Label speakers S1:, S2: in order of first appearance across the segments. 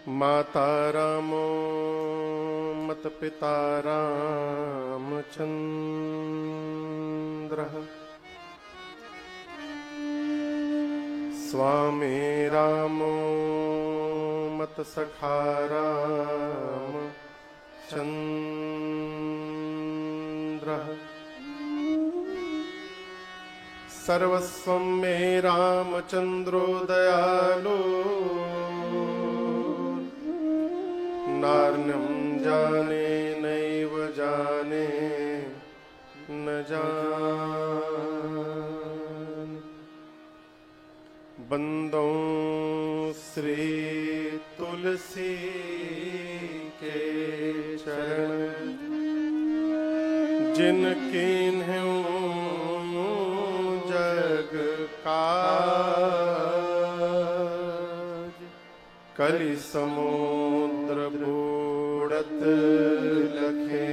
S1: माता रामो मत पिता रामचंद्र स्वामी रामो मत सखा रामचंद्र सर्वस्वं मे रामचंद्रो दयालो नार्यं जाने नैव जाने न जाने बंदों श्री तुलसी के चरण जिन कीन्हूं जग काज कलि समुद्र बूढ़त लखे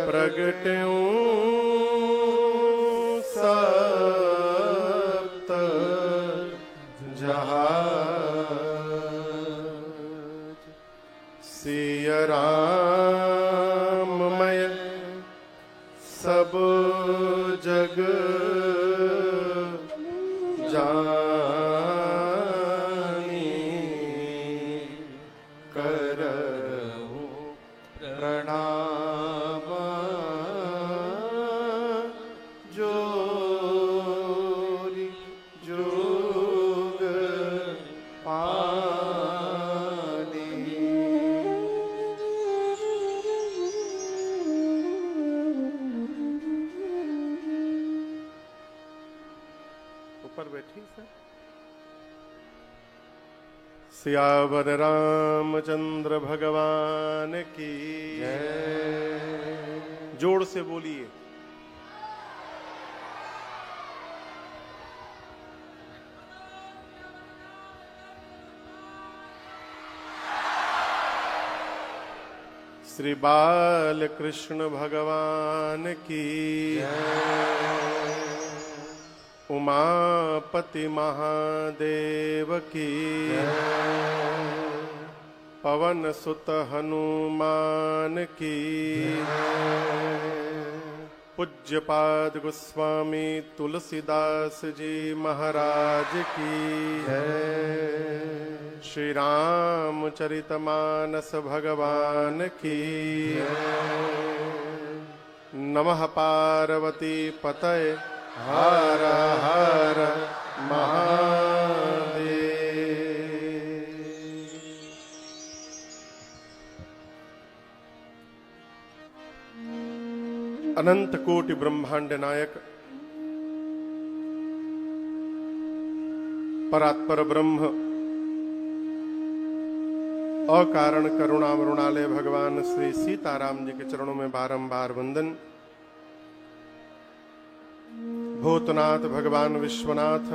S1: प्रगट्यूं सप्त जहाज सिय राममय सब जग जानी करहूं प्रणाम जोरी जोग पानी। ऊपर बैठी सर। सियावर रामचंद्र भगवान की जय। जोर से बोलिए। श्री बाल कृष्ण भगवान की जय। उमापति महादेव की जय। पवन सुत हनुमान की जय। पूज्यपाद गोस्वामी तुलसीदास जी महाराज की जय। श्री रामचरितमानस भगवान की जय। नमः पार्वती पतये हर हर महादेव। अनंत कोटि ब्रह्मांड नायक परात्पर ब्रह्म अकारण करुणा मृणालय भगवान श्री सीताराम जी के चरणों में बारंबार वंदन। भूतनाथ भगवान विश्वनाथ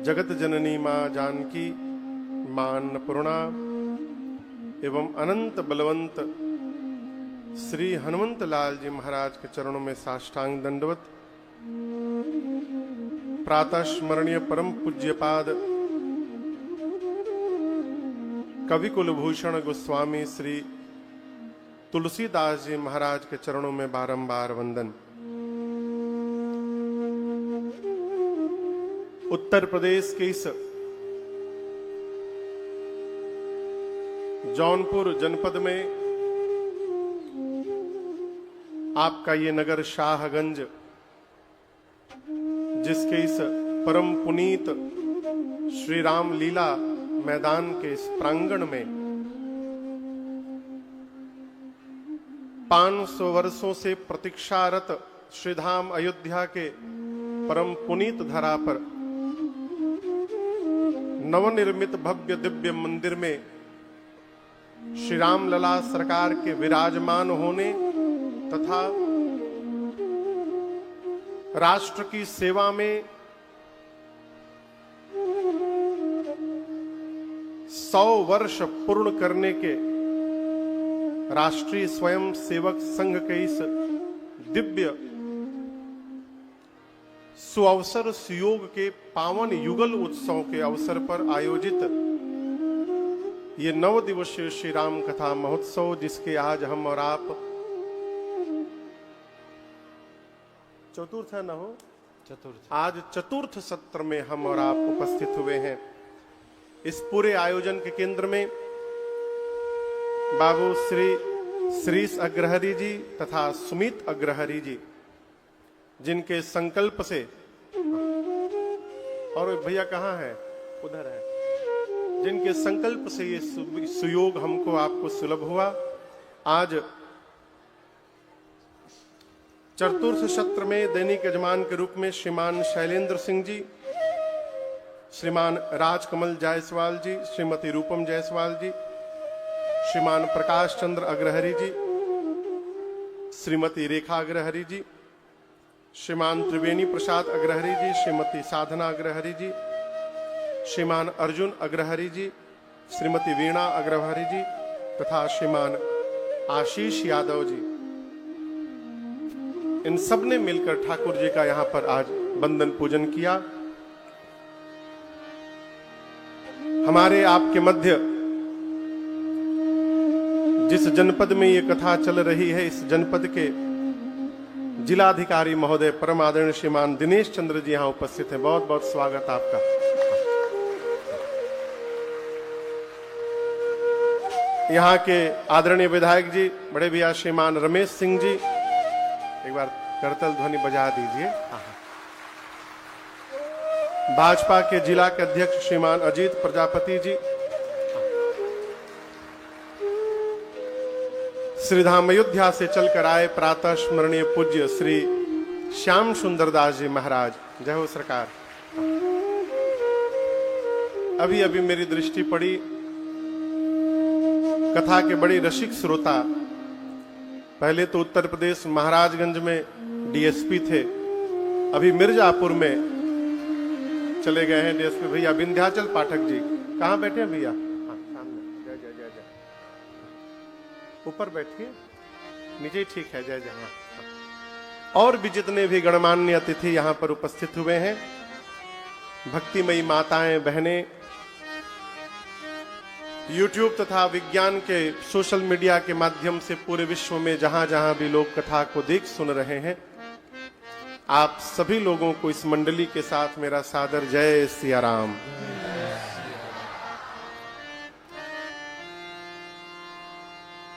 S1: जगत जननी मां जानकी मां अन्नपूर्णा एवं अनंत बलवंत श्री हनुमंत लाल जी महाराज के चरणों में साष्टांग दंडवत। प्रातः स्मरणीय परम पूज्यपाद कवि कुलभूषण गोस्वामी श्री तुलसीदास जी महाराज के चरणों में बारंबार वंदन। उत्तर प्रदेश के इस जौनपुर जनपद में आपका ये नगर शाहगंज, जिसके इस परम पुनीत श्री राम लीला मैदान के इस प्रांगण में 500 वर्षों से प्रतीक्षारत श्रीधाम अयोध्या के परम पुनीत धरा पर नवनिर्मित भव्य दिव्य मंदिर में श्री राम लला सरकार के विराजमान होने तथा राष्ट्र की सेवा में 100 वर्ष पूर्ण करने के राष्ट्रीय स्वयं सेवक संघ के इस दिव्य सुअवसर सुयोग के पावन युगल उत्सव के अवसर पर आयोजित ये 9 दिवसीय श्री राम कथा महोत्सव, जिसके आज हम और आप चतुर्थ न हो आज चतुर्थ सत्र में हम और आप उपस्थित हुए हैं। इस पूरे आयोजन के केंद्र में बाबू श्री श्रीश अग्रहरि जी तथा सुमित अग्रहरि जी, जिनके संकल्प से, और भैया कहाँ है, उधर है, जिनके संकल्प से ये सुयोग हमको आपको सुलभ हुआ। आज चतुर्थ सत्र में दैनिक यजमान के रूप में श्रीमान शैलेंद्र सिंह जी, श्रीमान राजकमल जायसवाल जी, श्रीमती रूपम जायसवाल जी, श्रीमान प्रकाश चंद्र अग्रहरि जी, श्रीमती रेखा अग्रहरि जी, श्रीमान त्रिवेणी प्रसाद अग्रहरि जी, श्रीमती साधना अग्रहरि जी, श्रीमान अर्जुन अग्रहरि जी, श्रीमती वीणा अग्रहरि जी तथा श्रीमान आशीष यादव जी, इन सब ने मिलकर ठाकुर जी का यहां पर आज वंदन पूजन किया। हमारे आपके मध्य जिस जनपद में ये कथा चल रही है, इस जनपद के जिलाधिकारी महोदय परम आदरणीय श्रीमान दिनेश चंद्र जी यहां उपस्थित हैं। बहुत बहुत स्वागत आपका। यहाँ के आदरणीय विधायक जी, बड़े भैया श्रीमान रमेश सिंह जी, एक बार करतल ध्वनि बजा दीजिए। भाजपा के जिला के अध्यक्ष श्रीमान अजीत प्रजापति जी, श्रीधाम अयोध्या से चलकर आए प्रातः स्मरणीय पूज्य श्री श्याम सुंदर दास जी महाराज, जय हो सरकार। अभी अभी मेरी दृष्टि पड़ी, कथा के बड़े रसिक श्रोता, पहले तो उत्तर प्रदेश महाराजगंज में डीएसपी थे, अभी मिर्जापुर में चले गए हैं डीएसपी भैया विंध्याचल पाठक जी। कहाँ बैठे हैं भैया? हाँ, सामने। जय जय जय जय। ऊपर बैठिए, नीचे ठीक है। जय जय। हाँ। और भी जितने भी गणमान्य अतिथि यहाँ पर उपस्थित हुए हैं, भक्तिमयी माताएं बहनें, YouTube तथा विज्ञान के सोशल मीडिया के माध्यम से पूरे विश्व में जहां जहां भी लोग कथा को देख सुन रहे हैं, आप सभी लोगों को इस मंडली के साथ मेरा सादर जय सिया राम।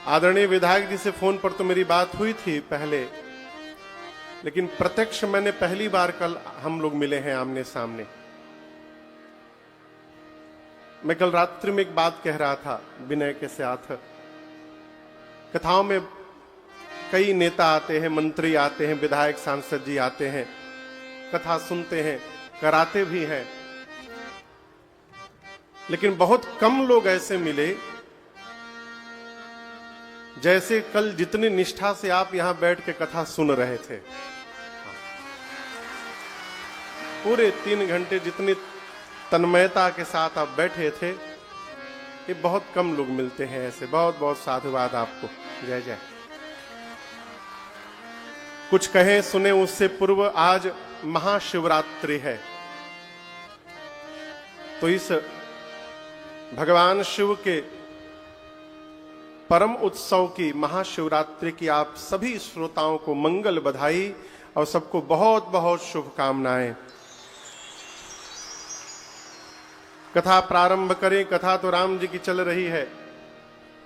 S1: आदरणीय विधायक जी से फोन पर तो मेरी बात हुई थी पहले, लेकिन प्रत्यक्ष मैंने पहली बार कल हम लोग मिले हैं आमने सामने। मैं कल रात्रि में एक बात कह रहा था विनय के साथ, कथाओं में कई नेता आते हैं, मंत्री आते हैं, विधायक सांसद जी आते हैं, कथा सुनते हैं, कराते भी हैं, लेकिन बहुत कम लोग ऐसे मिले जैसे कल जितनी निष्ठा से आप यहां बैठ के कथा सुन रहे थे। पूरे 3 घंटे जितनी तन्मयता के साथ आप बैठे थे, ये बहुत कम लोग मिलते हैं ऐसे। बहुत बहुत साधुवाद आपको। जय जय। कुछ कहे सुने उससे पूर्व आज महाशिवरात्रि है, तो इस भगवान शिव के परम उत्सव की महाशिवरात्रि की आप सभी श्रोताओं को मंगल बधाई और सबको बहुत बहुत शुभकामनाएं। कथा प्रारंभ करें। कथा तो राम जी की चल रही है,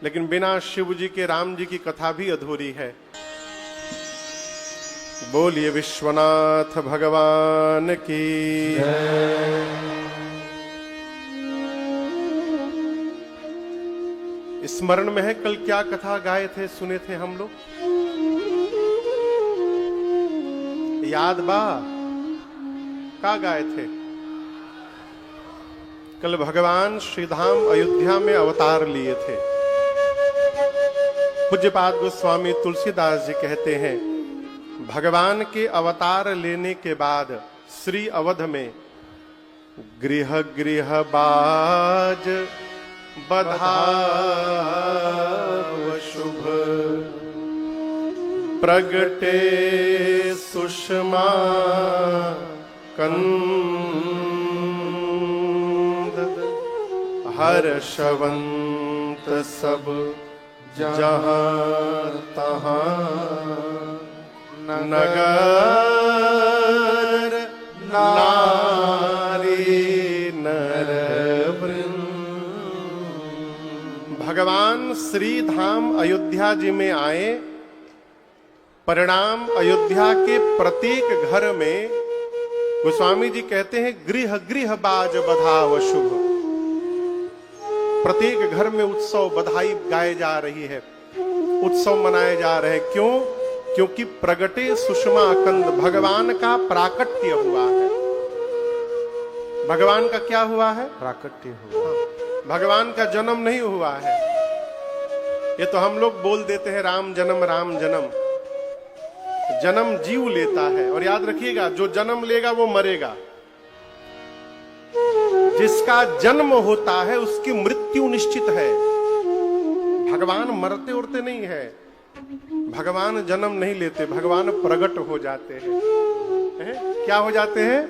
S1: लेकिन बिना शिव जी के राम जी की कथा भी अधूरी है। बोलिए विश्वनाथ भगवान की। स्मरण में है कल क्या कथा गाए थे, सुने थे हम लोग? याद बा का गाए थे? कल भगवान श्रीधाम अयोध्या में अवतार लिए थे। पूज्यपाद गोस्वामी तुलसीदास जी कहते हैं, भगवान के अवतार लेने के बाद श्री अवध में गृह गृह बाज बधाव शुभ, प्रगटे सुषमा कंद हर्षवंत सब जहाँ तहाँ नगर नारी नर वृंद। भगवान श्री धाम अयोध्या जी में आए। परिणाम अयोध्या के प्रत्येक घर में गोस्वामी जी कहते हैं गृह गृह बाज बधाव शुभ। प्रत्येक घर में उत्सव बधाई गाए जा रही है, उत्सव मनाए जा रहे हैं। क्यों? क्योंकि प्रगटे सुषमा कंद, भगवान का प्राकट्य हुआ है। भगवान का क्या हुआ है? प्राकट्य हुआ। भगवान का जन्म नहीं हुआ है। ये तो हम लोग बोल देते हैं राम जन्म राम जन्म। जन्म जीव लेता है, और याद रखिएगा जो जन्म लेगा वो मरेगा। जिसका जन्म होता है उसकी मृत्यु निश्चित है। भगवान मरते उड़ते नहीं है, भगवान जन्म नहीं लेते, भगवान प्रकट हो जाते हैं। क्या हो जाते हैं?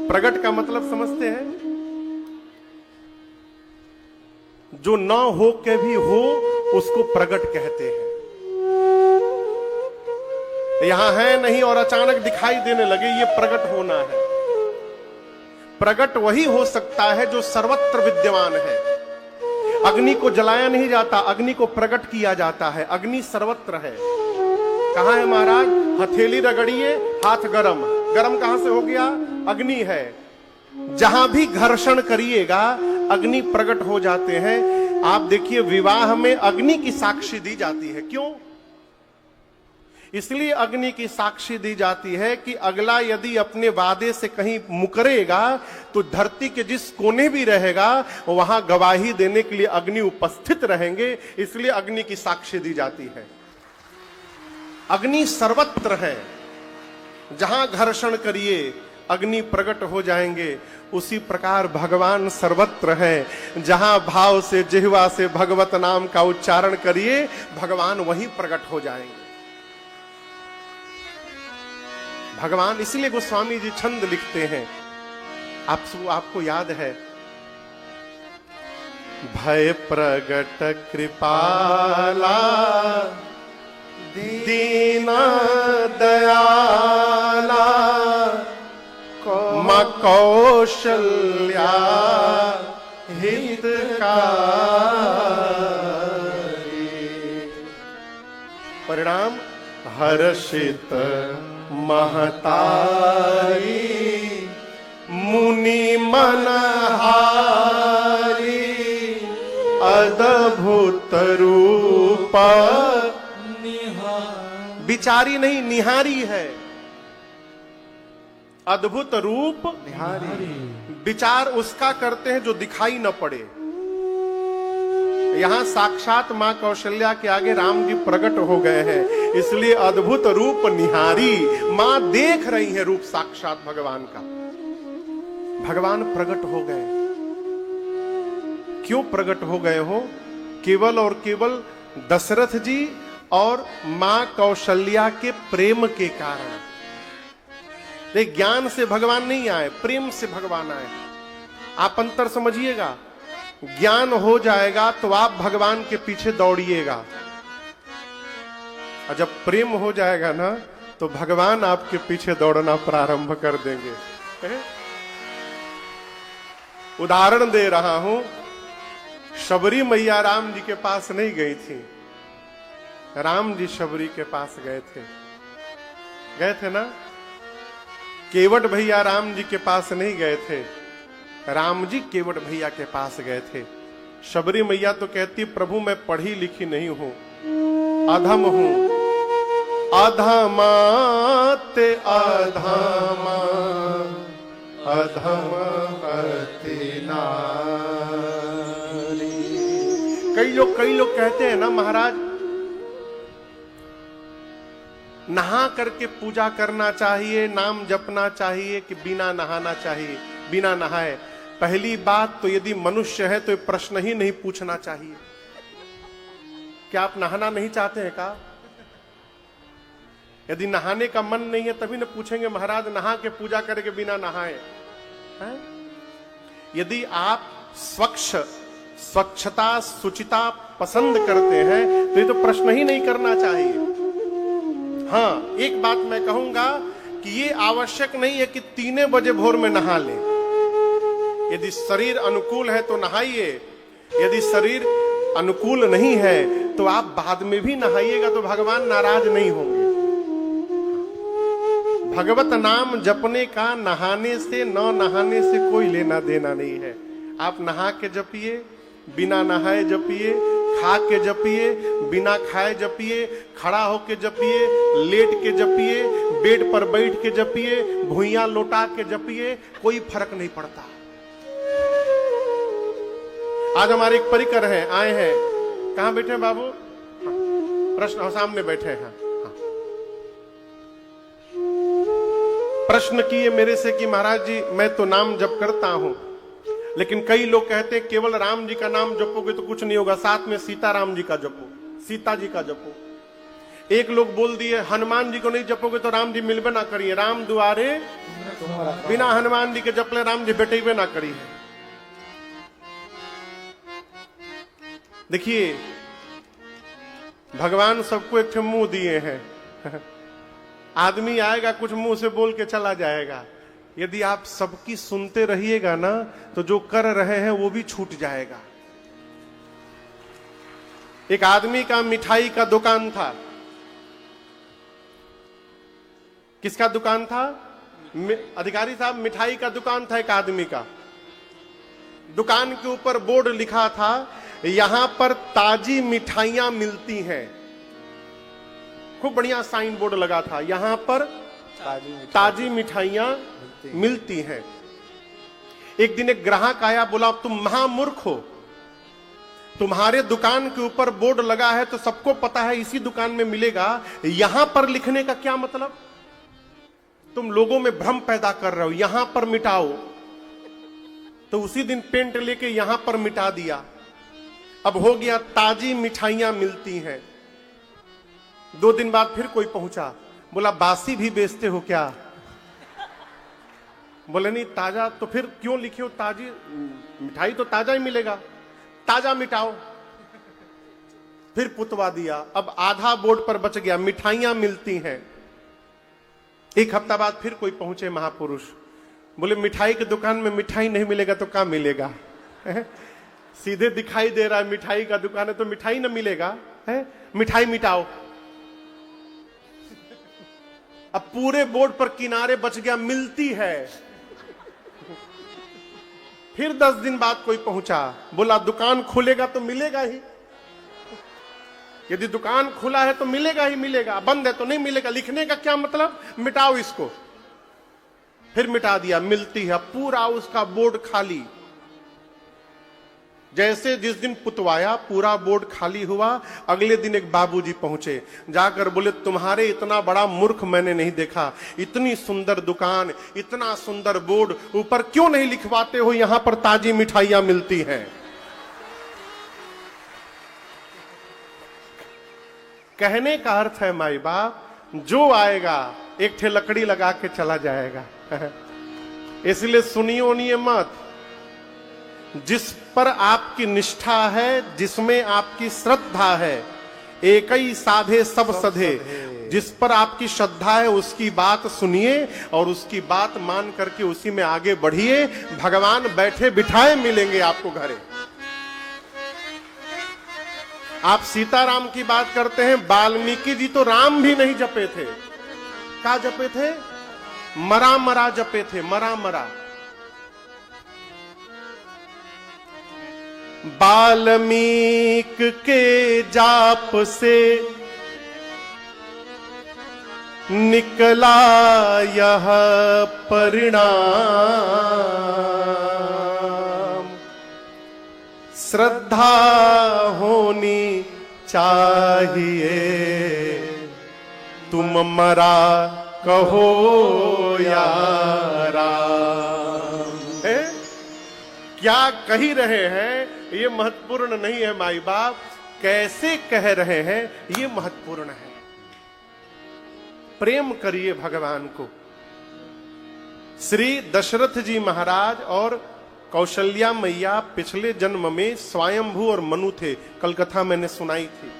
S1: प्रकट का मतलब समझते हैं? जो न हो के भी हो उसको प्रकट कहते हैं। यहां है नहीं और अचानक दिखाई देने लगे, ये प्रकट होना है। प्रकट वही हो सकता है जो सर्वत्र विद्यमान है। अग्नि को जलाया नहीं जाता, अग्नि को प्रकट किया जाता है। अग्नि सर्वत्र है। कहां है महाराज? हथेली रगड़िए हाथ गरम। गरम कहां से हो गया? अग्नि है। जहां भी घर्षण करिएगा अग्नि प्रकट हो जाते हैं। आप देखिए विवाह में अग्नि की साक्षी दी जाती है। क्यों? इसलिए अग्नि की साक्षी दी जाती है कि अगला यदि अपने वादे से कहीं मुकरेगा तो धरती के जिस कोने भी रहेगा वहां गवाही देने के लिए अग्नि उपस्थित रहेंगे। इसलिए अग्नि की साक्षी दी जाती है। अग्नि सर्वत्र है। जहां घर्षण करिए अग्नि प्रकट हो जाएंगे। उसी प्रकार भगवान सर्वत्र है। जहां भाव से जिह्वा से भगवत नाम का उच्चारण करिए भगवान वहीं प्रकट हो जाएंगे। भगवान, इसलिए गोस्वामी जी छंद लिखते हैं। आपको याद है? भय प्रगट कृपाला दीना दयाला मां कौशल्या हितकारी। परिणाम हर्षित महतारी मुनि मनहारी अद्भुत रूप बिचारी नहीं निहारी है। अद्भुत रूप निहारी। विचार उसका करते हैं जो दिखाई न पड़े। यहां साक्षात मां कौशल्या के आगे राम जी प्रकट हो गए हैं, इसलिए अद्भुत रूप निहारी। मां देख रही है रूप साक्षात भगवान का। भगवान प्रकट हो गए। क्यों प्रकट हो गए हो? केवल और केवल दशरथ जी और मां कौशल्या के प्रेम के कारण। देख, ज्ञान से भगवान नहीं आए, प्रेम से भगवान आए। आप अंतर समझिएगा। ज्ञान हो जाएगा तो आप भगवान के पीछे दौड़िएगा, और जब प्रेम हो जाएगा ना तो भगवान आपके पीछे दौड़ना प्रारंभ कर देंगे। उदाहरण दे रहा हूं। शबरी मैया राम जी के पास नहीं गई थी, राम जी शबरी के पास गए थे ना। केवट भैया राम जी के पास नहीं गए थे, राम जी केवट भैया के पास गए थे। शबरी मैया तो कहती प्रभु मैं पढ़ी लिखी नहीं हूं, अधम हूं। अधमाते अधमा अधम अति नारी। कई लोग कहते हैं ना महाराज, नहा करके पूजा करना चाहिए, नाम जपना चाहिए कि बिना नहाना चाहिए, बिना नहाए। पहली बात तो यदि मनुष्य है तो प्रश्न ही नहीं पूछना चाहिए। क्या आप नहाना नहीं चाहते हैं? का यदि नहाने का मन नहीं है तभी न पूछेंगे महाराज नहा के पूजा करके बिना नहाए हैं? यदि आप स्वच्छता शुचिता पसंद करते हैं तो ये तो प्रश्न ही नहीं करना चाहिए। हाँ, एक बात मैं कहूंगा कि ये आवश्यक नहीं है कि 3 बजे भोर में नहा लें। यदि शरीर अनुकूल है तो नहाइए, यदि शरीर अनुकूल नहीं है तो आप बाद में भी नहाइएगा तो भगवान नाराज नहीं होंगे। भगवत नाम जपने का नहाने से न नहाने से कोई लेना देना नहीं है। आप नहा के जपिए, बिना नहाए जपिए, खा के जपिए, बिना खाए जपिए, खड़ा होके जपिए, लेट के जपिए, बेड पर बैठ के जपिए, भुइयां लौटा के जपिए, कोई फर्क नहीं पड़ता। आज हमारे एक परिकर हैं, आए हैं। कहां बैठे हैं बाबू? हाँ, प्रश्न सामने बैठे हैं। हाँ। प्रश्न किए मेरे से कि महाराज जी मैं तो नाम जप करता हूं, लेकिन कई लोग कहते हैं केवल राम जी का नाम जपोगे तो कुछ नहीं होगा, साथ में सीताराम जी का जपो, सीता जी का जपो। एक लोग बोल दिए हनुमान जी को नहीं जपोगे तो राम जी मिलबे ना करिए, राम दुआरे बिना हनुमान जी के जपले राम जी बेटेबे ना करिए। देखिए भगवान सबको एक मुंह दिए हैं। आदमी आएगा कुछ मुंह से बोल के चला जाएगा। यदि आप सबकी सुनते रहिएगा ना तो जो कर रहे हैं वो भी छूट जाएगा। एक आदमी का मिठाई का दुकान था। किसका दुकान था? अधिकारी साहब, मिठाई का दुकान था एक आदमी का। दुकान के ऊपर बोर्ड लिखा था यहां पर ताजी मिठाइयां मिलती हैं। खूब बढ़िया साइन बोर्ड लगा था, यहां पर ताजी मिठाइयां मिलती हैं। एक दिन एक ग्राहक आया, बोला तुम महामूर्ख हो, तुम्हारे दुकान के ऊपर बोर्ड लगा है तो सबको पता है इसी दुकान में मिलेगा, यहां पर लिखने का क्या मतलब? तुम लोगों में भ्रम पैदा कर रहे हो, यहां पर मिटाओ। तो उसी दिन पेंट लेके यहां पर मिटा दिया। अब हो गया ताजी मिठाइयां मिलती हैं। 2 दिन बाद फिर कोई पहुंचा, बोला बासी भी बेचते हो क्या? बोले नहीं ताजा। तो फिर क्यों लिखे हो ताजी? मिठाई तो ताजा ही मिलेगा, ताजा मिटाओ। फिर पुतवा दिया। अब आधा बोर्ड पर बच गया, मिठाइयां मिलती हैं। 1 हफ्ता बाद फिर कोई पहुंचे महापुरुष, बोले मिठाई की दुकान में मिठाई नहीं मिलेगा तो क्या मिलेगा? सीधे दिखाई दे रहा है मिठाई का दुकान है तो मिठाई ना मिलेगा है? मिठाई मिटाओ। अब पूरे बोर्ड पर किनारे बच गया मिलती है। फिर 10 दिन बाद कोई पहुंचा, बोला दुकान खुलेगा तो मिलेगा ही। यदि दुकान खुला है तो मिलेगा ही मिलेगा, बंद है तो नहीं मिलेगा। लिखने का क्या मतलब? मिटाओ इसको। फिर मिटा दिया, मिलती है। पूरा उसका बोर्ड खाली। जैसे जिस दिन पुतवाया पूरा बोर्ड खाली हुआ, अगले दिन एक बाबूजी पहुंचे, जाकर बोले तुम्हारे इतना बड़ा मूर्ख मैंने नहीं देखा। इतनी सुंदर दुकान, इतना सुंदर बोर्ड, ऊपर क्यों नहीं लिखवाते हो यहां पर ताजी मिठाइयां मिलती हैं? कहने का अर्थ है माई बाप, जो आएगा एक ठे लकड़ी लगा के चला जाएगा। इसलिए सुनियो नहीं मत। जिस पर आपकी निष्ठा है, जिसमें आपकी श्रद्धा है, एक ही साधे सब सधे। जिस पर आपकी श्रद्धा है उसकी बात सुनिए और उसकी बात मान करके उसी में आगे बढ़िए। भगवान बैठे बिठाए मिलेंगे आपको घरे। आप सीताराम की बात करते हैं, वाल्मीकि जी तो राम भी नहीं जपे थे। क्या जपे थे? मरा मरा जपे थे, मरा मरा। वाल्मीक के जाप से निकला यह परिणाम। श्रद्धा होनी चाहिए, तुम मरा कहो या राम। क्या कही रहे हैं ये महत्वपूर्ण नहीं है माई बाप, कैसे कह रहे हैं ये महत्वपूर्ण है। प्रेम करिए भगवान को। श्री दशरथ जी महाराज और कौशल्या मैया पिछले जन्म में स्वयंभू और मनु थे, कल कथा मैंने सुनाई थी।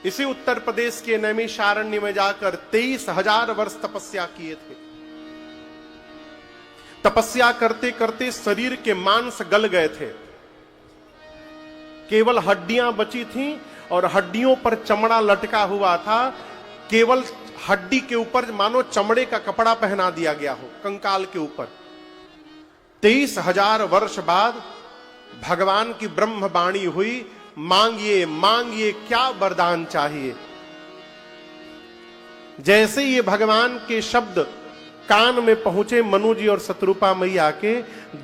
S1: इसी उत्तर प्रदेश के नैमिषारण्य में जाकर 23,000 वर्ष तपस्या किए थे। तपस्या करते करते शरीर के मांस गल गए थे, केवल हड्डियां बची थीं और हड्डियों पर चमड़ा लटका हुआ था। केवल हड्डी के ऊपर मानो चमड़े का कपड़ा पहना दिया गया हो, कंकाल के ऊपर। 23,000 वर्ष बाद भगवान की ब्रह्म वाणी हुई, मांगिए मांगिए क्या वरदान चाहिए। जैसे ये भगवान के शब्द कान में पहुंचे मनु जी और शत्रुपा मैया के,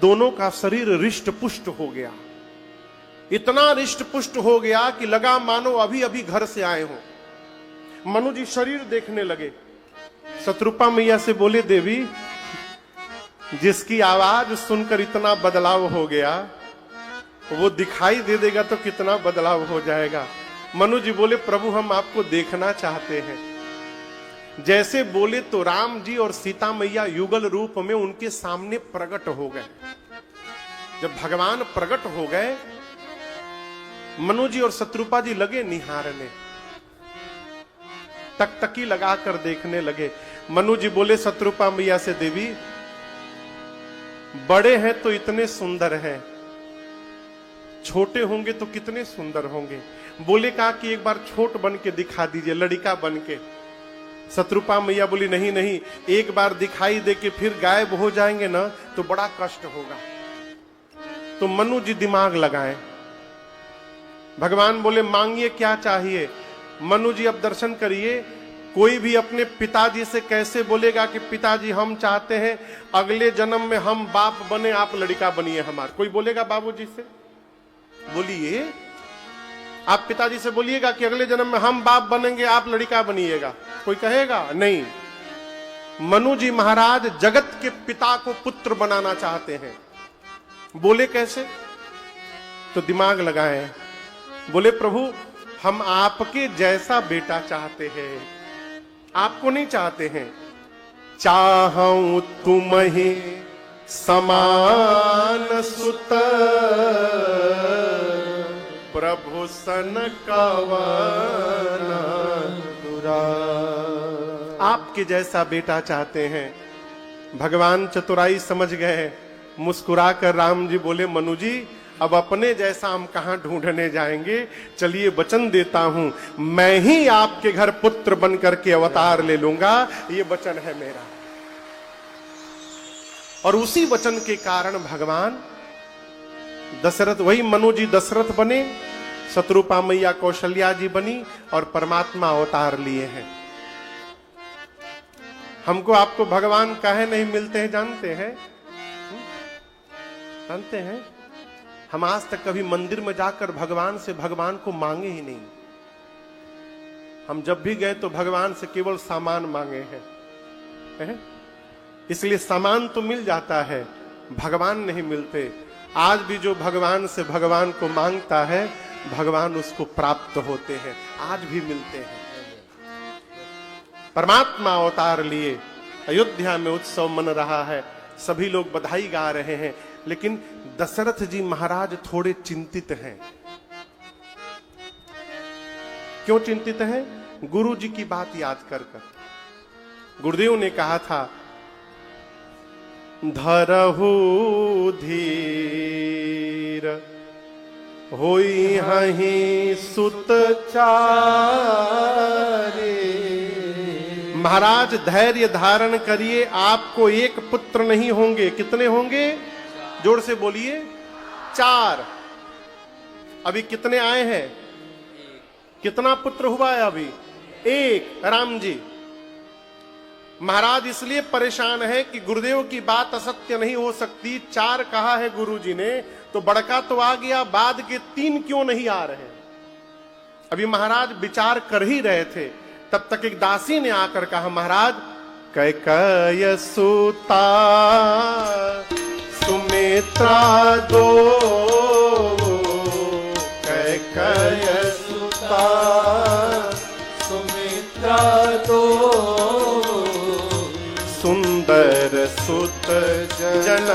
S1: दोनों का शरीर रिष्ट पुष्ट हो गया। इतना रिष्ट पुष्ट हो गया कि लगा मानो अभी अभी घर से आए हो। मनु जी शरीर देखने लगे। शत्रुपा मैया से बोले, देवी जिसकी आवाज सुनकर इतना बदलाव हो गया, वो दिखाई दे देगा तो कितना बदलाव हो जाएगा। मनु जी बोले, प्रभु हम आपको देखना चाहते हैं। जैसे बोले तो राम जी और सीता मैया युगल रूप में उनके सामने प्रकट हो गए। जब भगवान प्रकट हो गए, मनु जी और शत्रुपा जी लगे निहारने, टकटकी लगाकर देखने लगे। मनु जी बोले शत्रुपा मैया से, देवी बड़े हैं तो इतने सुंदर हैं, छोटे होंगे तो कितने सुंदर होंगे। बोले कहा कि एक बार छोट बन के दिखा दीजिए, लड़का बन के। शत्रुपा मैया बोली, नहीं नहीं, एक बार दिखाई दे के फिर गायब हो जाएंगे ना तो बड़ा कष्ट होगा। तो मनु जी दिमाग लगाए। भगवान बोले, मांगिए क्या चाहिए। मनु जी अब दर्शन करिए, कोई भी अपने पिताजी से कैसे बोलेगा कि पिताजी हम चाहते हैं अगले जन्म में हम बाप बने, आप लड़का बनिए हमारे। कोई बोलेगा बाबूजी से? बोलिए, आप पिताजी से बोलिएगा कि अगले जन्म में हम बाप बनेंगे, आप लड़का बनिएगा, कोई कहेगा? नहीं। मनु जी महाराज जगत के पिता को पुत्र बनाना चाहते हैं। बोले कैसे? तो दिमाग लगाए। बोले, प्रभु हम आपके जैसा बेटा चाहते हैं, आपको नहीं चाहते हैं। चाहूं तुम ही समान सुत, प्रभु सन कवन दुरा। आपके जैसा बेटा चाहते हैं। भगवान चतुराई समझ गए। मुस्कुराकर राम जी बोले, मनु जी अब अपने जैसा हम कहां ढूंढने जाएंगे, चलिए वचन देता हूं, मैं ही आपके घर पुत्र बन करके अवतार ले लूंगा, ये वचन है मेरा। और उसी वचन के कारण भगवान दशरथ, वही मनु जी दशरथ बने, शत्रुपा मैया कौशल्या जी बनी और परमात्मा अवतार लिए हैं। हमको आपको भगवान काहे नहीं मिलते हैं जानते हैं? जानते हैं? हम आज तक कभी मंदिर में जाकर भगवान से भगवान को मांगे ही नहीं। हम जब भी गए तो भगवान से केवल सामान मांगे हैं। इसलिए सामान तो मिल जाता है, भगवान नहीं मिलते। आज भी जो भगवान से भगवान को मांगता है, भगवान उसको प्राप्त होते हैं, आज भी मिलते हैं। परमात्मा अवतार लिए, अयोध्या में उत्सव मन रहा है, सभी लोग बधाई गा रहे हैं, लेकिन दशरथ जी महाराज थोड़े चिंतित हैं। क्यों चिंतित हैं? गुरु जी की बात याद कर कर। गुरुदेव ने कहा था, धरहु धीर होई हहीं सुत चारे। महाराज धैर्य धारण करिए, आपको एक पुत्र नहीं होंगे। कितने होंगे? जोर से बोलिए, 4। अभी कितने आए हैं? कितना पुत्र हुआ है अभी? 1, राम जी। महाराज इसलिए परेशान है कि गुरुदेव की बात असत्य नहीं हो सकती। 4 कहा है गुरु जी ने, तो बड़का तो आ गया, बाद के 3 क्यों नहीं आ रहे? अभी महाराज विचार कर ही रहे थे, तब तक एक दासी ने आकर कहा, महाराज कैकेयी सुता सुमित्रा दो, कैकेयी सुता सुमित्रा दो। सुत जन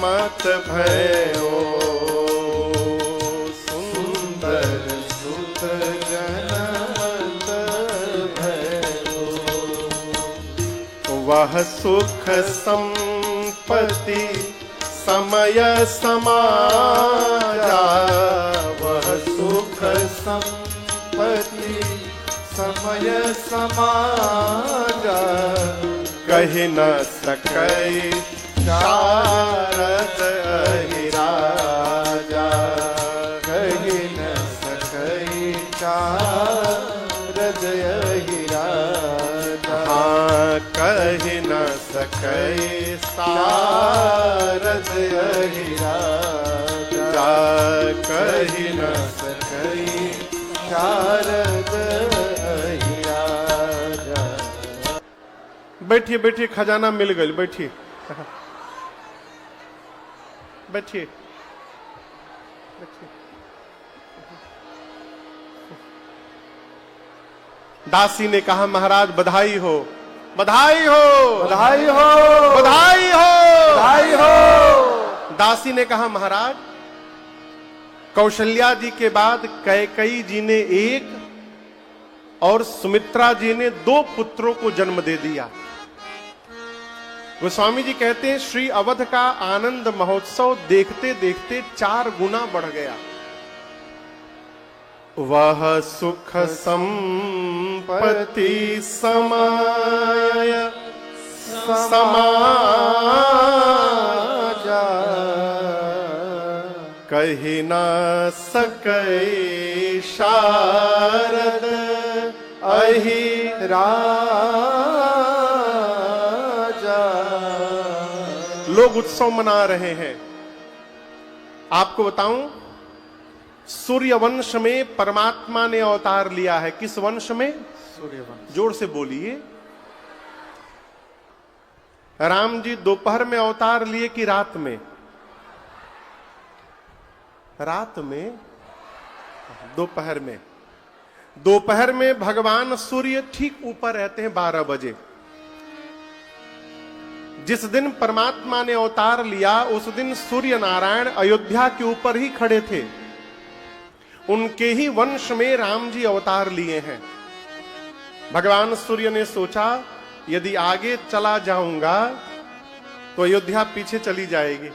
S1: मत भयो, सुंदर सुत जन मत भयो। वह सुख संपत्ति समय समाजा, वह सुख संपत्ति समय समाजा, कहि न सकै शारद अहिराजा, कहि न सकै शारद अहिराजा। हाँ, कहि न सकै शारद अहिराजा, कहि न सकै शारद अहिराजा। बैठिए बैठिए, खजाना मिल गई, बैठिए बैठिए बैठिए। दासी ने कहा महाराज बधाई हो, बधाई हो,
S2: बधाई हो,
S1: बधाई हो,
S2: बधाई हो।
S1: दासी ने कहा महाराज कौशल्या जी के बाद कैकेयी जी ने एक और सुमित्रा जी ने 2 पुत्रों को जन्म दे दिया। गोस्वामी जी कहते हैं श्री अवध का आनंद महोत्सव देखते देखते 4 गुना बढ़ गया। वह सुख संपत्ति समाय समाजा, कहि न सकै शारद अहिराजा। लोग उत्सव मना रहे हैं। आपको बताऊं, सूर्य वंश में परमात्मा ने अवतार लिया है। किस वंश में?
S2: सूर्य वंश।
S1: जोर से बोलिए। राम जी दोपहर में अवतार लिए कि रात में? रात में, दोपहर में। दोपहर में भगवान सूर्य ठीक ऊपर रहते हैं 12 बजे। जिस दिन परमात्मा ने अवतार लिया उस दिन सूर्य नारायण अयोध्या के ऊपर ही खड़े थे। उनके ही वंश में राम जी अवतार लिए हैं। भगवान सूर्य ने सोचा यदि आगे चला जाऊंगा तो अयोध्या पीछे चली जाएगी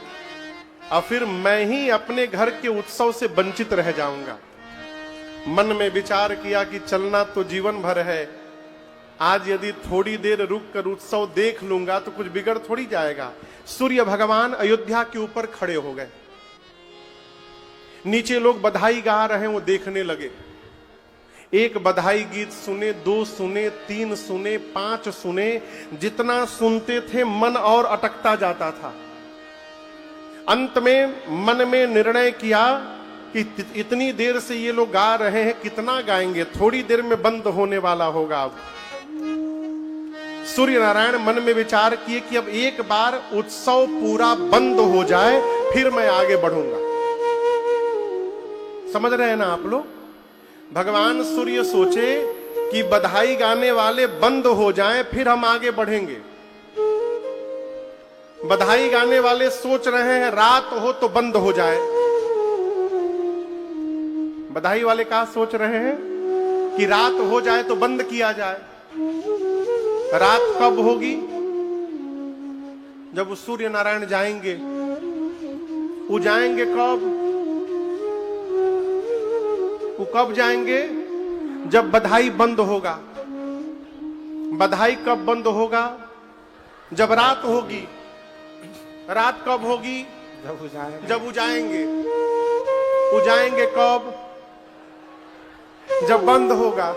S1: और फिर मैं ही अपने घर के उत्सव से वंचित रह जाऊंगा। मन में विचार किया कि चलना तो जीवन भर है, आज यदि थोड़ी देर रुक कर उत्सव देख लूंगा तो कुछ बिगड़ थोड़ी जाएगा। सूर्य भगवान अयोध्या के ऊपर खड़े हो गए। नीचे लोग बधाई गा रहे हैं, वो देखने लगे। एक बधाई गीत सुने, 2 सुने, 3 सुने, 5 सुने। जितना सुनते थे मन और अटकता जाता था। अंत में मन में निर्णय किया कि इतनी देर से ये लोग गा रहे हैं, कितना गाएंगे, थोड़ी देर में बंद होने वाला होगा। अब सूर्य नारायण मन में विचार किए कि अब एक बार उत्सव पूरा बंद हो जाए फिर मैं आगे बढ़ूंगा। समझ रहे हैं ना आप लोग? भगवान सूर्य सोचे कि बधाई गाने वाले बंद हो जाएं फिर हम आगे बढ़ेंगे। बधाई गाने वाले सोच रहे हैं रात हो तो बंद हो जाए। बधाई वाले क्या सोच रहे हैं कि रात हो जाए तो बंद किया जाए। रात कब होगी? जब सूर्य नारायण जाएंगे। वो जाएंगे कब? वो कब जाएंगे? जब बधाई बंद होगा। बधाई कब बंद होगा? जब रात होगी। रात कब होगी?
S2: जब वो जाएंगे।
S1: जब वो जाएंगे। वो जाएंगे कब? जब बंद होगा।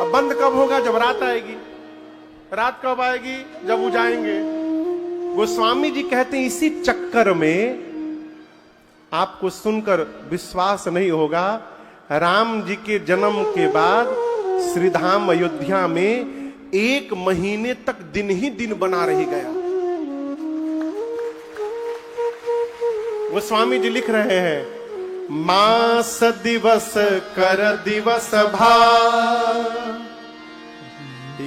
S1: अब बंद कब होगा? जब रात आएगी। रात कब आएगी? जब वो जाएंगे। गोस्वामी जी कहते हैं इसी चक्कर में आपको सुनकर विश्वास नहीं होगा, राम जी के जन्म के बाद श्रीधाम अयोध्या में 1 महीने तक दिन ही दिन बना रही गया। गोस्वामी जी लिख रहे हैं, मास दिवस कर दिवस भा,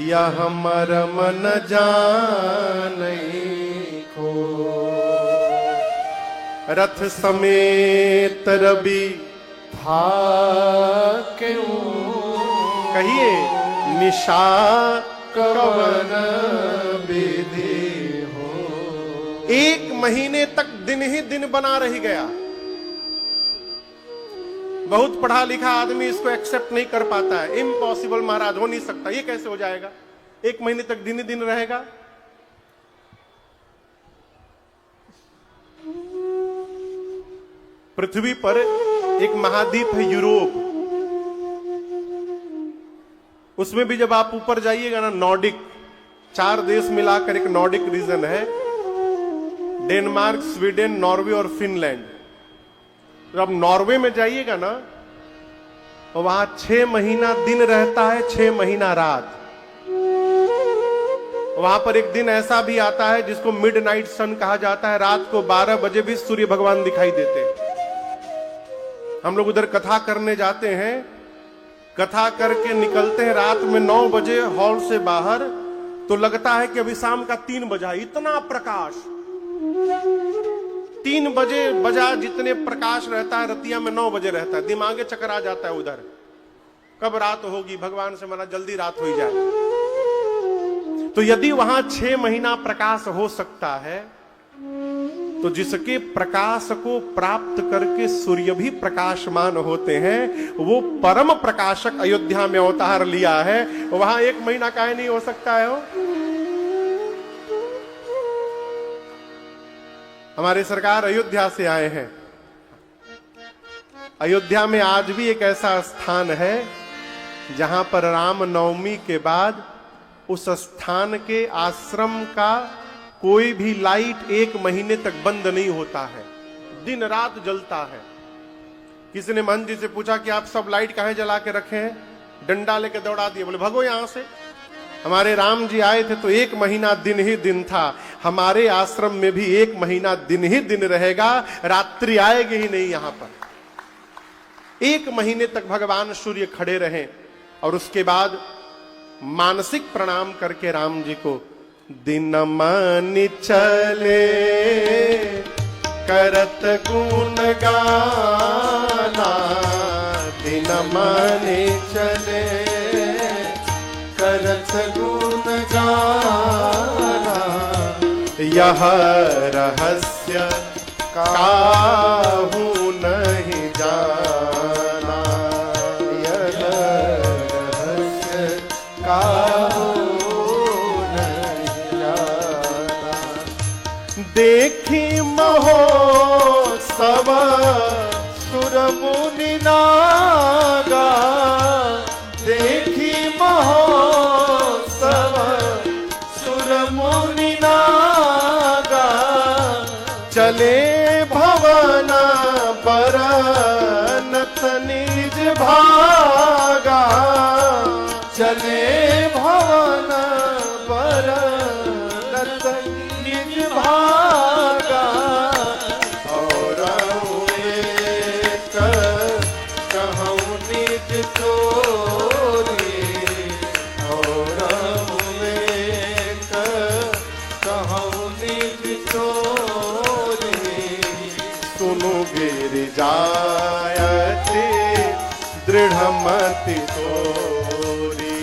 S1: यह मरम न जानई। रथ समेत रवि
S2: था क्यों
S1: कहिए निशा
S2: कवन विधि हो।
S1: 1 महीने तक दिन ही दिन बना रह गया। बहुत पढ़ा लिखा आदमी इसको एक्सेप्ट नहीं कर पाता है। इम्पॉसिबल महाराज, हो नहीं सकता, ये कैसे हो जाएगा? 1 महीने तक दिन ही दिन रहेगा। पृथ्वी पर एक महाद्वीप है यूरोप, उसमें भी जब आप ऊपर जाइएगा ना, नॉर्डिक 4 देश मिलाकर एक नॉर्डिक रीजन है, डेनमार्क, स्वीडन, नॉर्वे और फिनलैंड। तो अब नॉर्वे में जाइएगा ना, तो वहां 6 महीना दिन रहता है, 6 महीना रात। वहां पर एक दिन ऐसा भी आता है जिसको मिडनाइट सन कहा जाता है, रात को 12 बजे भी सूर्य भगवान दिखाई देते हैं। हम लोग उधर कथा करने जाते हैं, कथा करके निकलते हैं रात में 9 बजे हॉल से बाहर, तो लगता है कि अभी शाम का 3 बजा। इतना प्रकाश, 3 बजे बजा जितने प्रकाश रहता है रतिया में 9 बजे रहता है। दिमागे चक्कर आ जाता है उधर, कब रात होगी, भगवान से मना जल्दी रात हो जाए। तो यदि वहां 6 महीना प्रकाश हो सकता है, तो जिसके प्रकाश को प्राप्त करके सूर्य भी प्रकाशमान होते हैं, वो परम प्रकाशक अयोध्या में अवतार लिया है। वहां 1 महीना काहे नहीं हो सकता है? वो हमारे सरकार अयोध्या से आए हैं। अयोध्या में आज भी एक ऐसा स्थान है जहां पर राम नवमी के बाद उस स्थान के आश्रम का कोई भी लाइट 1 महीने तक बंद नहीं होता है, दिन रात जलता है। किसी ने महंत जी से पूछा कि आप सब लाइट काहे जला के रखे हैं? डंडा लेके दौड़ा दिए, बोले भगो यहां से। हमारे राम जी आए थे तो 1 महीना दिन ही दिन था। हमारे आश्रम में भी 1 महीना दिन ही दिन रहेगा, रात्रि आएगी ही नहीं। यहां पर 1 महीने तक भगवान सूर्य खड़े रहे और उसके बाद मानसिक प्रणाम करके राम जी को दिन मानि चले करत गुण गाना, दिन मानि चले करत गुण गाना, यह रहस्य काहू नहीं जाना, यह रहस्य काहू देखी महोत्सव सुर मुनि नागा, देखी महोत्सव सुर मुनि नागा, चले भवन बरनत निज भागा, चले भवन बरनत निज भागा, और कहूँ निज चोरी, और कहूँ निज चोरी, सुनु गिर जायते दृढ़मति तोरी,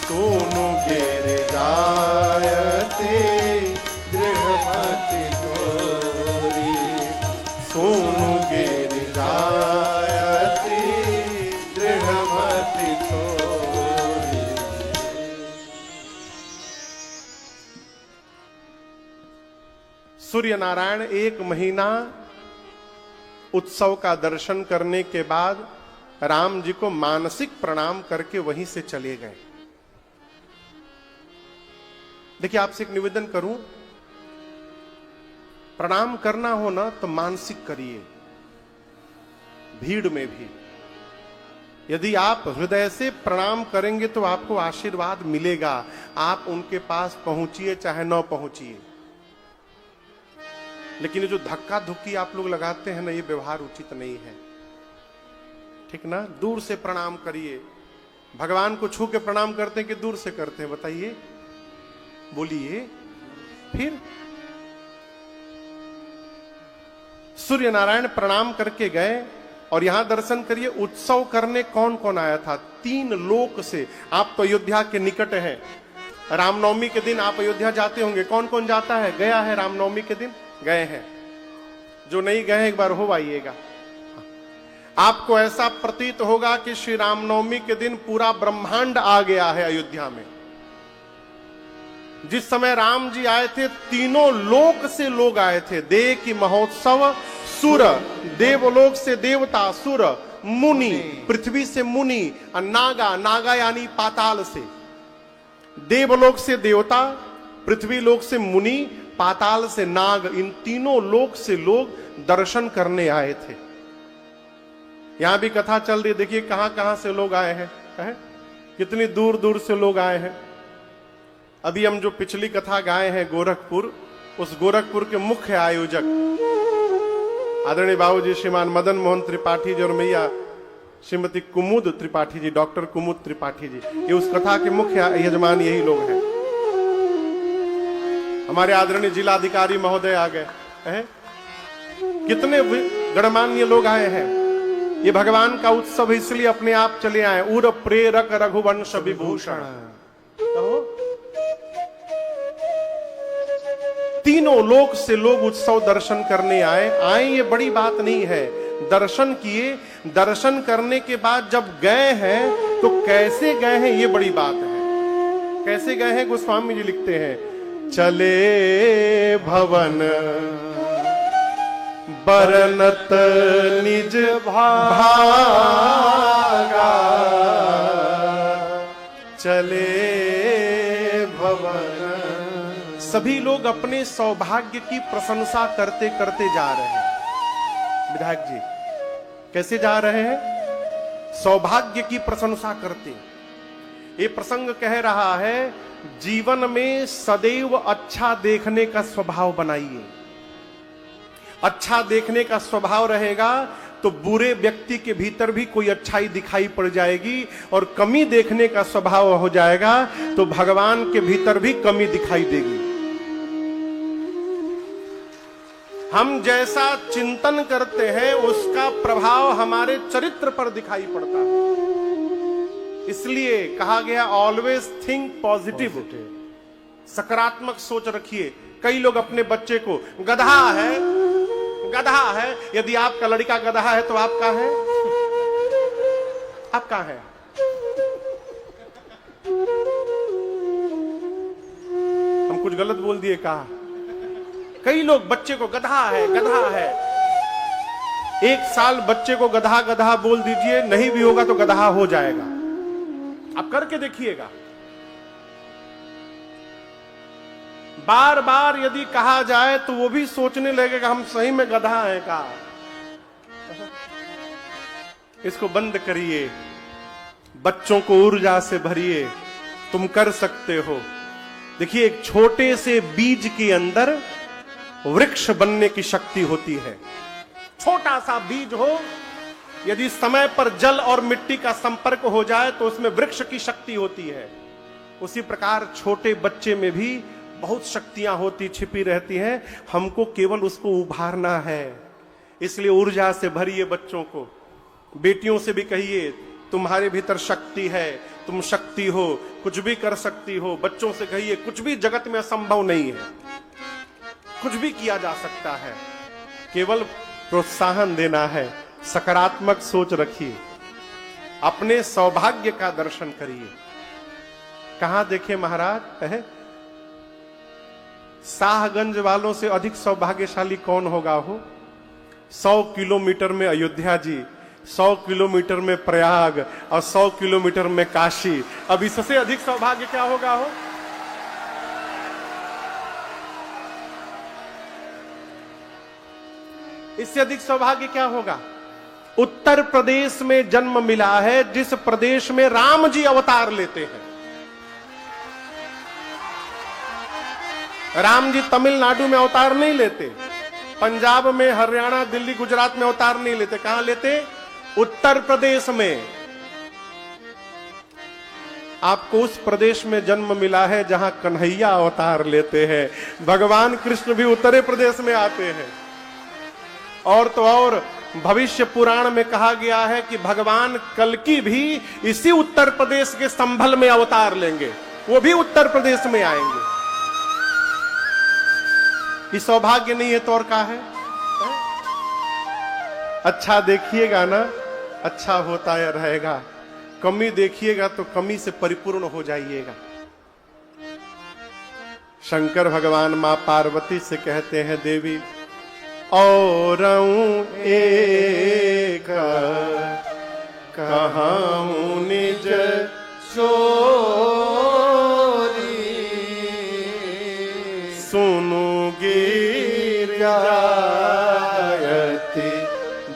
S1: सुनु गिर जायते दृढ़मति तोरी, सुनु गिर जायते दृढ़मति तोरी। सूर्य नारायण 1 महीना उत्सव का दर्शन करने के बाद राम जी को मानसिक प्रणाम करके वहीं से चले गए। देखिए, आपसे एक निवेदन करूं, प्रणाम करना हो ना तो मानसिक करिए, भीड़ में भी। यदि आप हृदय से प्रणाम करेंगे तो आपको आशीर्वाद मिलेगा। आप उनके पास पहुंचिए चाहे न पहुंचिए। लेकिन ये जो धक्का धुक्की आप लोग लगाते हैं ना, ये व्यवहार उचित नहीं है, ठीक ना? दूर से प्रणाम करिए। भगवान को छू के प्रणाम करते हैं कि दूर से करते हैं? बताइए, बोलिए। फिर सूर्य नारायण प्रणाम करके गए और यहां दर्शन करिए, उत्सव करने कौन कौन आया था? 3 लोक से। आप तो अयोध्या के निकट हैं, रामनवमी के दिन आप अयोध्या जाते होंगे। कौन कौन जाता है, गया है रामनवमी के दिन? गए हैं। जो नहीं गए हैं एक बार हो आइएगा। आपको ऐसा प्रतीत होगा कि श्री रामनवमी के दिन पूरा ब्रह्मांड आ गया है अयोध्या में। जिस समय राम जी आए थे, तीनों लोक से लोग आए थे। देव की महोत्सव, सुर, देवलोक से देवता, सुर, मुनि, पृथ्वी से मुनि, नागा, नागा यानी पाताल से, देवलोक से देवता, पृथ्वी लोक से मुनि, पाताल से नाग, इन तीनों लोक से लोग दर्शन करने आए थे। यहां भी कथा चल रही, देखिए कहां कहां से लोग आए हैं, कितनी दूर दूर से लोग आए हैं। अभी हम जो पिछली कथा गाए हैं गोरखपुर, उस गोरखपुर के मुख्य आयोजक आदरणीय बाबूजी श्रीमान मदन मोहन त्रिपाठी जी और मैया श्रीमती कुमुद त्रिपाठी जी, डॉक्टर कुमुद त्रिपाठी जी, ये उस कथा के मुख्य यजमान यही लोग हैं। हमारे आदरणीय जिलाधिकारी महोदय आ गए हैं, कितने गणमान्य लोग आए हैं। ये भगवान का उत्सव इसलिए अपने आप चले आए। उर प्रेरक रघुवंश विभूषण, तीनों लोक से लोग उत्सव दर्शन करने आए। ये बड़ी बात नहीं है, दर्शन किए। दर्शन करने के बाद जब गए हैं तो कैसे गए हैं ये बड़ी बात है। कैसे गए हैं गोस्वामी जी लिखते हैं, चले भवन बरनत निज भागा, चले भवन। सभी लोग अपने सौभाग्य की प्रशंसा करते करते जा रहे हैं। विधायक जी कैसे जा रहे हैं? सौभाग्य की प्रशंसा करते। ये प्रसंग कह रहा है, जीवन में सदैव अच्छा देखने का स्वभाव बनाइए। अच्छा देखने का स्वभाव रहेगा तो बुरे व्यक्ति के भीतर भी कोई अच्छाई दिखाई पड़ जाएगी, और कमी देखने का स्वभाव हो जाएगा तो भगवान के भीतर भी कमी दिखाई देगी। हम जैसा चिंतन करते हैं उसका प्रभाव हमारे चरित्र पर दिखाई पड़ता है। इसलिए कहा गया ऑलवेज थिंक पॉजिटिव, सकारात्मक सोच रखिए। कई लोग अपने बच्चे को गधा है, गधा है, यदि आपका लड़का गधा है तो आपका है, आपका है। हम कुछ गलत बोल दिए कहा। कई लोग बच्चे को गधा है, गधा है। 1 साल बच्चे को गधा गधा बोल दीजिए, नहीं भी होगा तो गधा हो जाएगा। आप करके देखिएगा। बार बार यदि कहा जाए तो वो भी सोचने लगेगा हम सही में गधा हैं का। इसको बंद करिए, बच्चों को ऊर्जा से भरिए, तुम कर सकते हो। देखिए, एक छोटे से बीज के अंदर वृक्ष बनने की शक्ति होती है। छोटा सा बीज हो, यदि समय पर जल और मिट्टी का संपर्क हो जाए तो उसमें वृक्ष की शक्ति होती है। उसी प्रकार छोटे बच्चे में भी बहुत शक्तियां होती छिपी रहती हैं, हमको केवल उसको उभारना है। इसलिए ऊर्जा से भरिए बच्चों को। बेटियों से भी कहिए तुम्हारे भीतर शक्ति है, तुम शक्ति हो, कुछ भी कर सकती हो। बच्चों से कहिए कुछ भी जगत में असंभव नहीं है, कुछ भी किया जा सकता है, केवल प्रोत्साहन देना है। सकारात्मक सोच रखिए, अपने सौभाग्य का दर्शन करिए। कहां देखे महाराज, शाहगंज वालों से अधिक सौभाग्यशाली कौन होगा हो? 100 किलोमीटर में अयोध्या जी, 100 किलोमीटर में प्रयाग और 100 किलोमीटर में काशी। अब इससे अधिक सौभाग्य क्या होगा हो? इससे अधिक सौभाग्य क्या होगा? उत्तर प्रदेश में जन्म मिला है, जिस प्रदेश में राम जी अवतार लेते हैं। राम जी तमिलनाडु में अवतार नहीं लेते, पंजाब में, हरियाणा, दिल्ली, गुजरात में अवतार नहीं लेते। कहां लेते? उत्तर प्रदेश में। आपको उस प्रदेश में जन्म मिला है जहां कन्हैया अवतार लेते हैं। भगवान कृष्ण भी उत्तर प्रदेश में आते हैं और तो और भविष्य पुराण में कहा गया है कि भगवान कल्कि भी इसी उत्तर प्रदेश के संभल में अवतार लेंगे, वो भी उत्तर प्रदेश में आएंगे। ये सौभाग्य नहीं है तो और क्या है? अच्छा देखिएगा ना, अच्छा होता है रहेगा, कमी देखिएगा तो कमी से परिपूर्ण हो जाइएगा। शंकर भगवान मां पार्वती से कहते हैं, देवी और एक कहाऊं निज
S2: चोरी
S1: सुनु गिरिजायति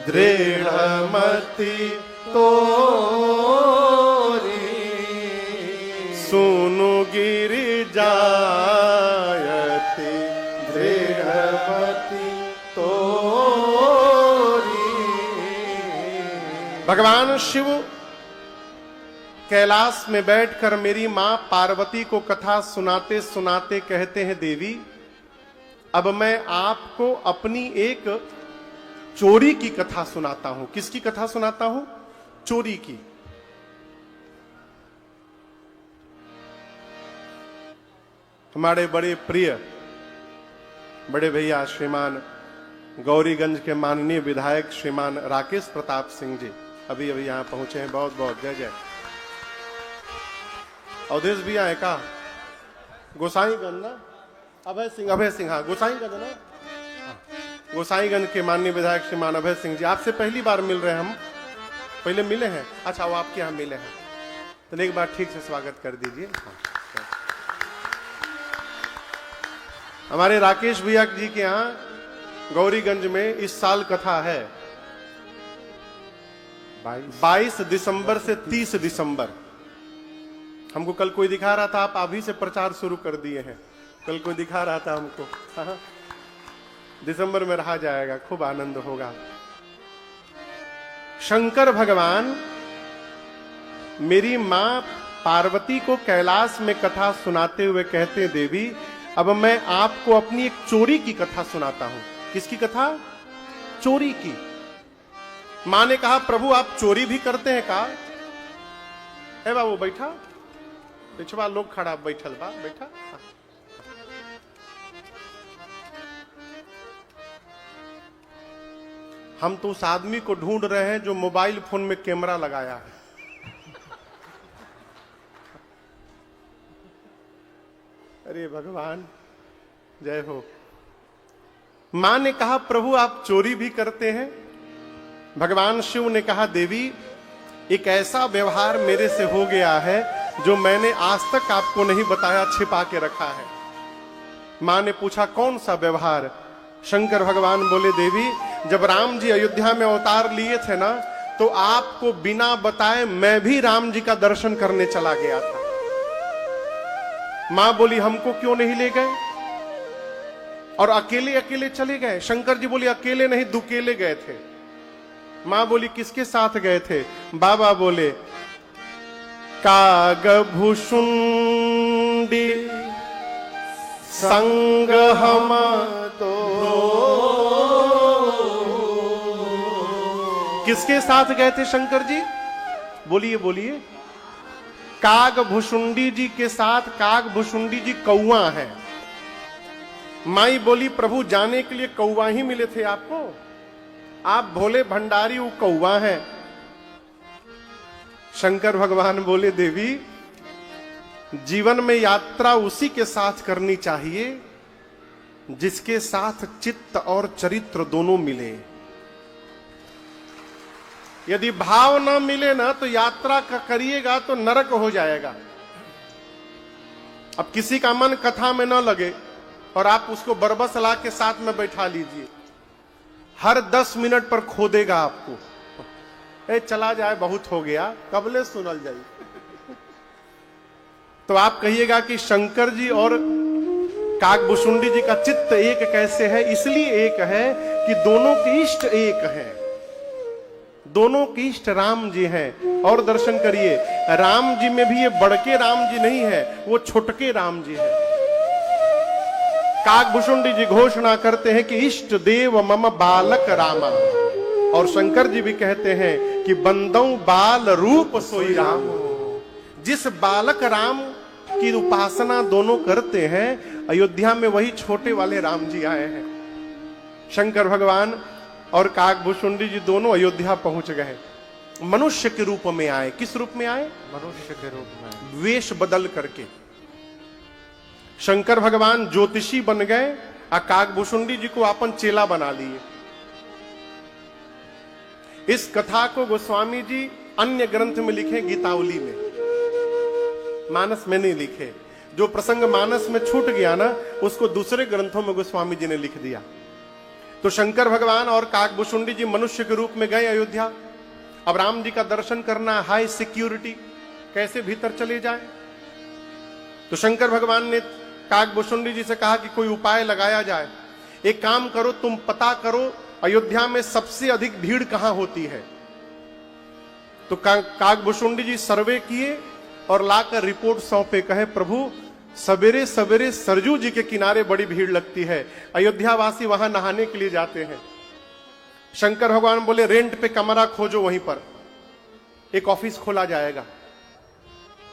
S1: दृढ़मति
S2: तोरी
S1: सुनु गिरिजायति
S2: दृढ़मति तोरी।
S1: भगवान शिव कैलाश में बैठकर मेरी मां पार्वती को कथा सुनाते सुनाते कहते हैं, देवी अब मैं आपको अपनी एक चोरी की कथा सुनाता हूं। किसकी कथा सुनाता हूं? चोरी की। हमारे बड़े प्रिय बड़े भैया श्रीमान गौरीगंज के माननीय विधायक श्रीमान राकेश प्रताप सिंह जी अभी अभी यहां पहुंचे हैं। बहुत बहुत जय जय। अवधेश भी आए का? गोसाईगंज ना? अभय सिंह, हाँ गोसाईगंज ना? गोसाईगंज के माननीय विधायक श्रीमान अभय सिंह जी, आपसे पहली बार मिल रहे हैं हम। पहले मिले हैं? अच्छा, वो आपके यहाँ मिले हैं, तो एक बार ठीक से स्वागत कर दीजिए। हमारे राकेश भैया जी के यहाँ गौरीगंज में इस साल कथा है 22 दिसंबर से 30 दिसंबर। हमको कल कोई दिखा रहा था, आप अभी से प्रचार शुरू कर दिए हैं। कल कोई दिखा रहा था हमको। हाँ, दिसंबर में रहा जाएगा, खूब आनंद होगा। शंकर भगवान मेरी मां पार्वती को कैलाश में कथा सुनाते हुए कहते, देवी अब मैं आपको अपनी एक चोरी की कथा सुनाता हूं। किसकी कथा? चोरी की। मां ने कहा, प्रभु आप चोरी भी करते हैं का? है बाबू बैठा, पिछवा लोग खड़ा बैठल बा, बैठा। हम तो उस आदमी को ढूंढ रहे हैं जो मोबाइल फोन में कैमरा लगाया है। अरे भगवान जय हो। मां ने कहा, प्रभु आप चोरी भी करते हैं? भगवान शिव ने कहा, देवी एक ऐसा व्यवहार मेरे से हो गया है जो मैंने आज तक आपको नहीं बताया, छिपा के रखा है। मां ने पूछा, कौन सा व्यवहार? शंकर भगवान बोले, देवी जब राम जी अयोध्या में अवतार लिए थे ना, तो आपको बिना बताए मैं भी राम जी का दर्शन करने चला गया था। मां बोली, हमको क्यों नहीं ले गए? और अकेले अकेले चले गए? शंकर जी बोले, अकेले नहीं, दुकेले गए थे। मां बोली, किसके साथ गए थे? बाबा बोले, काग भुषुंडी संग हम तो। किसके साथ गए थे शंकर जी? बोलिए बोलिए। काग भुषुंडी जी के साथ। काग भुषुंडी जी कौआ है। माई बोली, प्रभु जाने के लिए कौआ ही मिले थे आपको? आप भोले भंडारी, वो कौआ है। शंकर भगवान बोले, देवी जीवन में यात्रा उसी के साथ करनी चाहिए जिसके साथ चित्त और चरित्र दोनों मिले। यदि भाव ना मिले ना तो यात्रा करिएगा तो नरक हो जाएगा। अब किसी का मन कथा में ना लगे और आप उसको बरबस ला के साथ में बैठा लीजिए, हर 10 मिनट पर खोदेगा आपको। चला जाए, बहुत हो गया, कबले सुनल जाए। तो आप कहिएगा कि शंकर जी और काकभुषुंडी जी का चित्त एक कैसे है? इसलिए एक है कि दोनों के इष्ट एक हैं। दोनों के इष्ट राम जी हैं। और दर्शन करिए, राम जी में भी ये बड़के राम जी नहीं है, वो छोटके राम जी है। काकभूषुंडी जी घोषणा करते हैं कि इष्ट देव मम बालक रामा, और शंकर जी भी कहते हैं कि बंदौ बाल रूप सोई राम। जिस बालक राम की उपासना दोनों करते हैं, अयोध्या में वही छोटे वाले राम जी आए हैं। शंकर भगवान और काकभूषुंडी जी दोनों अयोध्या पहुंच गए। मनुष्य के रूप में आए। किस रूप में आए?
S2: मनुष्य के रूप में,
S1: वेश बदल करके। शंकर भगवान ज्योतिषी बन गए और काकभूषुंडी जी को अपन चेला बना लिए। इस कथा को गोस्वामी जी अन्य ग्रंथ में लिखे, गीतावली में, मानस में नहीं लिखे। जो प्रसंग मानस में छूट गया ना, उसको दूसरे ग्रंथों में गोस्वामी जी ने लिख दिया। तो शंकर भगवान और काकभूषुंडी जी मनुष्य के रूप में गए अयोध्या। अब राम जी का दर्शन करना, हाई सिक्योरिटी, कैसे भीतर चले जाए? तो शंकर भगवान ने काकभूषुंडी जी से कहा कि कोई उपाय लगाया जाए। एक काम करो, तुम पता करो अयोध्या में सबसे अधिक भीड़ कहां होती है। तो काकभूषुंडी जी सर्वे किए और लाकर रिपोर्ट सौंपे। कहे प्रभु, सवेरे सवेरे सरजू जी के किनारे बड़ी भीड़ लगती है, अयोध्या वासी वहां नहाने के लिए जाते हैं। शंकर भगवान बोले रेंट पे कमरा खोजो, वहीं पर एक ऑफिस खोला जाएगा।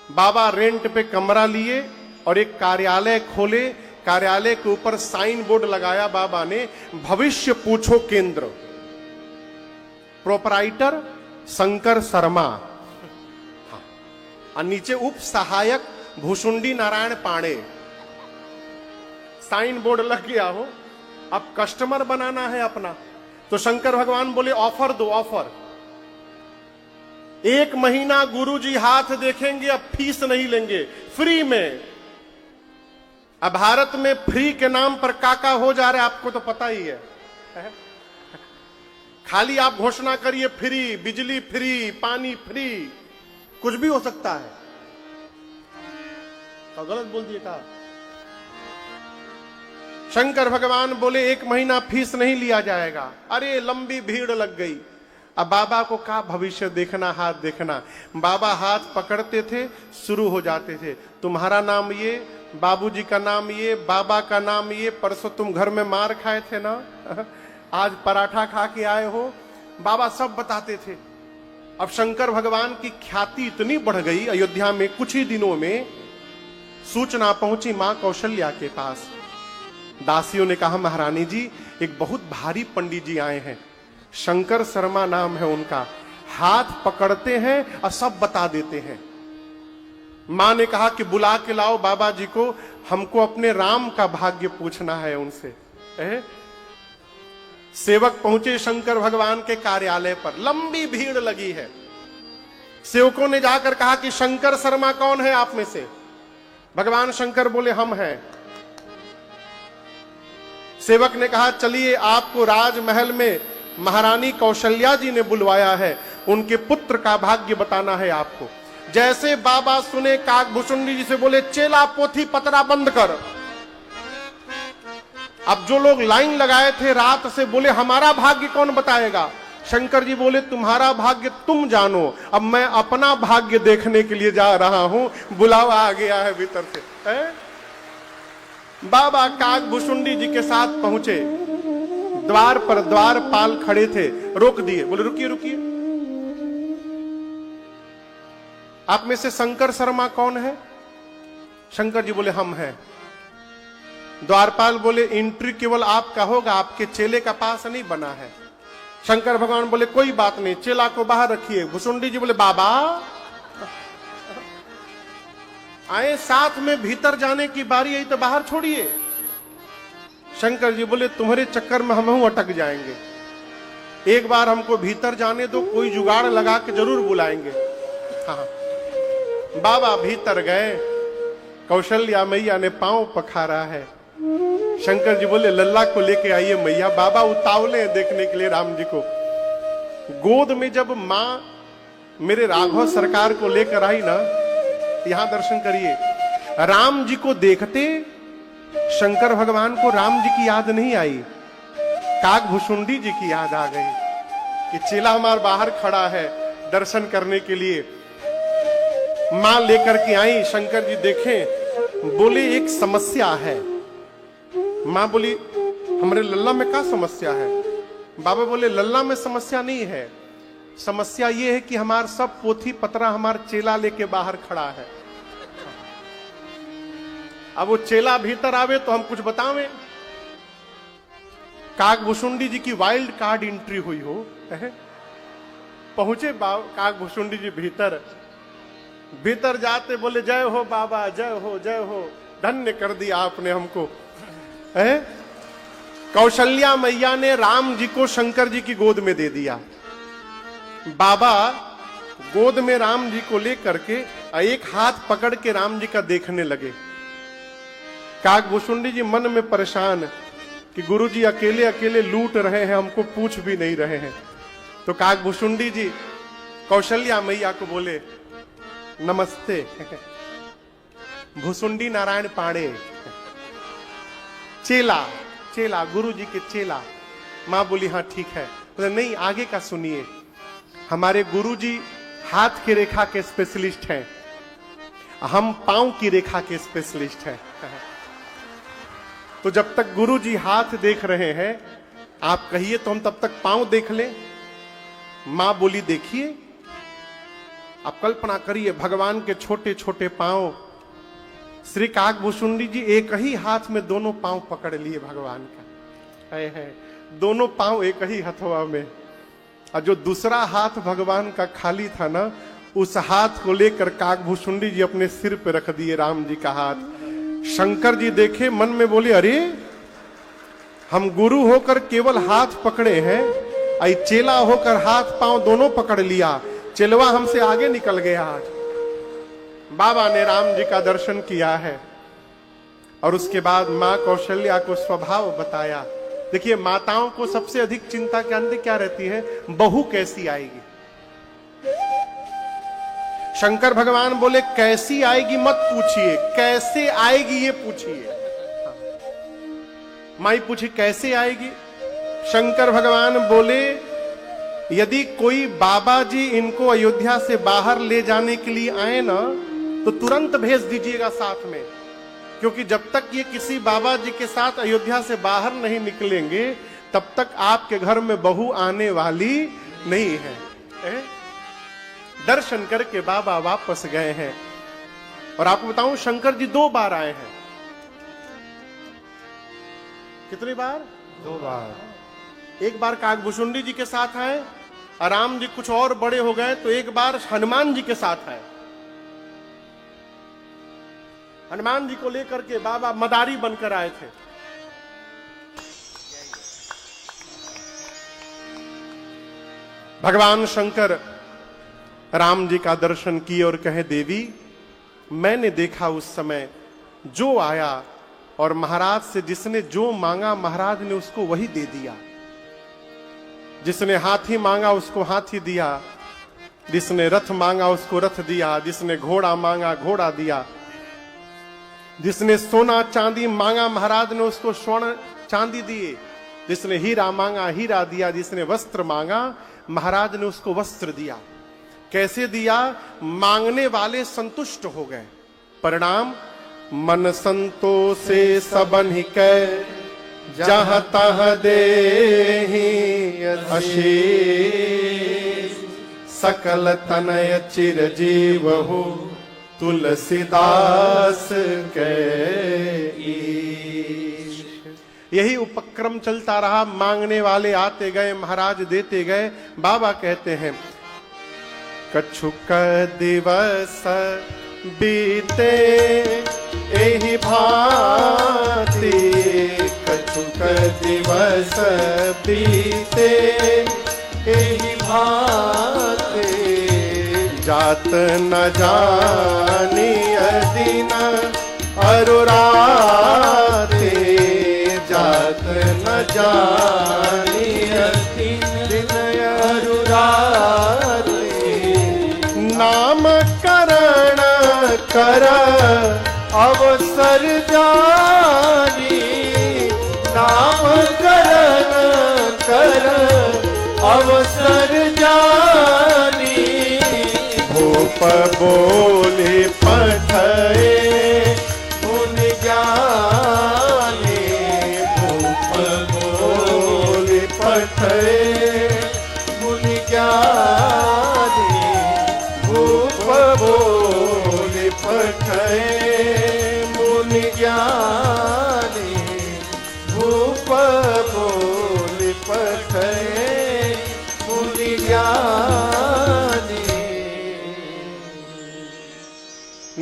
S1: बाबा रेंट पे कमरा लिए और एक कार्यालय खोले। कार्यालय के ऊपर साइन बोर्ड लगाया बाबा ने, भविष्य पूछो केंद्र, प्रोपराइटर शंकर शर्मा, और नीचे उप सहायक भूषुंडी नारायण पांडे। साइन बोर्ड लग गया हो। अब कस्टमर बनाना है अपना। तो शंकर भगवान बोले ऑफर दो, ऑफर। 1 महीना गुरुजी हाथ देखेंगे, अब फीस नहीं लेंगे, फ्री में। अब भारत में फ्री के नाम पर काका हो जा रहे, आपको तो पता ही है। खाली आप घोषणा करिए फ्री, बिजली फ्री, पानी फ्री, कुछ भी हो सकता है। तो गलत बोल दिए कहा। शंकर भगवान बोले 1 महीना फीस नहीं लिया जाएगा। अरे लंबी भीड़ लग गई। अब बाबा को कहा भविष्य देखना, हाथ देखना। बाबा हाथ पकड़ते थे, शुरू हो जाते थे। तुम्हारा नाम ये, बाबूजी का नाम ये, बाबा का नाम ये, परसों तुम घर में मार खाए थे ना, आज पराठा खा के आए हो, बाबा सब बताते थे। अब शंकर भगवान की ख्याति इतनी बढ़ गई अयोध्या में, कुछ ही दिनों में सूचना पहुंची मां कौशल्या के पास। दासियों ने कहा महारानी जी, एक बहुत भारी पंडित जी आए हैं, शंकर शर्मा नाम है उनका, हाथ पकड़ते हैं और सब बता देते हैं। मां ने कहा कि बुला के लाओ बाबा जी को, हमको अपने राम का भाग्य पूछना है उनसे। सेवक पहुंचे शंकर भगवान के कार्यालय पर, लंबी भीड़ लगी है। सेवकों ने जाकर कहा कि शंकर शर्मा कौन है आप में से? भगवान शंकर बोले हम हैं। सेवक ने कहा चलिए, आपको राजमहल में महारानी कौशल्या जी ने बुलवाया है, उनके पुत्र का भाग्य बताना है आपको। जैसे बाबा सुने, काकभूषुंडी जी से बोले चेला पोथी पतरा बंद कर। अब जो लोग लाइन लगाए थे रात से, बोले हमारा भाग्य कौन बताएगा? शंकर जी बोले तुम्हारा भाग्य तुम जानो, अब मैं अपना भाग्य देखने के लिए जा रहा हूं, बुलावा आ गया है भीतर से। बाबा काकभूषुंडी जी के साथ पहुंचे। द्वार पर द्वारपाल खड़े थे, रोक दिए, बोले रुकिए रुकिए, आप में से शंकर शर्मा कौन है? शंकर जी बोले हम हैं। द्वारपाल बोले एंट्री केवल आपका होगा, आपके चेले का पास नहीं बना है। शंकर भगवान बोले कोई बात नहीं, चेला को बाहर रखिए। भूषुंडी जी बोले बाबा आए, साथ में भीतर जाने की बारी आई तो बाहर छोड़िए। शंकर जी बोले तुम्हारे चक्कर में हम अटक जाएंगे, एक बार हमको भीतर जाने दो, कोई जुगाड़ लगा के जरूर बुलाएंगे। हाँ, बाबा भीतर गए। कौशल्या मैया ने पांव पखारा है। शंकर जी बोले लल्ला को लेके आइए मैया। बाबा उतावले देखने के लिए राम जी को। गोद में जब मां मेरे राघव सरकार को लेकर आई ना, यहां दर्शन करिए, राम जी को देखते शंकर भगवान को राम जी की याद नहीं आई, काकभूषुंडी जी की याद आ गई कि चेला हमारा बाहर खड़ा है दर्शन करने के लिए। मां लेकर के आई। शंकर जी देखें, बोले एक समस्या है। माँ बोली हमारे लल्ला में क्या समस्या है? बाबा बोले लल्ला में समस्या नहीं है, समस्या ये है कि हमार सब पोथी पतरा हमार चेला लेके बाहर खड़ा है। अब वो चेला भीतर आवे तो हम कुछ बतावें। काकभूषुंडी जी की वाइल्ड कार्ड एंट्री हुई हो। पहुंचे काकभूषुंडी जी भीतर जाते बोले जय हो बाबा, जय हो जय हो, धन्य कर दिया आपने हमको। कौशल्या मैया ने राम जी को शंकर जी की गोद में दे दिया। बाबा गोद में राम जी को लेकर के एक हाथ पकड़ के राम जी का देखने लगे। काकभूषुंडी जी मन में परेशान कि गुरुजी अकेले अकेले लूट रहे हैं, हमको पूछ भी नहीं रहे हैं। तो काकभूषुंडी जी कौशल्या मैया को बोले नमस्ते भूसुंडी नारायण पांडे, चेला गुरु जी के चेला। माँ बोली हाँ ठीक है। बोले नहीं आगे का सुनिए, हमारे गुरु जी हाथ की रेखा के स्पेशलिस्ट हैं, हम पांव की रेखा के स्पेशलिस्ट हैं। तो जब तक गुरु जी हाथ देख रहे हैं आप कहिए तो हम तब तक पांव देख लें। मां बोली देखिए, आप कल्पना करिए भगवान के छोटे छोटे पांव। श्री काकभूषुंडी जी एक ही हाथ में दोनों पांव पकड़ लिए भगवान का, है दोनों पांव एक ही हथवा में। और जो दूसरा हाथ भगवान का खाली था ना, उस हाथ को लेकर काकभूषुंडी जी अपने सिर पे रख दिए राम जी का हाथ। शंकर जी देखे, मन में बोले अरे हम गुरु होकर केवल हाथ पकड़े हैं, आई चेला होकर हाथ पांव दोनों पकड़ लिया, चेलवा हमसे आगे निकल गया। आज बाबा ने राम जी का दर्शन किया है और उसके बाद मां कौशल्या को स्वभाव बताया। देखिए माताओं को सबसे अधिक चिंता के अंदर क्या रहती है, बहू कैसी आएगी। शंकर भगवान बोले कैसी आएगी मत पूछिए, कैसे आएगी ये पूछिए। माई पूछी कैसे आएगी, शंकर भगवान बोले यदि कोई बाबा जी इनको अयोध्या से बाहर ले जाने के लिए आए ना तो तुरंत भेज दीजिएगा साथ में, क्योंकि जब तक ये किसी बाबा जी के साथ अयोध्या से बाहर नहीं निकलेंगे तब तक आपके घर में बहू आने वाली नहीं है। दर्शन करके बाबा वापस गए हैं। और आपको बताऊं शंकर जी 2 बार आए हैं। कितनी बार?
S2: 2 बार।
S1: एक बार काकभूषुंडी जी के साथ आए, और राम जी कुछ और बड़े हो गए तो एक बार हनुमान जी के साथ आए। हनुमान जी को लेकर के बाबा मदारी बनकर आए थे। भगवान शंकर राम जी का दर्शन किए और कहे देवी मैंने देखा उस समय जो आया और महाराज से जिसने जो मांगा महाराज ने उसको वही दे दिया। जिसने हाथी मांगा उसको हाथी दिया, जिसने रथ मांगा उसको रथ दिया, जिसने घोड़ा मांगा घोड़ा दिया, जिसने सोना चांदी मांगा महाराज ने उसको स्वर्ण चांदी दिए, जिसने हीरा मांगा हीरा दिया, जिसने वस्त्र मांगा महाराज ने उसको वस्त्र दिया। कैसे दिया? मांगने वाले संतुष्ट हो गए। परिणाम मन संतोषे सबन ही कै जहां तहां देहि आशीष सकल तनय चिरजीवहु तुलसीदास के ईश। यही उपक्रम चलता रहा, मांगने वाले आते गए, महाराज देते गए। बाबा कहते हैं कछुक दिवस बीते एहि भांति, कछुक दिवस बीते एहि भांति, जात न जानी दिन अरुराते, जात न जानी दिन अरुराते, नाम करण कर अवसर जानी, नाम करण कर अवसर जानी, भूप बोले पठए मुनि ज्ञानी, पठय मुनि ज्ञानी भूप बोले पठय मुनि ज्ञानी भूप बोले पठय मुनि ज्ञानी।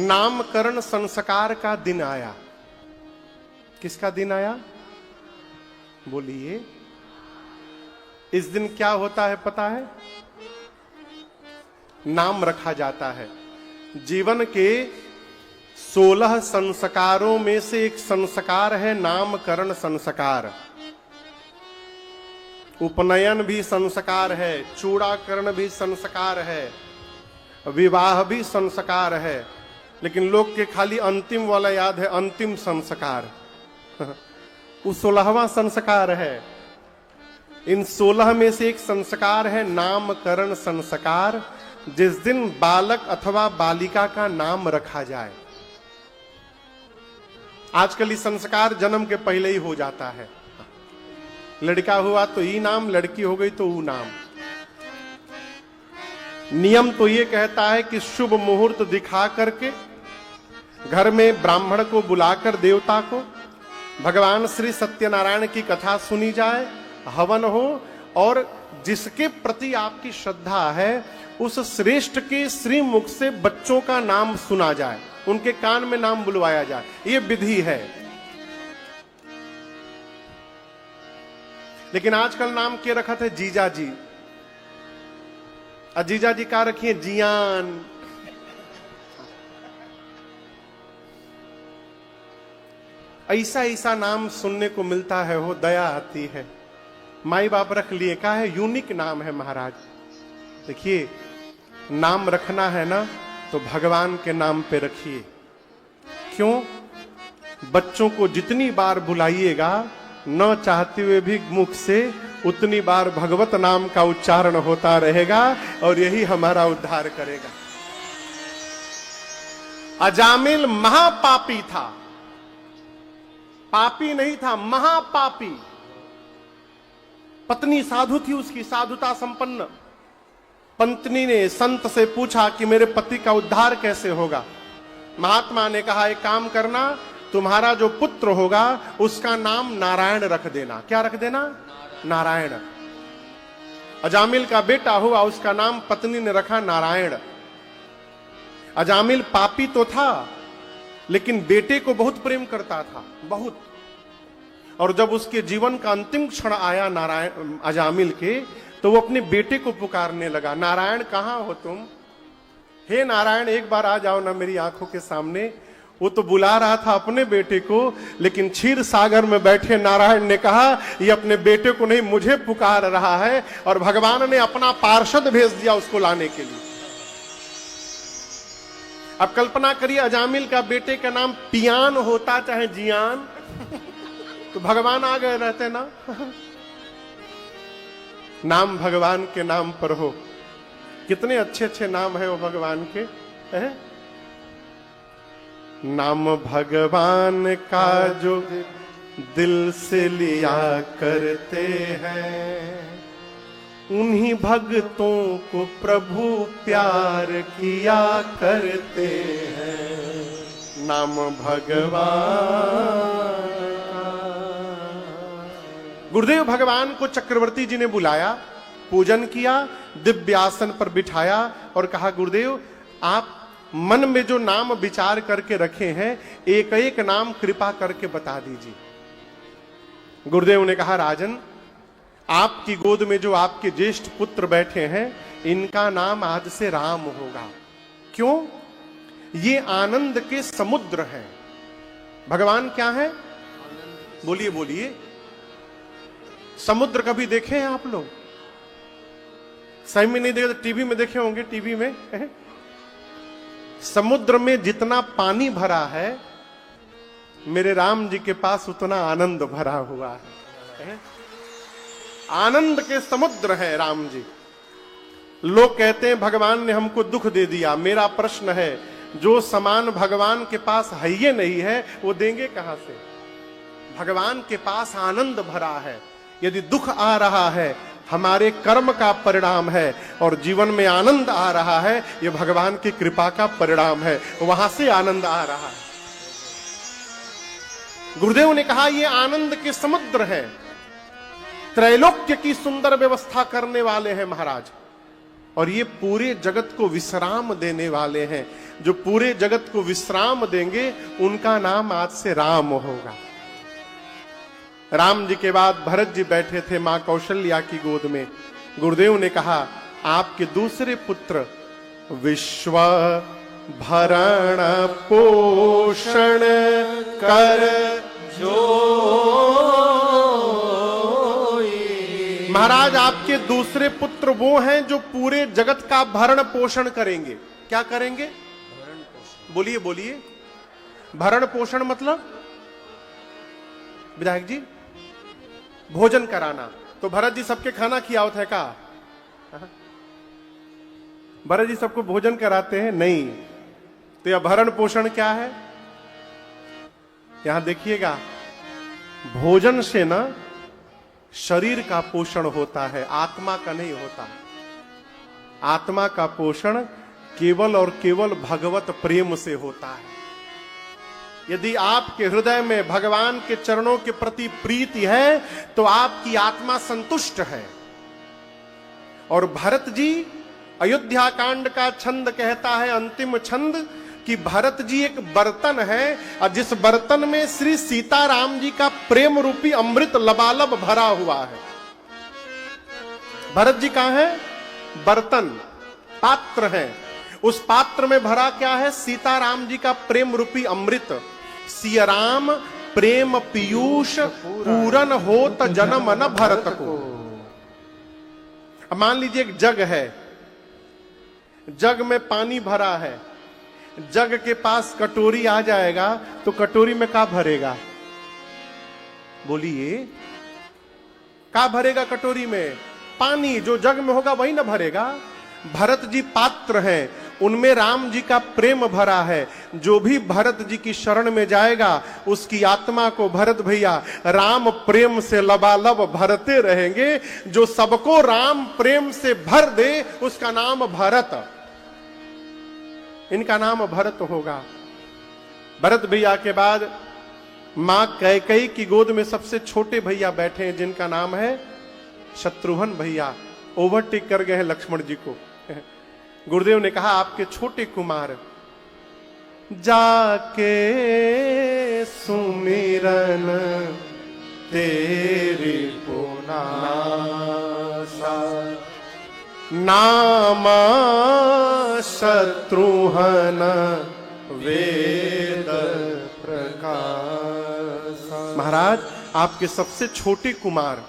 S1: नामकरण संस्कार का दिन आया। किसका दिन आया? बोलिए। इस दिन क्या होता है पता है? नाम रखा जाता है। जीवन के 16 संस्कारों में से एक संस्कार है नामकरण संस्कार। उपनयन भी संस्कार है, चूड़ाकरण भी संस्कार है, विवाह भी संस्कार है, लेकिन लोग के खाली अंतिम वाला याद है, अंतिम संस्कार। वो 16वां संस्कार है। इन 16 में से एक संस्कार है नामकरण संस्कार, जिस दिन बालक अथवा बालिका का नाम रखा जाए। आजकल ये संस्कार जन्म के पहले ही हो जाता है। लड़का हुआ तो ई नाम, लड़की हो गई तो ऊ नाम। नियम तो ये कहता है कि शुभ मुहूर्त दिखा करके घर में ब्राह्मण को बुलाकर देवता को भगवान श्री सत्यनारायण की कथा सुनी जाए, हवन हो, और जिसके प्रति आपकी श्रद्धा है उस श्रेष्ठ के श्री मुख से बच्चों का नाम सुना जाए, उनके कान में नाम बुलवाया जाए। ये विधि है। लेकिन आजकल नाम के रखा थे जीजा जी। जीजा जी का रखिए जियान। ऐसा ऐसा नाम सुनने को मिलता है, हो दया आती है। माई बाप रख लिए, का है यूनिक नाम है महाराज। देखिए, नाम रखना है ना तो भगवान के नाम पे रखिए। क्यों? बच्चों को जितनी बार बुलाइएगा न चाहते हुए भी मुख से, उतनी बार भगवत नाम का उच्चारण होता रहेगा और यही हमारा उद्धार करेगा। अजामिल महापापी था, पापी नहीं था, महापापी। पत्नी साधु थी उसकी, साधुता संपन्न। पत्नी ने संत से पूछा कि मेरे पति का उद्धार कैसे होगा। महात्मा ने कहा एक काम करना, तुम्हारा जो पुत्र होगा उसका नाम नारायण रख देना। क्या रख देना? नारायण। अजामिल का बेटा हुआ, उसका नाम पत्नी ने रखा नारायण। अजामिल पापी तो था लेकिन बेटे को बहुत प्रेम करता था, बहुत। और जब उसके जीवन का अंतिम क्षण आया नारायण अजामिल के, तो वो अपने बेटे को पुकारने लगा, नारायण कहां हो तुम? हे नारायण एक बार आ जाओ ना मेरी आंखों के सामने। वो तो बुला रहा था अपने बेटे को, लेकिन क्षीर सागर में बैठे नारायण ने कहा ये अपने बेटे को नहीं मुझे पुकार रहा है, और भगवान ने अपना पार्षद भेज दिया उसको लाने के लिए। अब कल्पना करिए अजामिल का बेटे का नाम पियान होता चाहे जियान, तो भगवान आ गए रहते ना। नाम भगवान के नाम पर हो। कितने अच्छे अच्छे नाम है वो भगवान के, है? नाम भगवान का जो दिल से लिया करते हैं, उन्हीं भक्तों को प्रभु प्यार किया करते हैं। नाम भगवान। गुरुदेव भगवान को चक्रवर्ती जी ने बुलाया, पूजन किया, दिव्य आसन पर बिठाया और कहा गुरुदेव आप मन में जो नाम विचार करके रखे हैं एक एक नाम कृपा करके बता दीजिए। गुरुदेव ने कहा राजन, आपकी गोद में जो आपके ज्येष्ठ पुत्र बैठे हैं इनका नाम आज से राम होगा। क्यों? ये आनंद के समुद्र हैं। भगवान क्या है? बोलिए बोलिए। समुद्र कभी देखे हैं आप लोग? सही में नहीं देखे तो टीवी में देखे होंगे। टीवी में समुद्र में जितना पानी भरा है मेरे राम जी के पास उतना आनंद भरा हुआ है। आनंद के समुद्र है राम जी। लोग कहते हैं भगवान ने हमको दुख दे दिया। मेरा प्रश्न है, जो समान भगवान के पास है ही नहीं है वो देंगे कहां से? भगवान के पास आनंद भरा है। यदि दुख आ रहा है हमारे कर्म का परिणाम है, और जीवन में आनंद आ रहा है यह भगवान की कृपा का परिणाम है, वहां से आनंद आ रहा है। गुरुदेव ने कहा ये आनंद के समुद्र हैं, त्रैलोक्य की सुंदर व्यवस्था करने वाले हैं महाराज, और ये पूरे जगत को विश्राम देने वाले हैं। जो पूरे जगत को विश्राम देंगे उनका नाम आज से राम होगा। राम जी के बाद भरत जी बैठे थे मां कौशल्या की गोद में। गुरुदेव ने कहा आपके दूसरे पुत्र विश्व भरण पोषण कर जो, महाराज आपके दूसरे पुत्र वो हैं जो पूरे जगत का भरण पोषण करेंगे। क्या करेंगे? बोलिए बोलिए। भरण पोषण मतलब विधायक जी भोजन कराना। तो भरत जी सबके खाना खियावत है का? भरत जी सबको भोजन कराते हैं? नहीं। तो यह भरण पोषण क्या है? यहां देखिएगा, भोजन से ना शरीर का पोषण होता है, आत्मा का नहीं होता। आत्मा का पोषण केवल और केवल भगवत प्रेम से होता है। यदि आपके हृदय में भगवान के चरणों के प्रति प्रीति है तो आपकी आत्मा संतुष्ट है। और भरत जी, अयोध्या कांड का छंद कहता है, अंतिम छंद, कि भरत जी एक बर्तन है और जिस बर्तन में श्री सीताराम जी का प्रेम रूपी अमृत लबालब भरा हुआ है। भरत जी कहां है? बर्तन, पात्र है। उस पात्र में भरा क्या है? सीताराम जी का प्रेम रूपी अमृत। सिया राम प्रेम पीयूष पूरन होत जन्म न भरत को। अब मान लीजिए एक जग है, जग में पानी भरा है, जग के पास कटोरी आ जाएगा तो कटोरी में क्या भरेगा? बोलिए, क्या भरेगा कटोरी में? पानी। जो जग में होगा वही ना भरेगा। भरत जी पात्र हैं, उनमें राम जी का प्रेम भरा है। जो भी भरत जी की शरण में जाएगा उसकी आत्मा को भरत भैया राम प्रेम से लबालब भरते रहेंगे। जो सबको राम प्रेम से भर दे उसका नाम भरत, इनका नाम भरत होगा। भरत भैया के बाद मां कैकेयी की गोद में सबसे छोटे भैया बैठे हैं जिनका नाम है शत्रुघ्न भैया। ओवरटेक कर गए हैं लक्ष्मण जी को। गुरुदेव ने कहा आपके छोटे कुमार जाके सुमिरन तेरी पुनासा, नाम शत्रुघ्न वेद प्रकाश। महाराज आपके सबसे छोटे कुमार,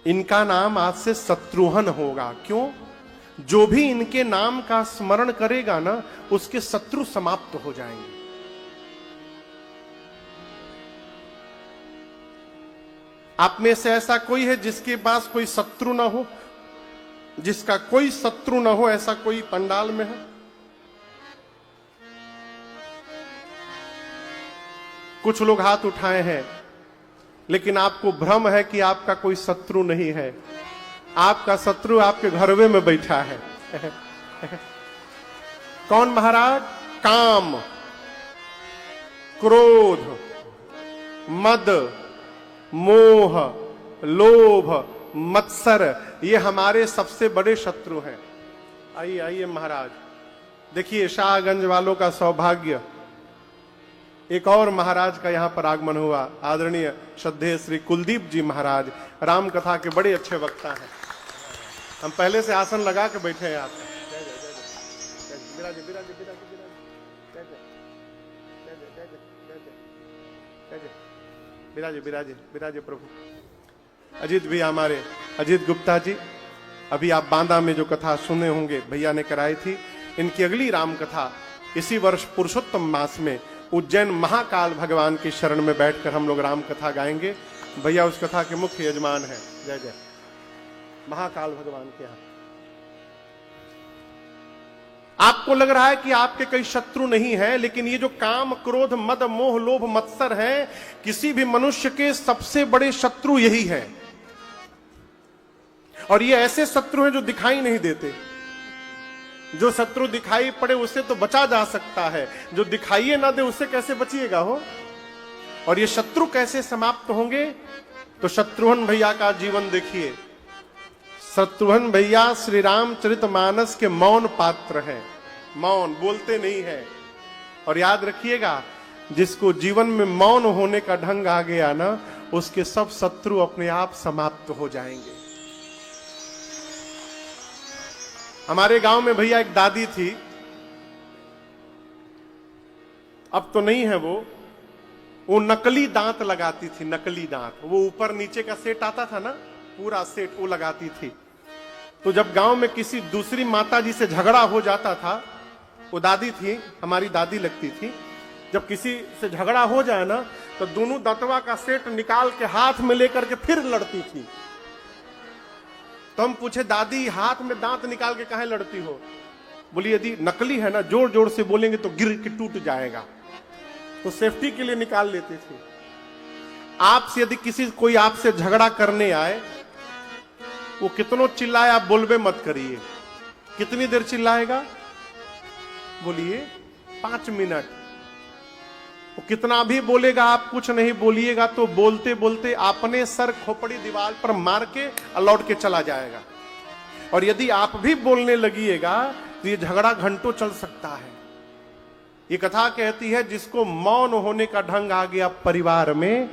S1: इनका नाम आज से शत्रुघ्न होगा। क्यों? जो भी इनके नाम का स्मरण करेगा ना उसके शत्रु समाप्त हो जाएंगे। आप में से ऐसा कोई है जिसके पास कोई शत्रु ना हो? जिसका कोई शत्रु ना हो, ऐसा कोई पंडाल में है? कुछ लोग हाथ उठाए हैं, लेकिन आपको भ्रम है कि आपका कोई शत्रु नहीं है। आपका शत्रु आपके घरवे में बैठा है। कौन महाराज? काम, क्रोध, मद, मोह, लोभ, मत्सर, ये हमारे सबसे बड़े शत्रु हैं। आइए आइए महाराज, देखिए शाहगंज वालों का सौभाग्य, एक और महाराज का यहां पर आगमन हुआ। आदरणीय श्रद्धेय श्री कुलदीप जी महाराज राम कथा के बड़े अच्छे वक्ता हैं। हम पहले से आसन लगा के बैठे हैं। आप विराजे विराजे विराजे प्रभु। अजीत भी हमारे अजीत गुप्ता जी, अभी आप बांदा में जो कथा सुने होंगे भैया ने कराई थी, इनकी अगली राम कथा इसी वर्ष पुरुषोत्तम मास में उज्जैन महाकाल भगवान की शरण में बैठकर हम लोग राम कथा गाएंगे। भैया उस कथा के मुख्य यजमान है। जय जय महाकाल भगवान के यहाँ। आपको लग रहा है कि आपके कई शत्रु नहीं हैं, लेकिन ये जो काम, क्रोध, मद, मोह, लोभ, मत्सर हैं, किसी भी मनुष्य के सबसे बड़े शत्रु यही है। और ये ऐसे शत्रु हैं जो दिखाई नहीं देते। जो शत्रु दिखाई पड़े उससे तो बचा जा सकता है, जो दिखाइए ना दे उससे कैसे बचिएगा हो। और ये शत्रु कैसे समाप्त होंगे? तो शत्रुघ्न भैया का जीवन देखिए। शत्रुघ्न भैया श्री रामचरितमानस के मौन पात्र हैं, मौन, बोलते नहीं हैं। और याद रखिएगा, जिसको जीवन में मौन होने का ढंग आ गया ना, उसके सब शत्रु अपने आप समाप्त हो जाएंगे। हमारे गांव में भैया एक दादी थी, अब तो नहीं है वो नकली दांत लगाती थी, नकली दांत। वो ऊपर नीचे का सेट आता था ना, पूरा सेट वो लगाती थी। तो जब गांव में किसी दूसरी माता जी से झगड़ा हो जाता था, वो दादी थी, हमारी दादी लगती थी, जब किसी से झगड़ा हो जाए ना, तो दोनों दांतवा का सेट निकाल के हाथ में लेकर के फिर लड़ती थी। तो हम पूछे, दादी हाथ में दांत निकाल के काहे लड़ती हो? बोली, यदि नकली है ना, जोर जोर से बोलेंगे तो गिर के टूट जाएगा, तो सेफ्टी के लिए निकाल लेते थे। आपसे यदि कोई आपसे झगड़ा करने आए, वो कितनों चिल्लाए, आप बोलबे मत करिए। कितनी देर चिल्लाएगा? बोलिए 5 मिनट। वो कितना भी बोलेगा, आप कुछ नहीं बोलिएगा तो बोलते बोलते अपने सर खोपड़ी दीवार पर मार के लौट के चला जाएगा। और यदि आप भी बोलने लगिएगा तो ये झगड़ा घंटों चल सकता है। ये कथा कहती है, जिसको मौन होने का ढंग आ गया परिवार में,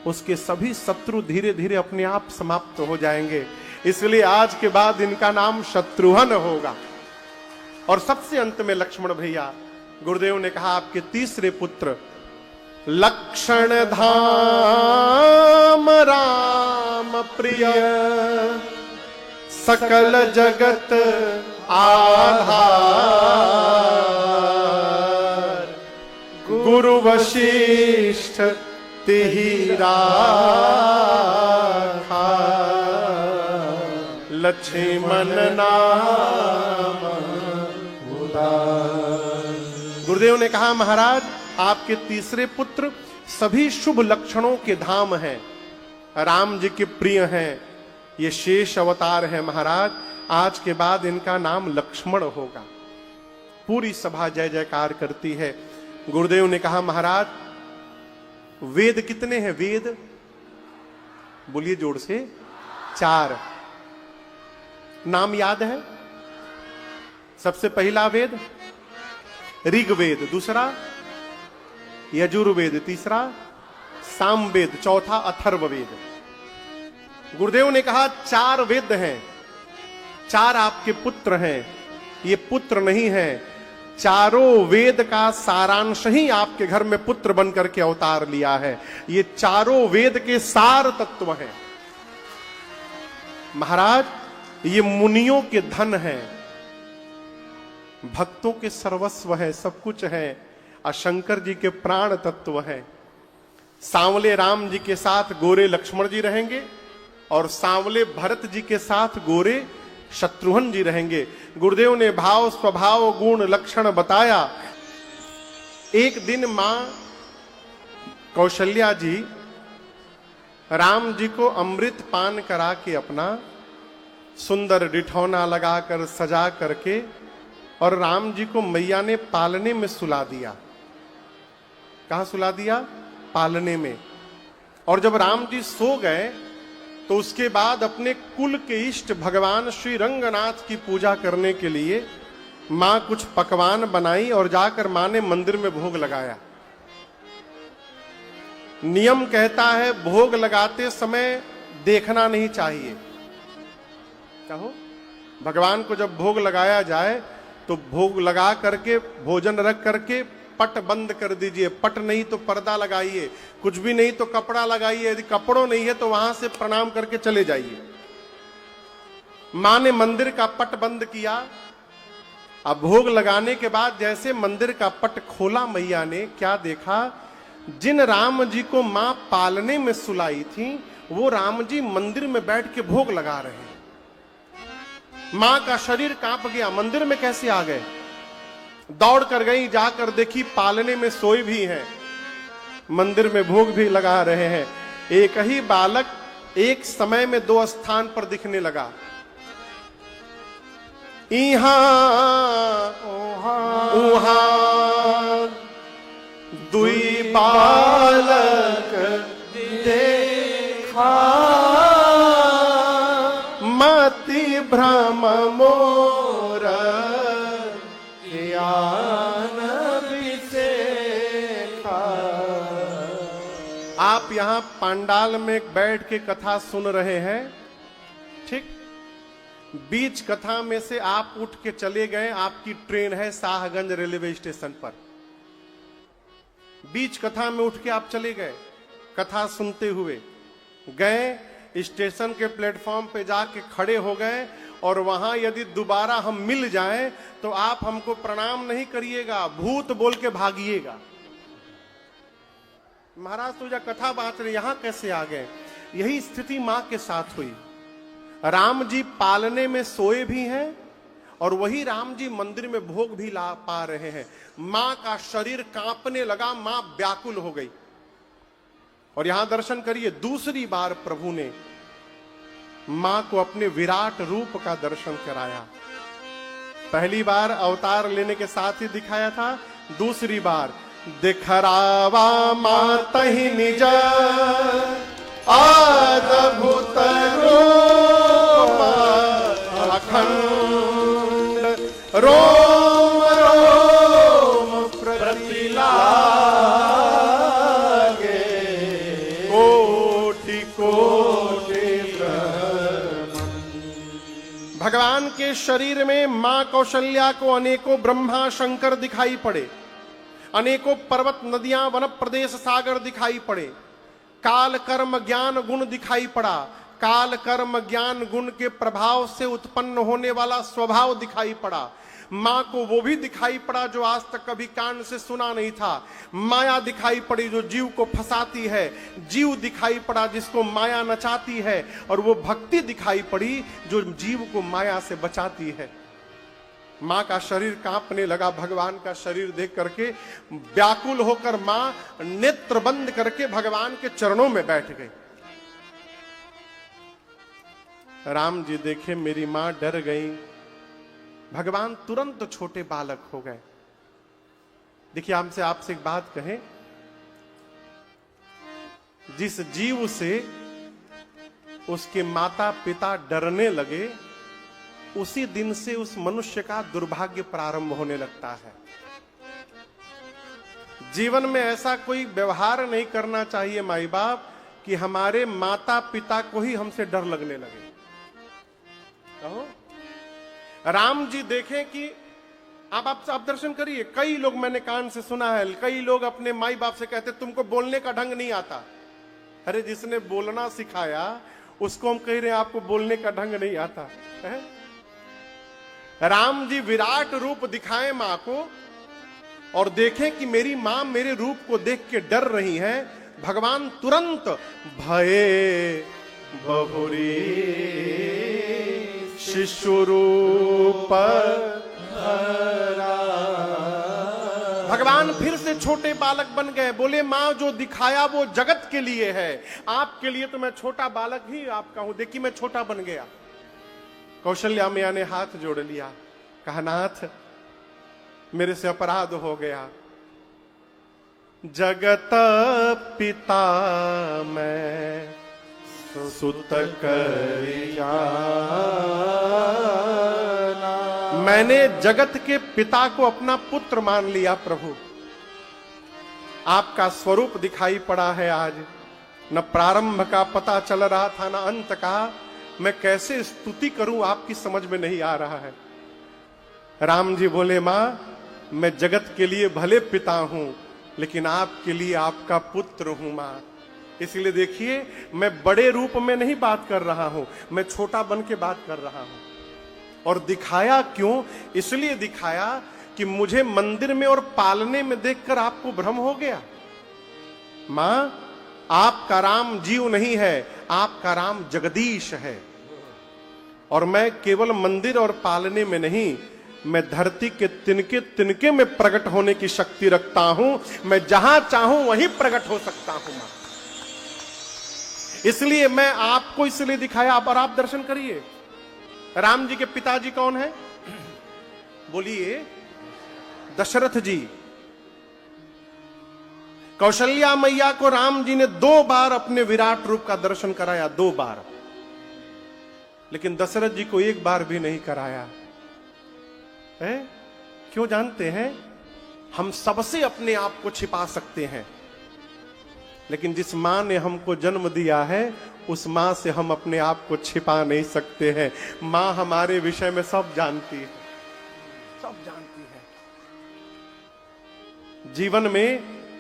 S1: उसके सभी शत्रु धीरे धीरे अपने आप समाप्त हो जाएंगे। इसलिए आज के बाद इनका नाम शत्रुघ्न होगा। और सबसे अंत में लक्ष्मण भैया, गुरुदेव ने कहा आपके तीसरे पुत्र लक्षण धाम राम प्रिय, सकल जगत आधार, गुरु वशिष्ठ तिहि राखा, लक्ष्मण नाम उदार। गुरुदेव ने कहा, महाराज आपके तीसरे पुत्र सभी शुभ लक्षणों के धाम हैं, राम जी के प्रिय हैं, ये शेष अवतार है महाराज। आज के बाद इनका नाम लक्ष्मण होगा। पूरी सभा जय जयकार करती है। गुरुदेव ने कहा, महाराज वेद कितने हैं? वेद बोलिए जोर से, 4। नाम याद है? सबसे पहला वेद ऋग्वेद, दूसरा यजुर्वेद, तीसरा सामवेद, चौथा अथर्ववेद। गुरुदेव ने कहा 4 वेद हैं, 4 आपके पुत्र हैं। ये पुत्र नहीं है, चारों वेद का सारांश ही आपके घर में पुत्र बन करके अवतार लिया है। ये चारों वेद के सार तत्व हैं। महाराज ये मुनियों के धन हैं, भक्तों के सर्वस्व है, सब कुछ है। और शंकर जी के प्राण तत्व हैं। सांवले राम जी के साथ गोरे लक्ष्मण जी रहेंगे, और सांवले भरत जी के साथ गोरे शत्रुघ्न जी रहेंगे। गुरुदेव ने भाव, स्वभाव, गुण, लक्षण बताया। एक दिन मां कौशल्या जी राम जी को अमृत पान करा के अपना सुंदर डिठौना लगाकर सजा करके, और राम जी को मैया ने पालने में सुला दिया। कहां सुला दिया? पालने में। और जब राम जी सो गए तो उसके बाद अपने कुल के इष्ट भगवान श्री रंगनाथ की पूजा करने के लिए मां कुछ पकवान बनाई, और जाकर मां ने मंदिर में भोग लगाया। नियम कहता है भोग लगाते समय देखना नहीं चाहिए। कहो, भगवान को जब भोग लगाया जाए तो भोग लगा करके, भोजन रख करके पट बंद कर दीजिए। पट नहीं तो पर्दा लगाइए, कुछ भी नहीं तो कपड़ा लगाइए। यदि कपड़ों नहीं है तो वहां से प्रणाम करके चले जाइए। मां ने मंदिर का पट बंद किया। अब भोग लगाने के बाद जैसे मंदिर का पट खोला, मैया ने क्या देखा? जिन राम जी को मां पालने में सुलाई थी, वो राम जी मंदिर में बैठ के भोग लगा रहे हैं। मां का शरीर कांप गया, मंदिर में कैसे आ गए? दौड़ कर गई, जाकर देखी पालने में सोए भी हैं, मंदिर में भोग भी लगा रहे हैं। एक ही बालक एक समय में दो स्थान पर दिखने लगा। उहाँ दुई बालक देखा, मति भ्रम मोर ज्ञान विसेखा। आप यहां पंडाल में बैठ के कथा सुन रहे हैं, ठीक? बीच कथा में से आप उठ के चले गए, आपकी ट्रेन है शाहगंज रेलवे स्टेशन पर। बीच कथा में उठ के आप चले गए, कथा सुनते हुए गए, स्टेशन के प्लेटफॉर्म पे जाके खड़े हो गए, और वहां यदि दोबारा हम मिल जाएं तो आप हमको प्रणाम नहीं करिएगा, भूत बोल के भागिएगा। महाराज तो कथा बात रहे, यहां कैसे आ गए? यही स्थिति मां के साथ हुई। राम जी पालने में सोए भी हैं और वही राम जी मंदिर में भोग भी ला पा रहे हैं। मां का शरीर कांपने लगा, मां व्याकुल हो गई। और यहां दर्शन करिए, दूसरी बार प्रभु ने मां को अपने विराट रूप का दर्शन कराया। पहली बार अवतार लेने के साथ ही दिखाया था, दूसरी बार दिखरावा मातहि निज अद्भुत रूप अखंड रोम रोम प्रतिलागे कोटि कोटि ब्रह्म। भगवान के शरीर में मां कौशल्या को अनेकों ब्रह्मा शंकर दिखाई पड़े, अनेकों पर्वत नदियां वन प्रदेश सागर दिखाई पड़े, काल कर्म ज्ञान गुण दिखाई पड़ा, काल कर्म ज्ञान गुण के प्रभाव से उत्पन्न होने वाला स्वभाव दिखाई पड़ा। मां को वो भी दिखाई पड़ा जो आज तक कभी कान से सुना नहीं था, माया दिखाई पड़ी जो जीव को फंसाती है, जीव दिखाई पड़ा जिसको माया नचाती है, और वो भक्ति दिखाई पड़ी जो जीव को माया से बचाती है। मां का शरीर कांपने लगा, भगवान का शरीर देख करके व्याकुल होकर मां नेत्र बंद करके भगवान के चरणों में बैठ गई। राम जी देखे मेरी मां डर गई, भगवान तुरंत छोटे बालक हो गए। देखिए, हमसे आपसे एक बात कहें, जिस जीव से उसके माता पिता डरने लगे, उसी दिन से उस मनुष्य का दुर्भाग्य प्रारंभ होने लगता है। जीवन में ऐसा कोई व्यवहार नहीं करना चाहिए माई बाप कि हमारे माता पिता को ही हमसे डर लगने लगे। कहो, राम जी देखें कि आप दर्शन करिए, कई लोग मैंने कान से सुना है, कई लोग अपने माई बाप से कहते तुमको बोलने का ढंग नहीं आता। अरे जिसने बोलना सिखाया उसको हम कह रहे हैं आपको बोलने का ढंग नहीं आता है? राम जी विराट रूप दिखाएं मां को और देखें कि मेरी मां मेरे रूप को देख के डर रही है। भगवान तुरंत भये बहुरी शिशु रूप धरा, भगवान फिर से छोटे बालक बन गए। बोले मां जो दिखाया वो जगत के लिए है, आपके लिए तो मैं छोटा बालक ही आपका हूं, देखिए मैं छोटा बन गया। कौशल्या मैया ने हाथ जोड़ लिया, कहा नाथ मेरे से अपराध हो गया, जगत पिता मैं सुत करिया, मैंने जगत के पिता को अपना पुत्र मान लिया। प्रभु आपका स्वरूप दिखाई पड़ा है आज, न प्रारंभ का पता चल रहा था न अंत का, मैं कैसे स्तुति करूं आपकी समझ में नहीं आ रहा है। राम जी बोले मां मैं जगत के लिए भले पिता हूं लेकिन आपके लिए आपका पुत्र हूं मां। इसलिए देखिए मैं बड़े रूप में नहीं बात कर रहा हूं, मैं छोटा बन के बात कर रहा हूं। और दिखाया क्यों? इसलिए दिखाया कि मुझे मंदिर में और पालने में देखकर आपको भ्रम हो गया। मां आपका राम जीव नहीं है, आपका राम जगदीश है। और मैं केवल मंदिर और पालने में नहीं, मैं धरती के तिनके तिनके में प्रकट होने की शक्ति रखता हूं, मैं जहां चाहूं वहीं प्रकट हो सकता हूं मां। इसलिए मैं आपको इसलिए दिखाया, और आप दर्शन करिए। राम जी के पिताजी कौन है? बोलिए, दशरथ जी। कौशल्या मैया को राम जी ने 2 बार अपने विराट रूप का दर्शन कराया, 2 बार, लेकिन दशरथ जी को 1 बार भी नहीं कराया है। क्यों जानते हैं? हम सबसे अपने आप को छिपा सकते हैं, लेकिन जिस मां ने हमको जन्म दिया है उस मां से हम अपने आप को छिपा नहीं सकते हैं। मां हमारे विषय में सब जानती है, सब जानती है। जीवन में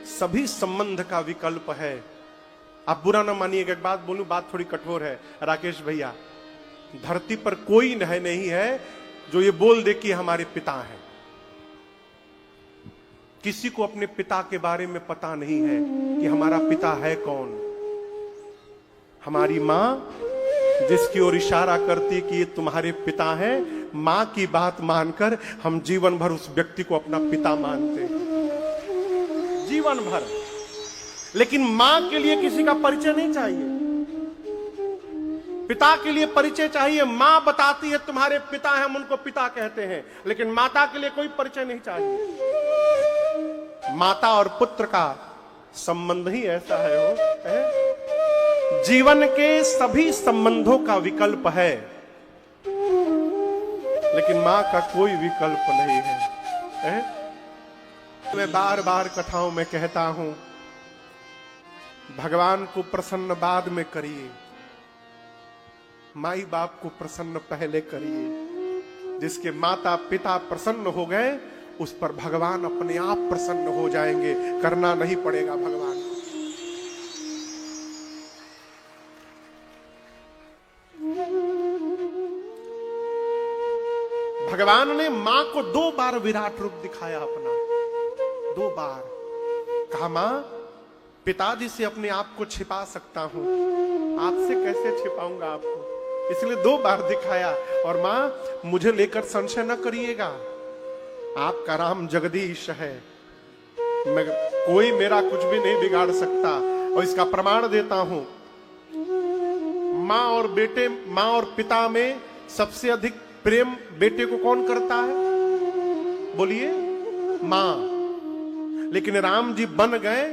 S1: सभी संबंध का विकल्प है। आप बुरा ना मानिएगा, एक बात बोलूं, बात थोड़ी कठोर है राकेश भैया। धरती पर कोई नहीं है जो ये बोल दे कि हमारे पिता हैं। किसी को अपने पिता के बारे में पता नहीं है कि हमारा पिता है कौन। हमारी मां जिसकी ओर इशारा करती कि ये तुम्हारे पिता हैं, मां की बात मानकर हम जीवन भर उस व्यक्ति को अपना पिता मानते हैं, जीवन भर। लेकिन मां के लिए किसी का परिचय नहीं चाहिए, पिता के लिए परिचय चाहिए। मां बताती है तुम्हारे पिता हैं, हम उनको पिता कहते हैं, लेकिन माता के लिए कोई परिचय नहीं चाहिए। माता और पुत्र का संबंध ही ऐसा है। जीवन के सभी संबंधों का विकल्प है, लेकिन मां का कोई विकल्प नहीं है। मैं बार बार कथाओं में कहता हूं, भगवान को प्रसन्न बाद में करिए, माई बाप को प्रसन्न पहले करिए। जिसके माता पिता प्रसन्न हो गए उस पर भगवान अपने आप प्रसन्न हो जाएंगे, करना नहीं पड़ेगा भगवान को। भगवान ने मां को 2 बार विराट रूप दिखाया अपना, 2 बार। कहा मां, पिताजी से अपने आप को छिपा सकता हूं, आपसे कैसे छिपाऊंगा आपको, इसलिए 2 बार दिखाया। और मां, मुझे लेकर संशय न करिएगा, आपका राम जगदीश है, कोई मेरा कुछ भी नहीं बिगाड़ सकता। और इसका प्रमाण देता हूं, मां और बेटे, मां और पिता में सबसे अधिक प्रेम बेटे को कौन करता है? बोलिए, मां। लेकिन राम जी बन गए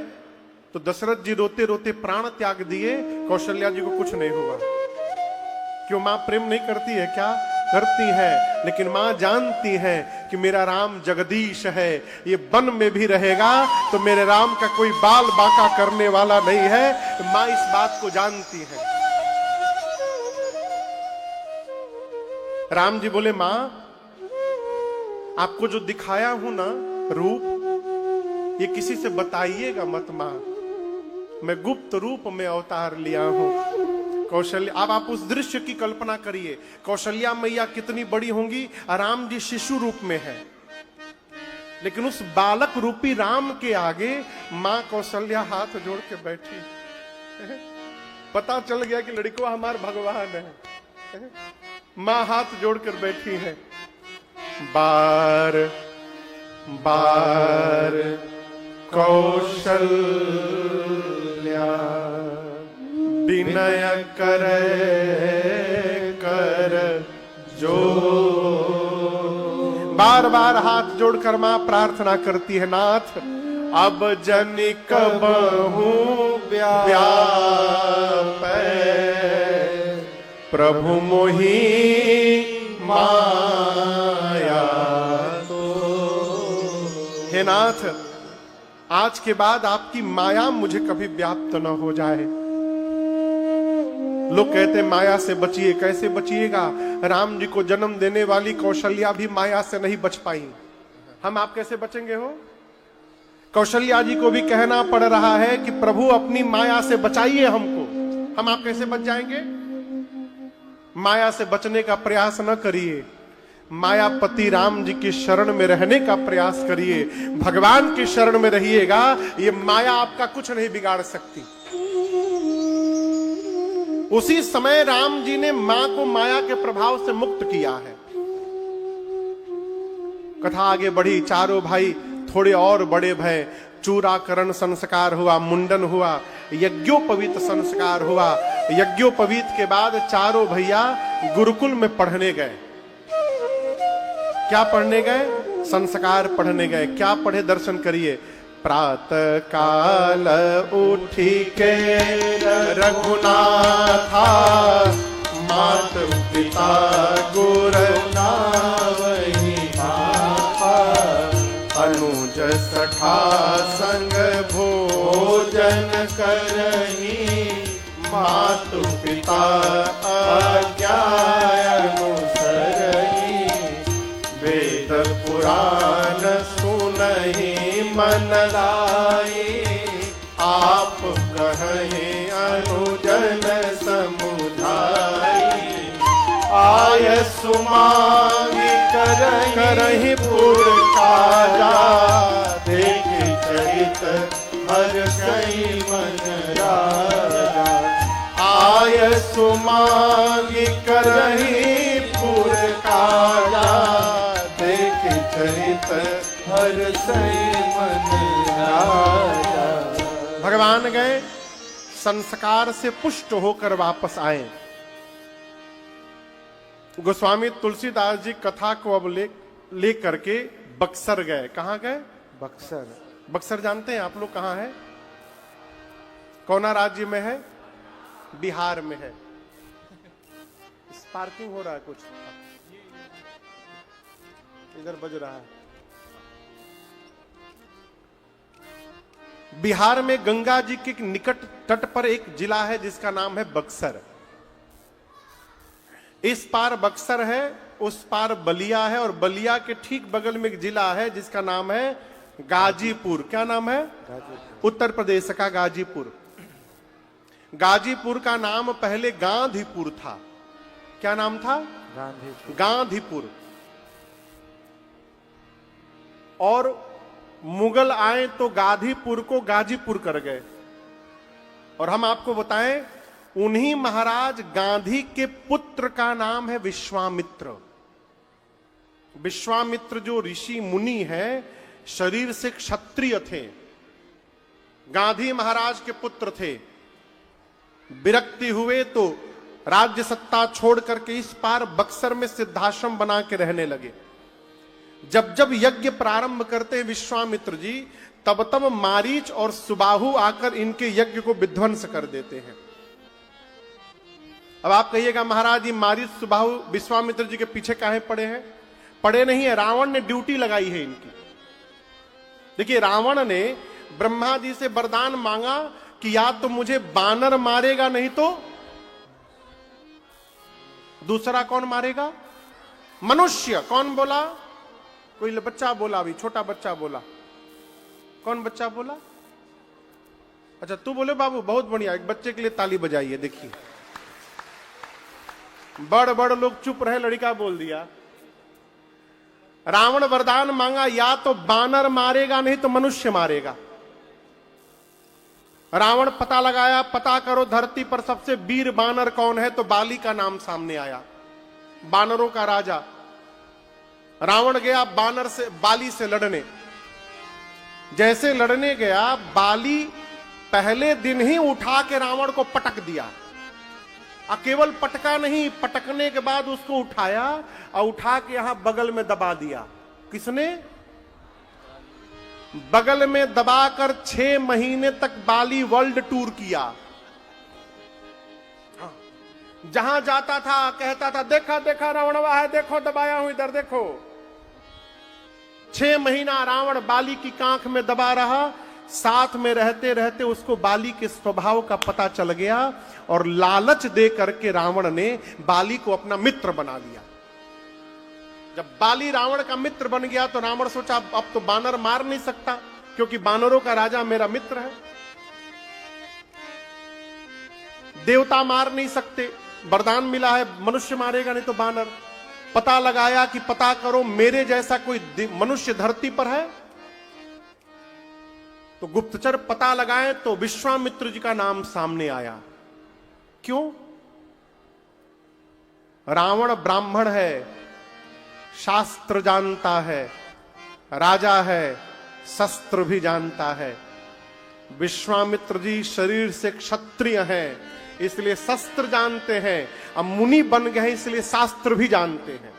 S1: तो दशरथ जी रोते रोते प्राण त्याग दिए, कौशल्या जी को कुछ नहीं हुआ। क्यों? मां प्रेम नहीं करती है क्या? करती है, लेकिन मां जानती है कि मेरा राम जगदीश है, ये वन में भी रहेगा तो मेरे राम का कोई बाल बांका करने वाला नहीं है। तो मां इस बात को जानती है। राम जी बोले, मां आपको जो दिखाया हूं ना रूप, ये किसी से बताइएगा मत मां, मैं गुप्त रूप में अवतार लिया हूं। कौशल्या, अब आप उस दृश्य की कल्पना करिए, कौशल्या मैया कितनी बड़ी होंगी, राम जी शिशु रूप में है, लेकिन उस बालक रूपी राम के आगे मां कौशल्या हाथ जोड़ के बैठी। पता चल गया कि लड़कों हमारे भगवान है। मां हाथ जोड़कर बैठी है। बार बार कौशल्या विनय करे कर जो, बार बार हाथ जोड़कर मां प्रार्थना करती है, नाथ अब जनि कबहू व्याप प्रभु मोहि माया तो। हे नाथ, आज के बाद आपकी माया मुझे कभी व्याप्त न हो जाए। लोग कहते हैं माया से बचिए, कैसे बचिएगा? राम जी को जन्म देने वाली कौशल्या भी माया से नहीं बच पाई, हम आप कैसे बचेंगे हो? कौशल्या जी को भी कहना पड़ रहा है कि प्रभु अपनी माया से बचाइए हमको, हम आप कैसे बच जाएंगे? माया से बचने का प्रयास न करिए, मायापति राम जी की शरण में रहने का प्रयास करिए, भगवान की शरण में रहिएगा, ये माया आपका कुछ नहीं बिगाड़ सकती। उसी समय राम जी ने मां को माया के प्रभाव से मुक्त किया है। कथा आगे बढ़ी, चारों भाई थोड़े और बड़े भय, चूराकरण संस्कार हुआ, मुंडन हुआ, यज्ञोपवीत संस्कार हुआ। यज्ञोपवीत के बाद चारों भैया गुरुकुल में पढ़ने गए। क्या पढ़ने गए? संस्कार पढ़ने गए। क्या पढ़े? दर्शन करिए। प्रातः काल उठी के रघुनाथा, मात पिता गुर नावहि माथा, अनुज सखा संग भोजन करही, मातु पिता आज्ञा अनुसरही, वेद पुराण सुनहि मन लाई, आप कहे अनुजन समुझाई, आय सुमांगी करहि पुर काजा, देखि चरित हर सई मन राजा, आय सुमांगी करहि पुर काजा, देखि चरित हर सई मन राजा। भगवान गए, संस्कार से पुष्ट होकर वापस आए। गोस्वामी तुलसीदास जी कथा को अब ले करके बक्सर गए। कहां गए?
S2: बक्सर।
S1: बक्सर जानते हैं आप लोग कहां है? कौना राज्य में है? बिहार में है। स्पार्किंग हो रहा है, कुछ इधर बज रहा है। बिहार में गंगा जी के निकट तट पर एक जिला है जिसका नाम है बक्सर। इस पार बक्सर है, उस पार बलिया है, और बलिया के ठीक बगल में एक जिला है जिसका नाम है गाजीपुर। क्या नाम है?
S2: गाजीपुर।
S1: उत्तर प्रदेश का गाजीपुर। गाजीपुर का नाम पहले गांधीपुर था। क्या नाम था?
S2: गांधीपुर।
S1: गांधीपुर। और मुगल आए तो गांधीपुर को गाजीपुर कर गए। और हम आपको बताएं, उन्हीं महाराज गांधी के पुत्र का नाम है विश्वामित्र। विश्वामित्र जो ऋषि मुनि हैं, शरीर से क्षत्रिय थे, गांधी महाराज के पुत्र थे। विरक्ति हुए तो राज्य सत्ता छोड़ करके इस पार बक्सर में सिद्धाश्रम बना के रहने लगे। जब जब यज्ञ प्रारंभ करते हैं विश्वामित्र जी, तब तब मारीच और सुबाहु आकर इनके यज्ञ को विध्वंस कर देते हैं। अब आप कहिएगा महाराज जी मारीच सुबाहु विश्वामित्र जी के पीछे काहे पड़े हैं? पड़े नहीं है, रावण ने ड्यूटी लगाई है इनकी। देखिए, रावण ने ब्रह्मा जी से वरदान मांगा कि या तो मुझे बानर मारेगा, नहीं तो दूसरा कौन मारेगा? मनुष्य। कौन बोला? कोई बच्चा बोला, अभी छोटा बच्चा बोला। कौन बच्चा बोला? अच्छा, तू बोले बाबू, बहुत बढ़िया। एक बच्चे के लिए ताली बजाइए। देखिए, बड़ बड़ लोग चुप रहे, लड़का बोल दिया। रावण वरदान मांगा, या तो बानर मारेगा नहीं तो मनुष्य मारेगा। रावण पता लगाया, पता करो धरती पर सबसे वीर बानर कौन है, तो बाली का नाम सामने आया, बानरों का राजा। रावण गया बाली से लड़ने। जैसे लड़ने गया, बाली पहले दिन ही उठा के रावण को पटक दिया। केवल पटका नहीं, पटकने के बाद उसको उठाया और उठा के यहां बगल में दबा दिया। किसने? बगल में दबाकर 6 महीने तक बाली वर्ल्ड टूर किया। जहां जाता था कहता था, देखा देखा रावणवा है, देखो दबाया हूं, इधर देखो। 6 महीना रावण बाली की कांख में दबा रहा। साथ में रहते रहते उसको बाली के स्वभाव का पता चल गया, और लालच दे करके रावण ने बाली को अपना मित्र बना लिया। जब बाली रावण का मित्र बन गया तो रावण सोचा, अब तो बानर मार नहीं सकता, क्योंकि बानरों का राजा मेरा मित्र है। देवता मार नहीं सकते, वरदान मिला है, मनुष्य मारेगा नहीं तो बानर। पता लगाया कि पता करो मेरे जैसा कोई मनुष्य धरती पर है। तो गुप्तचर पता लगाए तो विश्वामित्र जी का नाम सामने आया। क्यों? रावण ब्राह्मण है, शास्त्र जानता है, राजा है, शस्त्र भी जानता है। विश्वामित्र जी शरीर से क्षत्रिय हैं, इसलिए शस्त्र जानते हैं। अब मुनि बन गए इसलिए शास्त्र भी जानते हैं।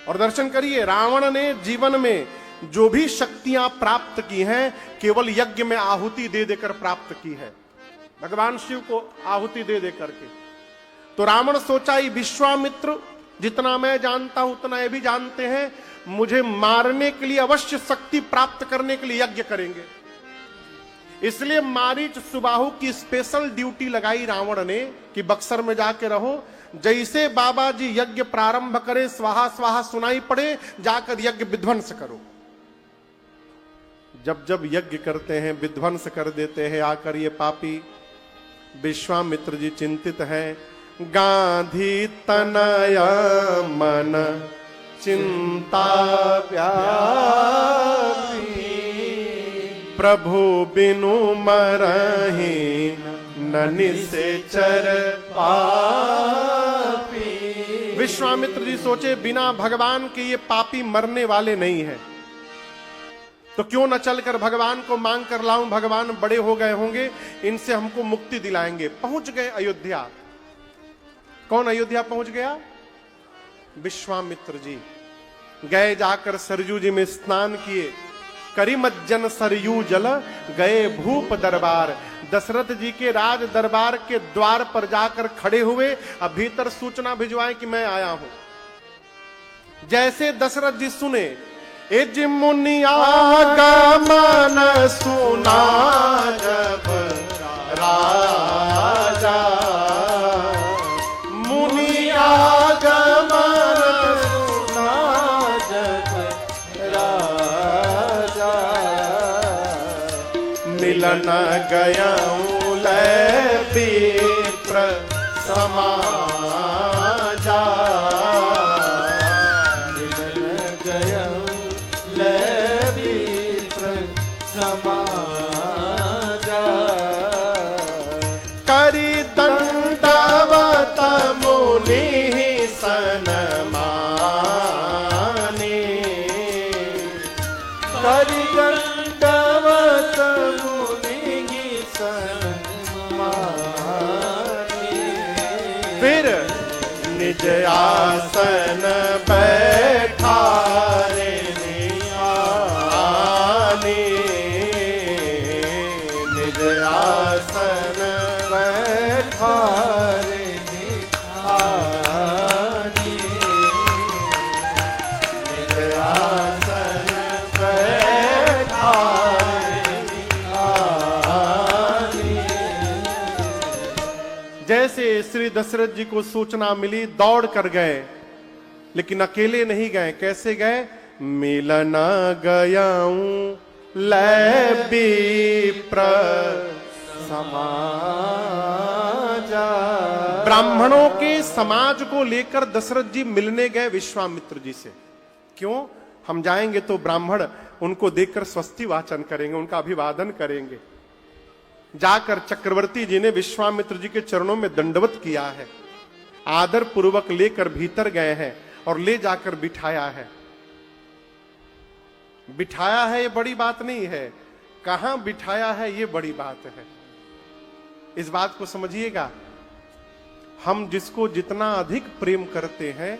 S1: और दर्शन करिए, रावण ने जीवन में जो भी शक्तियां प्राप्त की हैं केवल यज्ञ में आहुति दे देकर प्राप्त की है, भगवान शिव को आहुति दे दे करके। तो रावण सोचा ही विश्वामित्र जितना मैं जानता हूं उतना ये भी जानते हैं, मुझे मारने के लिए अवश्य शक्ति प्राप्त करने के लिए यज्ञ करेंगे। इसलिए मारीच सुबाहु की स्पेशल ड्यूटी लगाई रावण ने कि बक्सर में जाके रहो, जैसे बाबा जी यज्ञ प्रारंभ करें स्वाहा स्वाहा सुनाई पड़े, जाकर यज्ञ विध्वंस करो। जब जब यज्ञ करते हैं विध्वंस कर देते हैं आकर ये पापी। विश्वामित्र जी चिंतित हैं, गांधी तनया मन चिंता व्यापी, प्रभु बिनु मरहि न निश्चर पापी। विश्वामित्र जी सोचे बिना भगवान के ये पापी मरने वाले नहीं है, तो क्यों न चलकर भगवान को मांग कर लाऊं, भगवान बड़े हो गए होंगे, इनसे हमको मुक्ति दिलाएंगे। पहुंच गए अयोध्या। कौन अयोध्या पहुंच गया? विश्वामित्र जी गए, जाकर सरयू जी में स्नान किए। करिमज्जन सरयू जल गए भूप दरबार। दशरथ जी के राज दरबार के द्वार पर जाकर खड़े हुए, अब भीतर सूचना भिजवाए कि मैं आया हूं। जैसे दशरथ जी सुने, एज मुनि आगमन सुना जब राजा, मुनि आगमन सुना जब राजा, मिलन गयऊं लय विप्र समाजा, मिलन गयऊं लय विप्र समाजा, करि दंडवत मुनि सनमाने, करि दंडवत मुनि सनमाने, फिर निज आसन बैठारे नियाने, निज आसन बैठारे नियाने, निज आसन बैठारे नियाने। जैसे श्री दशरथ जी को सूचना मिली, दौड़ कर गए, लेकिन अकेले नहीं गए। कैसे गए? मिलना गयाऊं लय विप्र समाजा। ब्राह्मणों के समाज को लेकर दशरथ जी मिलने गए विश्वामित्र जी से। क्यों? हम जाएंगे तो ब्राह्मण उनको देखकर स्वस्ति वाचन करेंगे, उनका अभिवादन करेंगे। जाकर चक्रवर्ती जी ने विश्वामित्र जी के चरणों में दंडवत किया है, आदर पूर्वक लेकर भीतर गए हैं और ले जाकर बिठाया है। बिठाया है ये बड़ी बात नहीं है, कहां बिठाया है ये बड़ी बात है। इस बात को समझिएगा, हम जिसको जितना अधिक प्रेम करते हैं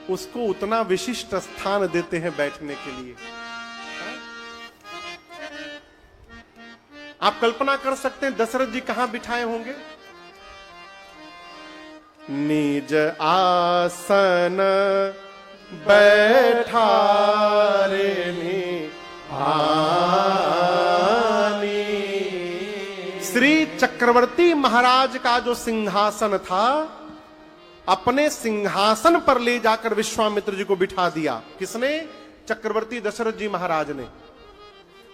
S1: उसको उतना विशिष्ट स्थान देते हैं बैठने के लिए। आप कल्पना कर सकते हैं दशरथ जी कहां बिठाए होंगे? निज आसन बैठारे निहानी। श्री चक्रवर्ती महाराज का जो सिंहासन था, अपने सिंहासन पर ले जाकर विश्वामित्र जी को बिठा दिया। किसने? चक्रवर्ती दशरथ जी महाराज ने।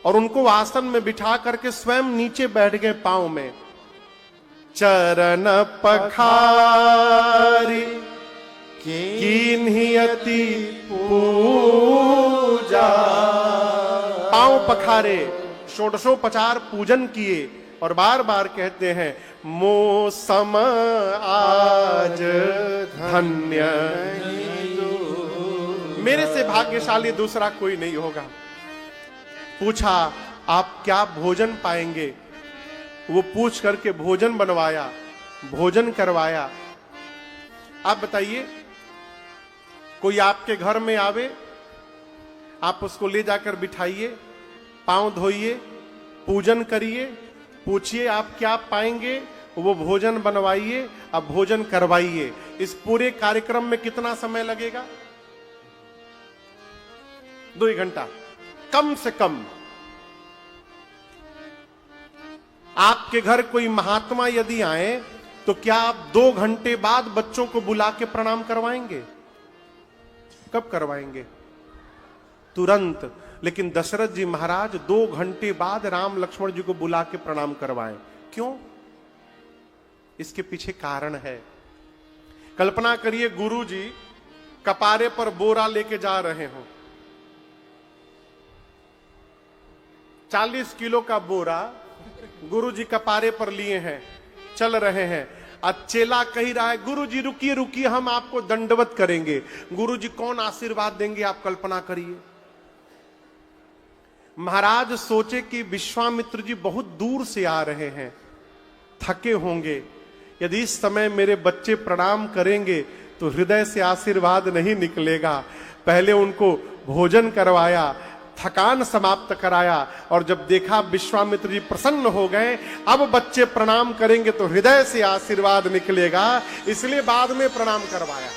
S1: और उनको आसन में बिठा करके स्वयं नीचे बैठ गए पांव में। चरण पखारी कीन्ही अति पूजा। पांव पखारे, षोडशोपचार पूजन किए और बार बार कहते हैं, मौसम आज धन्य मेरे से भाग्यशाली दूसरा कोई नहीं होगा। पूछा आप क्या भोजन पाएंगे? वो पूछ करके भोजन बनवाया, भोजन करवाया। आप बताइए, कोई आपके घर में आवे, आप उसको ले जाकर बिठाइए, पांव धोइए, पूजन करिए, पूछिए आप क्या पाएंगे, वो भोजन बनवाइए, अब भोजन करवाइए। इस पूरे कार्यक्रम में कितना समय लगेगा? 2 घंटा कम से कम। आपके घर कोई महात्मा यदि आए तो क्या आप 2 घंटे बाद बच्चों को बुला के प्रणाम करवाएंगे? कब करवाएंगे? तुरंत। लेकिन दशरथ जी महाराज 2 घंटे बाद राम लक्ष्मण जी को बुला के प्रणाम करवाएं। क्यों? इसके पीछे कारण है। कल्पना करिए, गुरु जी कपारे पर बोरा लेके जा रहे हो, 40 किलो का बोरा गुरु जी कपारे पर लिए हैं, चल रहे हैं। चेला कह रहा है, गुरु जी रुकिए रुकिए, हम आपको दंडवत करेंगे। गुरु जी कौन आशीर्वाद देंगे? आप कल्पना करिए। महाराज सोचे कि विश्वामित्र जी बहुत दूर से आ रहे हैं, थके होंगे, यदि इस समय मेरे बच्चे प्रणाम करेंगे तो हृदय से आशीर्वाद नहीं निकलेगा। पहले उनको भोजन करवाया, थकान समाप्त कराया, और जब देखा विश्वामित्र जी प्रसन्न हो गए, अब बच्चे प्रणाम करेंगे तो हृदय से आशीर्वाद निकलेगा, इसलिए बाद में प्रणाम करवाया।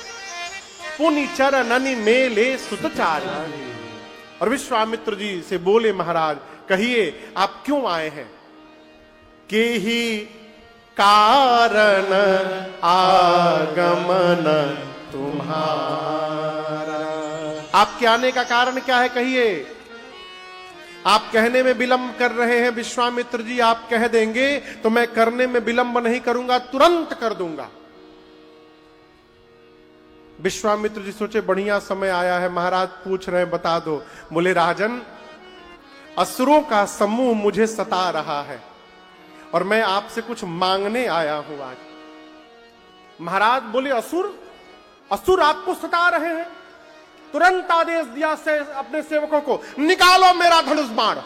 S1: पुनि चरणनि मेले सुतचारी। और विश्वामित्र जी से बोले, महाराज कहिए आप क्यों आए हैं? के ही कारण आगमन तुम्हारा। आपके आने का कारण क्या है? कहिए। आप कहने में विलंब कर रहे हैं विश्वामित्र जी, आप कह देंगे तो मैं करने में विलंब नहीं करूंगा, तुरंत कर दूंगा। विश्वामित्र जी सोचे बढ़िया समय आया है, महाराज पूछ रहे हैं बता दो। बोले राजन, असुरों का समूह मुझे सता रहा है और मैं आपसे कुछ मांगने आया हूं आज। महाराज बोले असुर? असुर आपको सता रहे हैं? तुरंत आदेश दिया से अपने सेवकों को, निकालो मेरा धनुष बाण,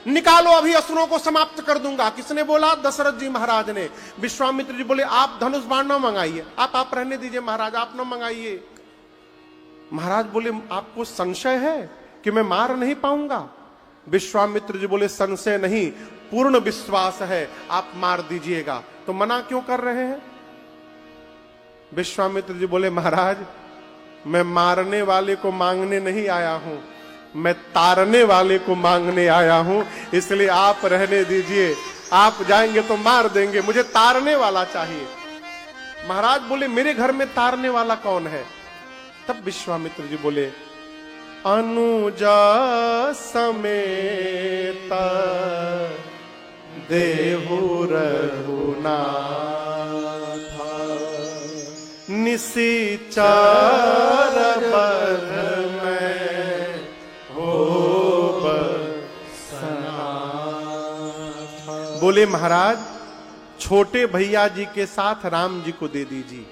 S1: निकालो, अभी असुरों को समाप्त कर दूंगा। किसने बोला? दशरथ जी महाराज ने। विश्वामित्र जी बोले आप धनुष बाण न मंगाइए, आप रहने दीजिए महाराज, आप न मंगाइए। महाराज बोले आपको संशय है कि मैं मार नहीं पाऊंगा? विश्वामित्र जी बोले संशय नहीं, पूर्ण विश्वास है, आप मार दीजिएगा। तो मना क्यों कर रहे हैं? विश्वामित्र जी बोले महाराज मैं मारने वाले को मांगने नहीं आया हूं, मैं तारने वाले को मांगने आया हूं, इसलिए आप रहने दीजिए, आप जाएंगे तो मार देंगे, मुझे तारने वाला चाहिए। महाराज बोले मेरे घर में तारने वाला कौन है? तब विश्वामित्र जी बोले अनुजा समेत देहु रघुनाथ निशिचर बध में हो बसनाथ। बोले महाराज छोटे भैया जी के साथ राम जी को दे दीजिए।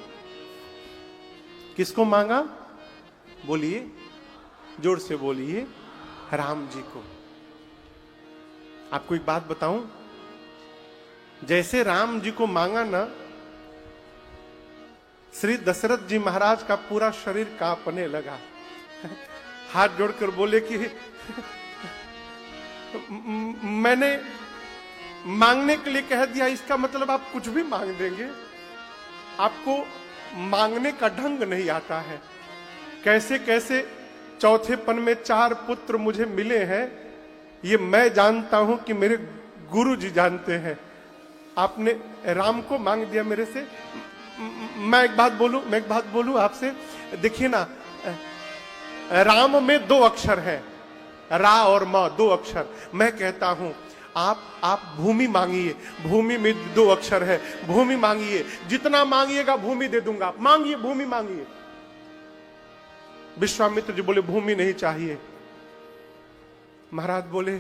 S1: किसको मांगा? बोलिए, जोर से बोलिए, राम जी को। आपको एक बात बताऊं, जैसे राम जी को मांगा ना, श्री दशरथ जी महाराज का पूरा शरीर कांपने लगा, हाथ जोड़कर बोले कि मैंने मांगने के लिए कह दिया, इसका मतलब आप कुछ भी मांग देंगे? आपको मांगने का ढंग नहीं आता है। कैसे कैसे चौथेपन में 4 पुत्र मुझे मिले हैं, ये मैं जानता हूं कि मेरे गुरु जी जानते हैं। आपने राम को मांग दिया मेरे से। मैं एक बात बोलूं आपसे, देखिए ना, राम में 2 अक्षर हैं, रा और म, 2 अक्षर। मैं कहता हूं आप भूमि मांगिए, भूमि में 2 अक्षर है, भूमि मांगिए, जितना मांगिएगा भूमि दे दूंगा। आप मांगिए, भूमि मांगिए। विश्वामित्र जी बोले भूमि नहीं चाहिए। महाराज बोले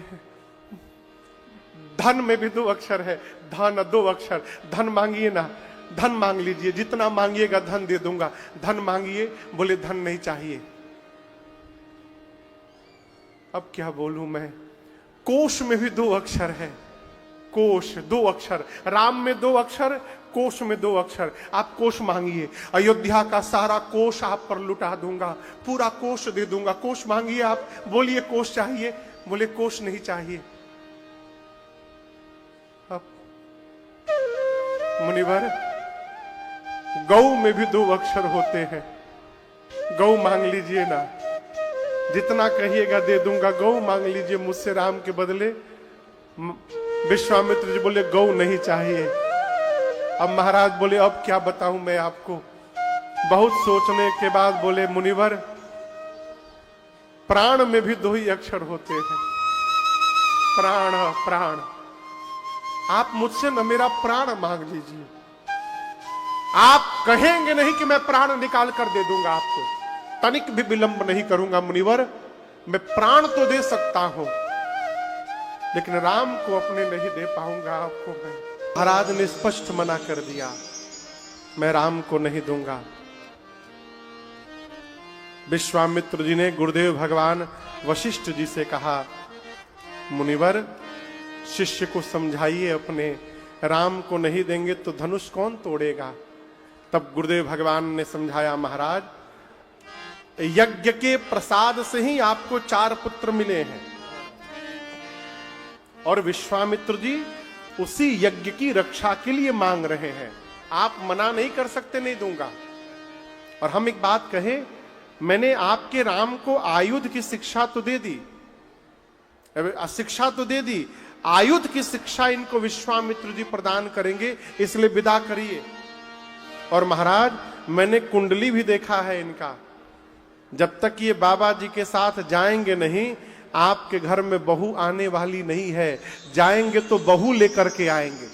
S1: धन में भी 2 अक्षर है, धन 2 अक्षर, धन मांगिए ना, धन मांग लीजिए, जितना मांगिएगा धन दे दूंगा, धन मांगिए। बोले धन नहीं चाहिए। अब क्या बोलूं मैं, कोश में भी 2 अक्षर है, कोश 2 अक्षर, राम में 2 अक्षर, कोश में 2 अक्षर। आप कोश मांगिए, अयोध्या का सारा कोश आप पर लुटा दूंगा, पूरा कोश दे दूंगा। कोश मांगिए आप, बोलिए कोश चाहिए, बोले कोश नहीं चाहिए। अब मुनिवर, गौ में भी 2 अक्षर होते हैं, गौ मांग लीजिए ना, जितना कहिएगा दे दूंगा। गौ मांग लीजिए मुझसे राम के बदले। विश्वामित्र जी बोले गौ नहीं चाहिए। अब महाराज बोले अब क्या बताऊं मैं आपको। बहुत सोचने के बाद बोले मुनिवर, प्राण में भी 2 ही अक्षर होते हैं, प्राण प्राण। आप मुझसे न मेरा प्राण मांग लीजिए, आप कहेंगे नहीं कि मैं प्राण निकाल कर दे दूंगा आपको, तनिक भी विलंब नहीं करूंगा मुनिवर। मैं प्राण तो दे सकता हूं, लेकिन राम को अपने नहीं दे पाऊंगा आपको मैं। महाराज ने स्पष्ट मना कर दिया, मैं राम को नहीं दूंगा। विश्वामित्र जी ने गुरुदेव भगवान वशिष्ठ जी से कहा, मुनिवर शिष्य को समझाइए अपने, राम को नहीं देंगे तो धनुष कौन तोड़ेगा। तब गुरुदेव भगवान ने समझाया, महाराज यज्ञ के प्रसाद से ही आपको 4 पुत्र मिले हैं, और विश्वामित्र जी उसी यज्ञ की रक्षा के लिए मांग रहे हैं, आप मना नहीं कर सकते, नहीं दूंगा। और हम एक बात कहें, मैंने आपके राम को आयुध की शिक्षा तो दे दी, शिक्षा तो दे दी, आयुध की शिक्षा इनको विश्वामित्र जी प्रदान करेंगे, इसलिए विदा करिए। और महाराज मैंने कुंडली भी देखा है इनका, जब तक ये बाबा जी के साथ जाएंगे नहीं, आपके घर में बहू आने वाली नहीं है, जाएंगे तो बहू लेकर के आएंगे।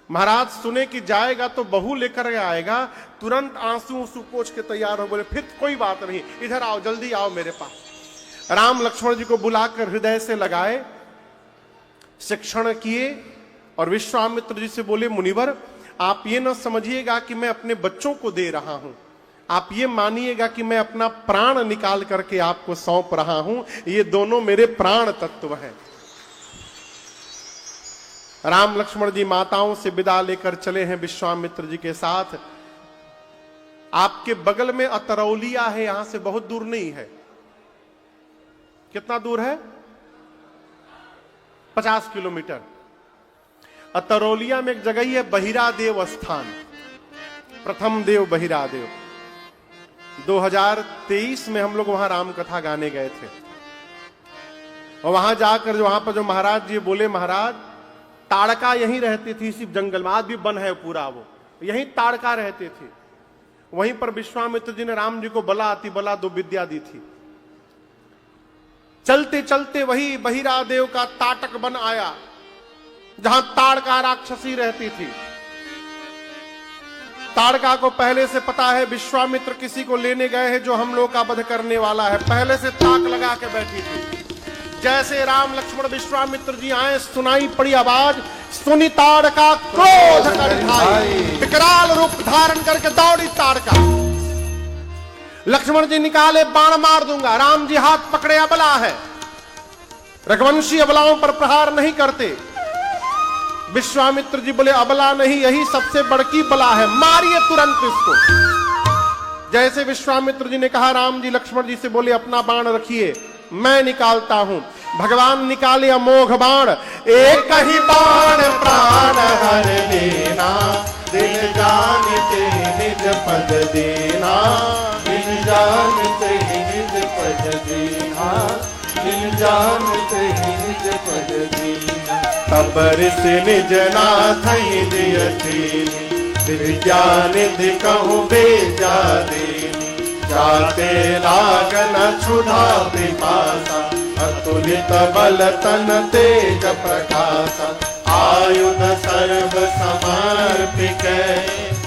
S1: महाराज सुने कि जाएगा तो बहू लेकर के आएगा, तुरंत आंसू पोंछ के तैयार हो, बोले फिर कोई बात नहीं, इधर आओ, जल्दी आओ मेरे पास। राम लक्ष्मण जी को बुलाकर हृदय से लगाए, शिक्षण किए, और विश्वामित्र जी से बोले, मुनिवर आप ये न समझिएगा कि मैं अपने बच्चों को दे रहा हूं, आप ये मानिएगा कि मैं अपना प्राण निकाल करके आपको सौंप रहा हूं, ये दोनों मेरे प्राण तत्व हैं। राम लक्ष्मण जी माताओं से विदा लेकर चले हैं विश्वामित्र जी के साथ। आपके बगल में अतरौलिया है, यहां से बहुत दूर नहीं है। कितना दूर है? 50 किलोमीटर। अतरौलिया में एक जगह है बहिरादेव स्थान, प्रथम देव बहिरादेव। 2023 में हम लोग वहां राम कथा गाने गए थे, और वहां जाकर वहां पर जो महाराज जी बोले, महाराज ताड़का यहीं रहती थी, इसी जंगल में, आज भी वन है पूरा, वो यहीं ताड़का रहते थे। वहीं पर विश्वामित्र जी ने राम जी को बला अति बला 2 विद्या दी थी। चलते चलते वही बहिरादेव का ताटक बन आया, जहां ताड़का राक्षसी रहती थी। ताड़का को पहले से पता है विश्वामित्र किसी को लेने गए हैं जो हम लोग का वध करने वाला है, पहले से ताक लगा के बैठी थी। जैसे राम लक्ष्मण विश्वामित्र जी आए, सुनाई पड़ी आवाज, सुनी ताड़का क्रोध कर ढाई, विकराल रूप धारण करके दौड़ी ताड़का। लक्ष्मण जी निकाले, बाण मार दूंगा। राम जी हाथ पकड़े, अबला है, रघुवंशी अबलाओं पर प्रहार नहीं करते। विश्वामित्र जी बोले, अबला नहीं, यही सबसे बड़की बला है, मारिए तुरंत इसको। जैसे विश्वामित्र जी ने कहा, राम जी लक्ष्मण जी से बोले, अपना बाण रखिए, मैं निकालता हूं। भगवान निकाले अमोघ बाण, एक ही बाण प्राण हर लेना, दिल जानते निज पद देना, दिल जानते निज पद देना, दिल जानते निज पद देना। तबर से निज नाथ दियती, विद्या निधि कहूँ बेजा देनी, जाते लागन क्षुधा पिपासा, अतुलित बल तन तेज प्रकाशा, आयुध सर्व समर्पित,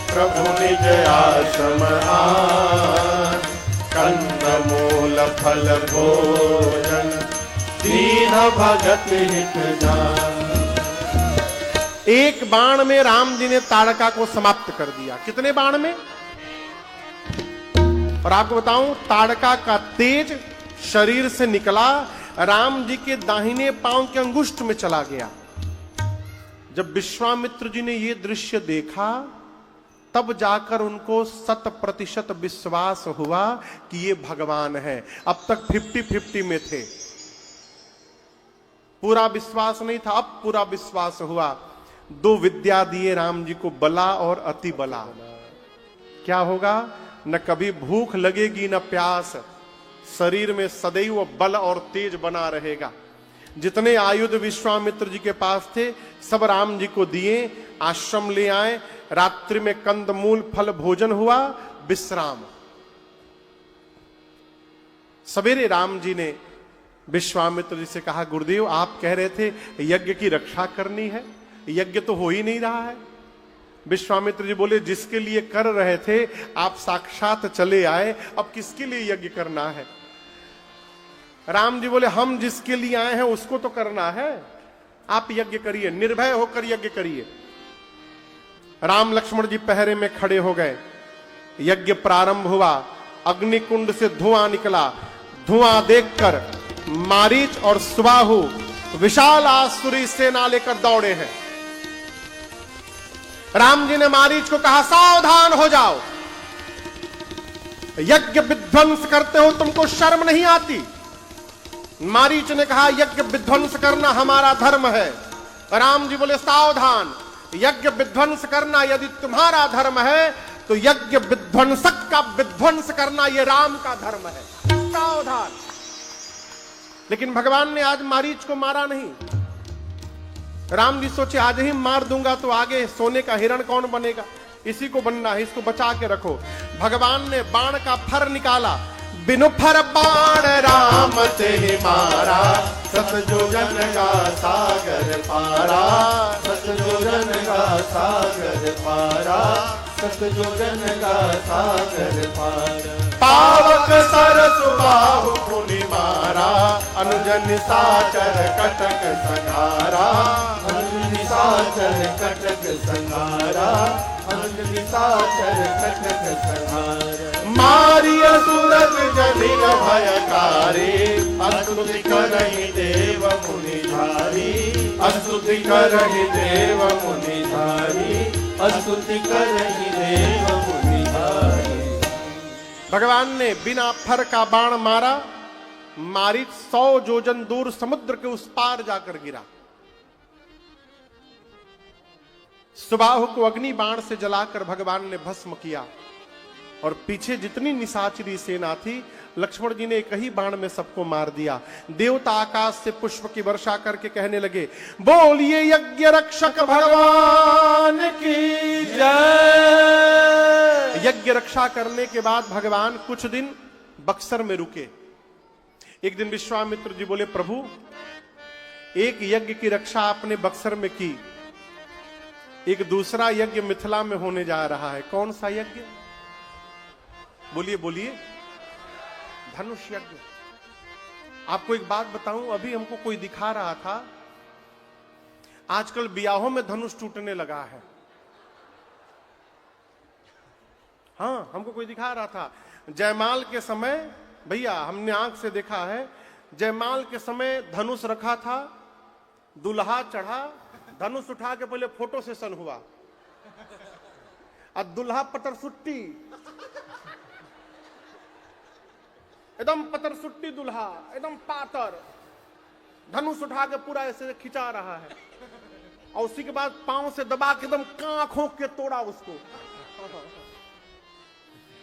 S1: प्रभु निज आश्रम आन, कंद मूल फल भोजन, दीन भगत हित जान। एक बाण में राम जी ने ताड़का को समाप्त कर दिया। कितने बाण में? और आपको बताऊं, ताड़का का तेज शरीर से निकला, राम जी के दाहिने पांव के अंगुष्ठ में चला गया। जब विश्वामित्र जी ने यह दृश्य देखा, तब जाकर उनको 100% विश्वास हुआ कि ये भगवान है। अब तक 50-50 में थे, पूरा विश्वास नहीं था, अब पूरा विश्वास हुआ। 2 विद्या दिए राम जी को, बला और अति बला। क्या होगा? न कभी भूख लगेगी न प्यास, शरीर में सदैव बल और तेज बना रहेगा। जितने आयुध विश्वामित्र जी के पास थे सब राम जी को दिए, आश्रम ले आए। रात्रि में कंदमूल फल भोजन हुआ, विश्राम। सवेरे राम जी ने विश्वामित्र जी से कहा, गुरुदेव आप कह रहे थे यज्ञ की रक्षा करनी है, यज्ञ तो हो ही नहीं रहा है। विश्वामित्र जी बोले, जिसके लिए कर रहे थे आप साक्षात चले आए, अब किसके लिए यज्ञ करना है? राम जी बोले, हम जिसके लिए आए हैं उसको तो करना है, आप यज्ञ करिए, निर्भय होकर यज्ञ करिए। राम लक्ष्मण जी पहरे में खड़े हो गए। यज्ञ प्रारंभ हुआ, अग्निकुंड से धुआं निकला। धुआं देखकर मारीच और सुबाहु विशाल आसुरी सेना लेकर दौड़े हैं। राम जी ने मारीच को कहा, सावधान हो जाओ, यज्ञ विध्वंस करते हो, तुमको शर्म नहीं आती? मारीच ने कहा, यज्ञ विध्वंस करना हमारा धर्म है। राम जी बोले, सावधान, यज्ञ विध्वंस करना यदि तुम्हारा धर्म है तो यज्ञ विध्वंसक का विध्वंस करना यह राम का धर्म है, सावधान। लेकिन भगवान ने आज मारीच को मारा नहीं। राम जी सोचे, आज ही मार दूंगा तो आगे सोने का हिरण कौन बनेगा, इसी को बनना है, इसको बचा के रखो। भगवान ने बाण का फर निकाला, बिनु फर बाण राम ते मारा, सतजोजन का सागर पारा, सतजोजन का सागर पारा, सतजोजन का सागर पारा। पावक सरस बाहु पुनि मारा, अनुजन निशाचर कटक संहारा, अनुजन निशाचर कटक संहारा, अनुजन निशाचर कटक संहारा। मारिय सुरत जनिल भयकारी, अस्तुति करहि देव मुनि धारी, अस्तुति करहि देव मुनि धारी, अस्तुति करहि देव मुनि धारी। भगवान ने बिना फर का बाण मारा, मारीच 100 योजन दूर समुद्र के उस पार जाकर गिरा। सुबाहु को अग्नि बाण से जलाकर भगवान ने भस्म किया, और पीछे जितनी निशाचरी सेना थी लक्ष्मण जी ने एक ही बाण में सबको मार दिया। देवता आकाश से पुष्प की वर्षा करके कहने लगे, बोलिए यज्ञ रक्षक भगवान की जय। यज्ञ रक्षा करने के बाद भगवान कुछ दिन बक्सर में रुके। एक दिन विश्वामित्र जी बोले, प्रभु एक यज्ञ की रक्षा आपने बक्सर में की, एक दूसरा यज्ञ मिथिला में होने जा रहा है, कौन सा यज्ञ? बोलिए बोलिए, धनुष यज्ञ। आपको एक बात बताऊं, अभी हमको कोई दिखा रहा था, आजकल ब्याहों में धनुष टूटने लगा है। हाँ, हमको कोई दिखा रहा था, जयमाल के समय, भैया हमने आंख से देखा है, जयमाल के समय धनुष रखा था, दुल्हा चढ़ा, धनुष उठा के पहले फोटो सेशन हुआ, और दुल्हा पतरसुट्टी, एकदम पतरसुट्टी दुल्हा, एकदम पातर, धनुष उठा के पूरा ऐसे खिंचा रहा है, और उसी के बाद पांव से दबा के एकदम कांख खोंक के तोड़ा उसको।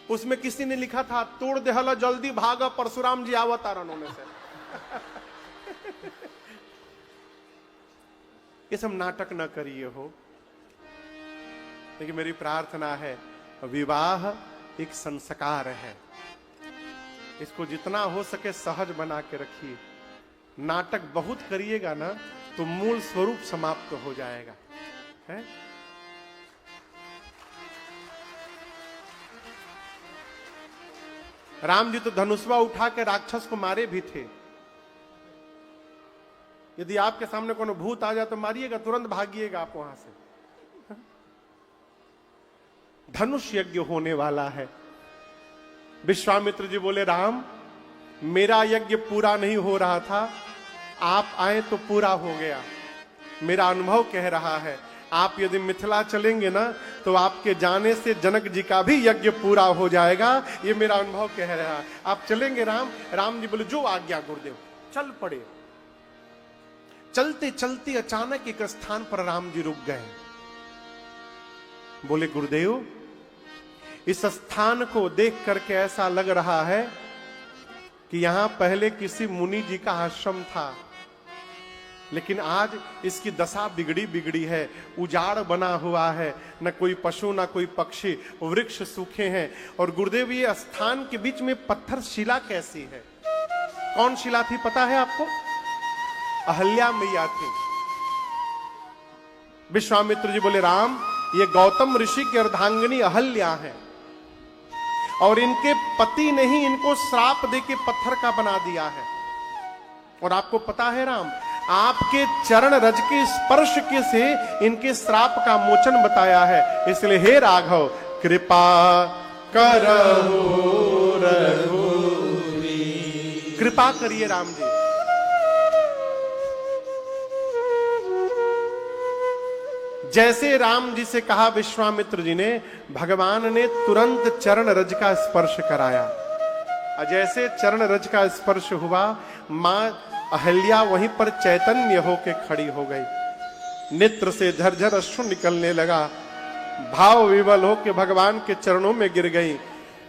S1: उसमें किसी ने लिखा था, तोड़ दे हला जल्दी भागा, परशुराम जी आवतारण होने से। ये सब नाटक ना करिए हो, लेकिन मेरी प्रार्थना है, विवाह एक संस्कार है, इसको जितना हो सके सहज बना के रखिए। नाटक बहुत करिएगा ना तो मूल स्वरूप समाप्त हो जाएगा, है? राम जी तो धनुष्वा उठा के राक्षस को मारे भी थे। यदि आपके सामने कोनो भूत आ जाए तो मारिएगा, तुरंत भागिएगा आप वहां से। धनुष यज्ञ होने वाला है। विश्वामित्र जी बोले, राम मेरा यज्ञ पूरा नहीं हो रहा था, आप आए तो पूरा हो गया। मेरा अनुभव कह रहा है, आप यदि मिथिला चलेंगे ना तो आपके जाने से जनक जी का भी यज्ञ पूरा हो जाएगा। ये मेरा अनुभव कह रहा है। आप चलेंगे राम? राम जी बोले जो आज्ञा गुरुदेव। चल पड़े। चलते चलते अचानक एक स्थान पर राम जी रुक गए। बोले गुरुदेव, इस स्थान को देख करके ऐसा लग रहा है कि यहां पहले किसी मुनि जी का आश्रम था, लेकिन आज इसकी दशा बिगड़ी बिगड़ी है। उजाड़ बना हुआ है, न कोई पशु न कोई पक्षी, वृक्ष सूखे हैं। और गुरुदेव, ये स्थान के बीच में पत्थर शिला कैसी है? कौन शिला थी पता है आपको? अहल्या मैया थी। विश्वामित्र जी बोले राम, ये गौतम ऋषि की अर्धांगिनी अहल्या है, और इनके पति ने ही इनको श्राप देके पत्थर का बना दिया है। और आपको पता है राम, आपके चरण रज के स्पर्श के से इनके श्राप का मोचन बताया है। इसलिए हे राघव, कृपा करहु रघुवीर, कृपा करिए राम जी। जैसे राम जी से कहा विश्वामित्र जी ने, भगवान ने तुरंत चरण रज का स्पर्श कराया। जैसे चरण रज का स्पर्श हुआ, मां अहल्या वहीं पर चैतन्य होके खड़ी हो गई। नेत्र से झरझर अश्रु निकलने लगा, भाव विवल होके भगवान के चरणों में गिर गई।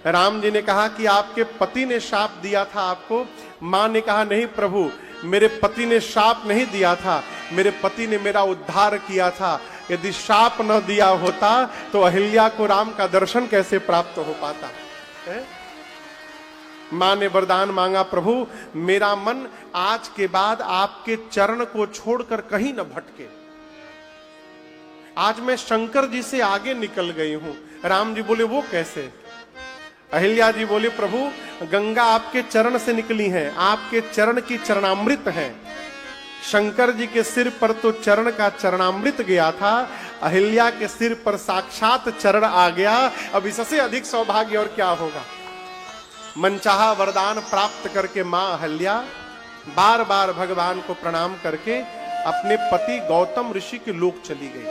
S1: राम जी ने कहा कि आपके पति ने शाप दिया था आपको। मां ने कहा नहीं प्रभु, मेरे पति ने शाप नहीं दिया था, मेरे पति ने मेरा उद्धार किया था। यदि शाप न दिया होता तो अहिल्या को राम का दर्शन कैसे प्राप्त हो पाता है? मां ने वरदान मांगा, प्रभु मेरा मन आज के बाद आपके चरण को छोड़कर कहीं न भटके। आज मैं शंकर जी से आगे निकल गई हूं। राम जी बोले वो कैसे? अहिल्या जी बोले प्रभु, गंगा आपके चरण से निकली है, आपके चरण की चरणामृत है। शंकर जी के सिर पर तो चरण का चरणामृत गया था, अहिल्या के सिर पर साक्षात चरण आ गया। अब इससे अधिक सौभाग्य और क्या होगा? मनचाहा वरदान प्राप्त करके मां अहल्या बार बार भगवान को प्रणाम करके अपने पति गौतम ऋषि के लोक चली गई।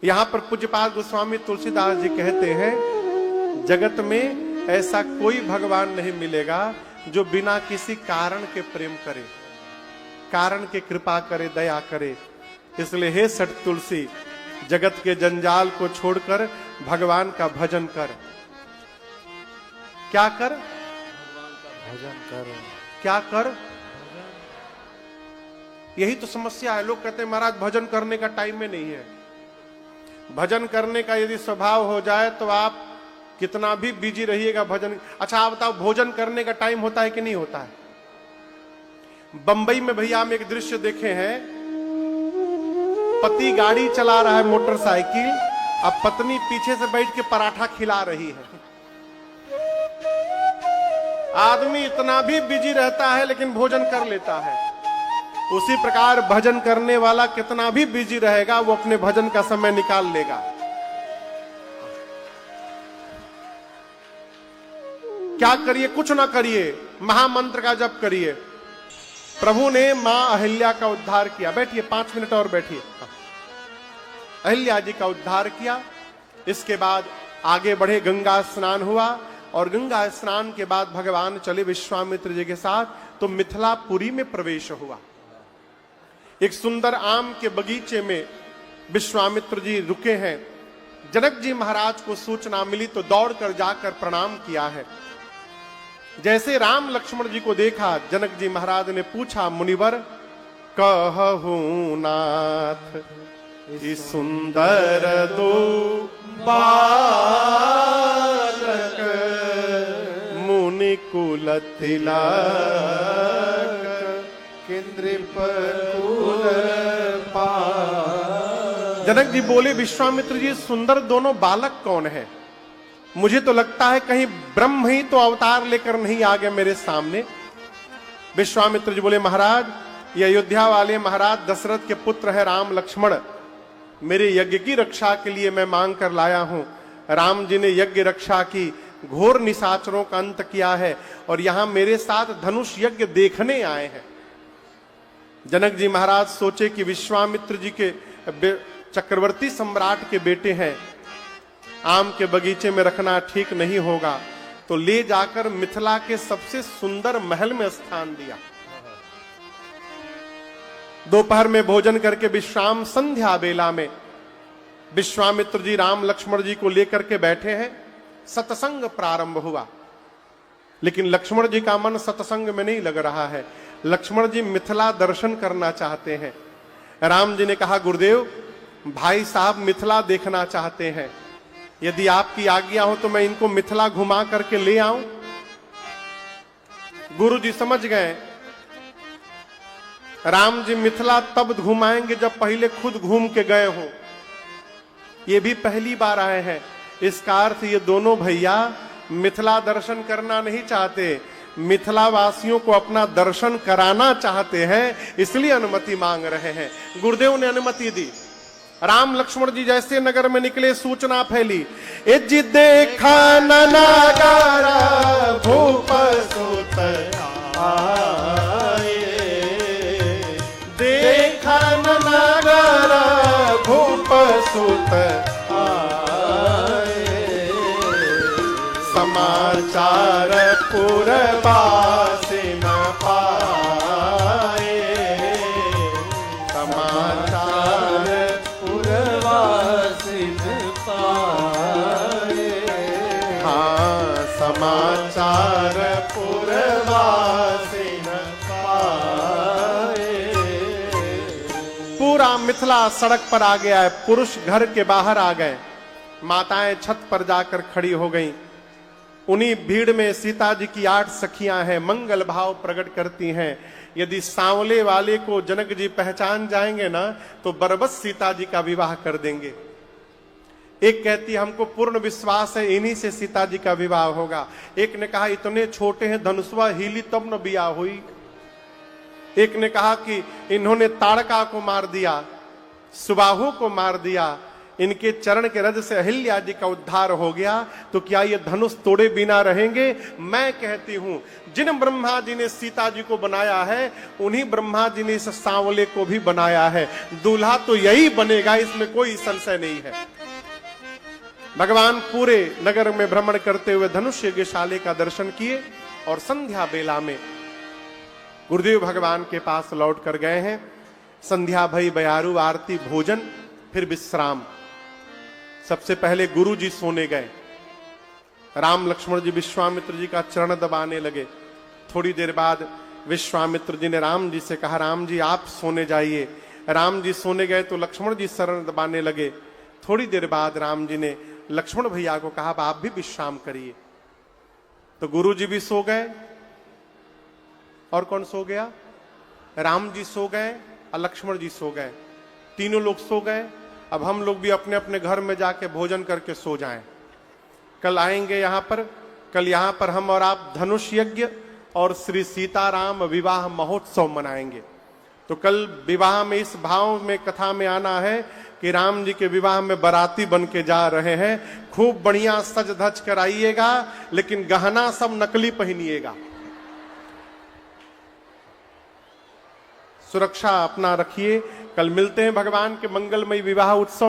S1: यहां पर पूज्यपाद गोस्वामी तुलसीदास जी कहते हैं, जगत में ऐसा कोई भगवान नहीं मिलेगा जो बिना किसी कारण के प्रेम करे, कारण के कृपा करे, दया करे। इसलिए हे सठ तुलसी, जगत के जंजाल को छोड़कर भगवान का भजन कर। क्या कर?
S2: भजन कर।
S1: क्या कर? यही तो समस्या है। लोग कहते हैं महाराज भजन करने का टाइम में नहीं है। भजन करने का यदि स्वभाव हो जाए तो आप कितना भी बिजी रहिएगा भजन। अच्छा आप बताओ, भोजन करने का टाइम होता है कि नहीं होता है? बंबई में भैया हम एक दृश्य देखे हैं, पति गाड़ी चला रहा है मोटरसाइकिल, अब पत्नी पीछे से बैठ के पराठा खिला रही है। आदमी इतना भी बिजी रहता है लेकिन भोजन कर लेता है। उसी प्रकार भजन करने वाला कितना भी बिजी रहेगा, वो अपने भजन का समय निकाल लेगा। क्या करिए? कुछ ना करिए, महामंत्र का जप करिए। प्रभु ने मां अहिल्या का उद्धार किया। बैठिए 5 मिनट और बैठिए। अहिल्या जी का उद्धार किया। इसके बाद आगे बढ़े, गंगा स्नान हुआ और गंगा स्नान के बाद भगवान चले विश्वामित्र जी के साथ तो मिथिलापुरी में प्रवेश हुआ। एक सुंदर आम के बगीचे में विश्वामित्र जी रुके हैं। जनक जी महाराज को सूचना मिली तो दौड़कर जाकर प्रणाम किया है। जैसे राम लक्ष्मण जी को देखा, जनक जी महाराज ने पूछा, मुनिवर कहूं नाथ इस सुंदर दो बालक मुनि कुल तिलक जनक जी बोले, विश्वामित्र जी सुंदर दोनों बालक कौन है? मुझे तो लगता है कहीं ब्रह्म ही तो अवतार लेकर नहीं आ गए मेरे सामने। विश्वामित्र जी बोले, महाराज ये अयोध्या वाले महाराज दशरथ के पुत्र है राम लक्ष्मण, मेरे यज्ञ की रक्षा के लिए मैं मांग कर लाया हूं। राम जी ने यज्ञ रक्षा की, घोर निशाचरों का अंत किया है और यहां मेरे साथ धनुष यज्ञ देखने आए हैं। जनक जी महाराज सोचे कि विश्वामित्र जी के चक्रवर्ती सम्राट के बेटे हैं, आम के बगीचे में रखना ठीक नहीं होगा, तो ले जाकर मिथिला के सबसे सुंदर महल में स्थान दिया। दोपहर में भोजन करके विश्राम संध्या बेला में विश्वामित्र जी राम लक्ष्मण जी को लेकर के बैठे हैं। सत्संग प्रारंभ हुआ, लेकिन लक्ष्मण जी का मन सत्संग में नहीं लग रहा है। लक्ष्मण जी मिथिला दर्शन करना चाहते हैं। राम जी ने कहा, गुरुदेव भाई साहब मिथिला देखना चाहते हैं, यदि आपकी आज्ञा हो तो मैं इनको मिथिला घुमा करके ले आऊं। गुरु जी समझ गए, राम जी मिथिला तब घुमाएंगे जब पहले खुद घूम के गए हो। ये भी पहली बार आए हैं, इसका अर्थ ये दोनों भैया मिथिला दर्शन करना नहीं चाहते, मिथिला वासियों को अपना दर्शन कराना चाहते हैं, इसलिए अनुमति मांग रहे हैं। गुरुदेव ने अनुमति दी। राम लक्ष्मण जी जैसे नगर में निकले, सूचना फैली, इज देखा ननागारा भूप सुत आए, देखा ननागारा भूप सुत आए, समाचार पुरवासी न पाए, समाचार
S2: पुरवासी न पाए।
S1: हाँ, समाचार पुरवासी न पाए। पूरा मिथिला सड़क पर आ गया है, पुरुष घर के बाहर आ गए, माताएं छत पर जाकर खड़ी हो गईं। उन्हीं भीड़ में सीता जी की 8 सखियां हैं, मंगल भाव प्रकट करती हैं। यदि सांवले वाले को जनक जी पहचान जाएंगे ना, तो बरबस सीता जी का विवाह कर देंगे। एक कहती हमको पूर्ण विश्वास है इन्हीं से सीता जी का विवाह होगा। एक ने कहा इतने छोटे हैं, धनुषवा हिली तब न बिया हुई। एक ने कहा कि इन्होंने ताड़का को मार दिया, सुबाहु को मार दिया, इनके चरण के रज से अहिल्या जी का उद्धार हो गया, तो क्या ये धनुष तोड़े बिना रहेंगे? मैं कहती हूं जिन ब्रह्मा जी ने सीता जी को बनाया है, उन्हीं ब्रह्मा जी ने इस सांवले को भी बनाया है। दूल्हा तो यही बनेगा, इसमें कोई संशय नहीं है। भगवान पूरे नगर में भ्रमण करते हुए धनुष यज्ञशाले का दर्शन किए और संध्या बेला में गुरुदेव भगवान के पास लौट कर गए हैं। संध्या भई, बयारू, आरती, भोजन, फिर विश्राम। सबसे पहले गुरु जी सोने गए। राम लक्ष्मण जी विश्वामित्र जी का चरण दबाने लगे। थोड़ी देर बाद विश्वामित्र जी ने राम जी से कहा, राम जी आप सोने जाइए। राम जी सोने गए तो लक्ष्मण जी चरण दबाने लगे। थोड़ी देर बाद राम जी ने लक्ष्मण भैया को कहा, आप भी विश्राम करिए। तो गुरु जी भी सो गए। और कौन सो गया? राम जी सो गए और लक्ष्मण जी सो गए। तीनों लोग सो गए। अब हम लोग भी अपने अपने घर में जाके भोजन करके सो जाएं। कल आएंगे यहां पर, कल यहां पर हम और आप धनुष यज्ञ और श्री सीताराम विवाह महोत्सव मनाएंगे। तो कल विवाह में इस भाव में कथा में आना है कि राम जी के विवाह में बाराती बन के जा रहे हैं। खूब बढ़िया सज धज कर आइएगा, लेकिन गहना सब नकली पहनिएगा। सुरक्षा अपना रखिए। कल मिलते हैं भगवान के मंगलमय विवाह उत्सव।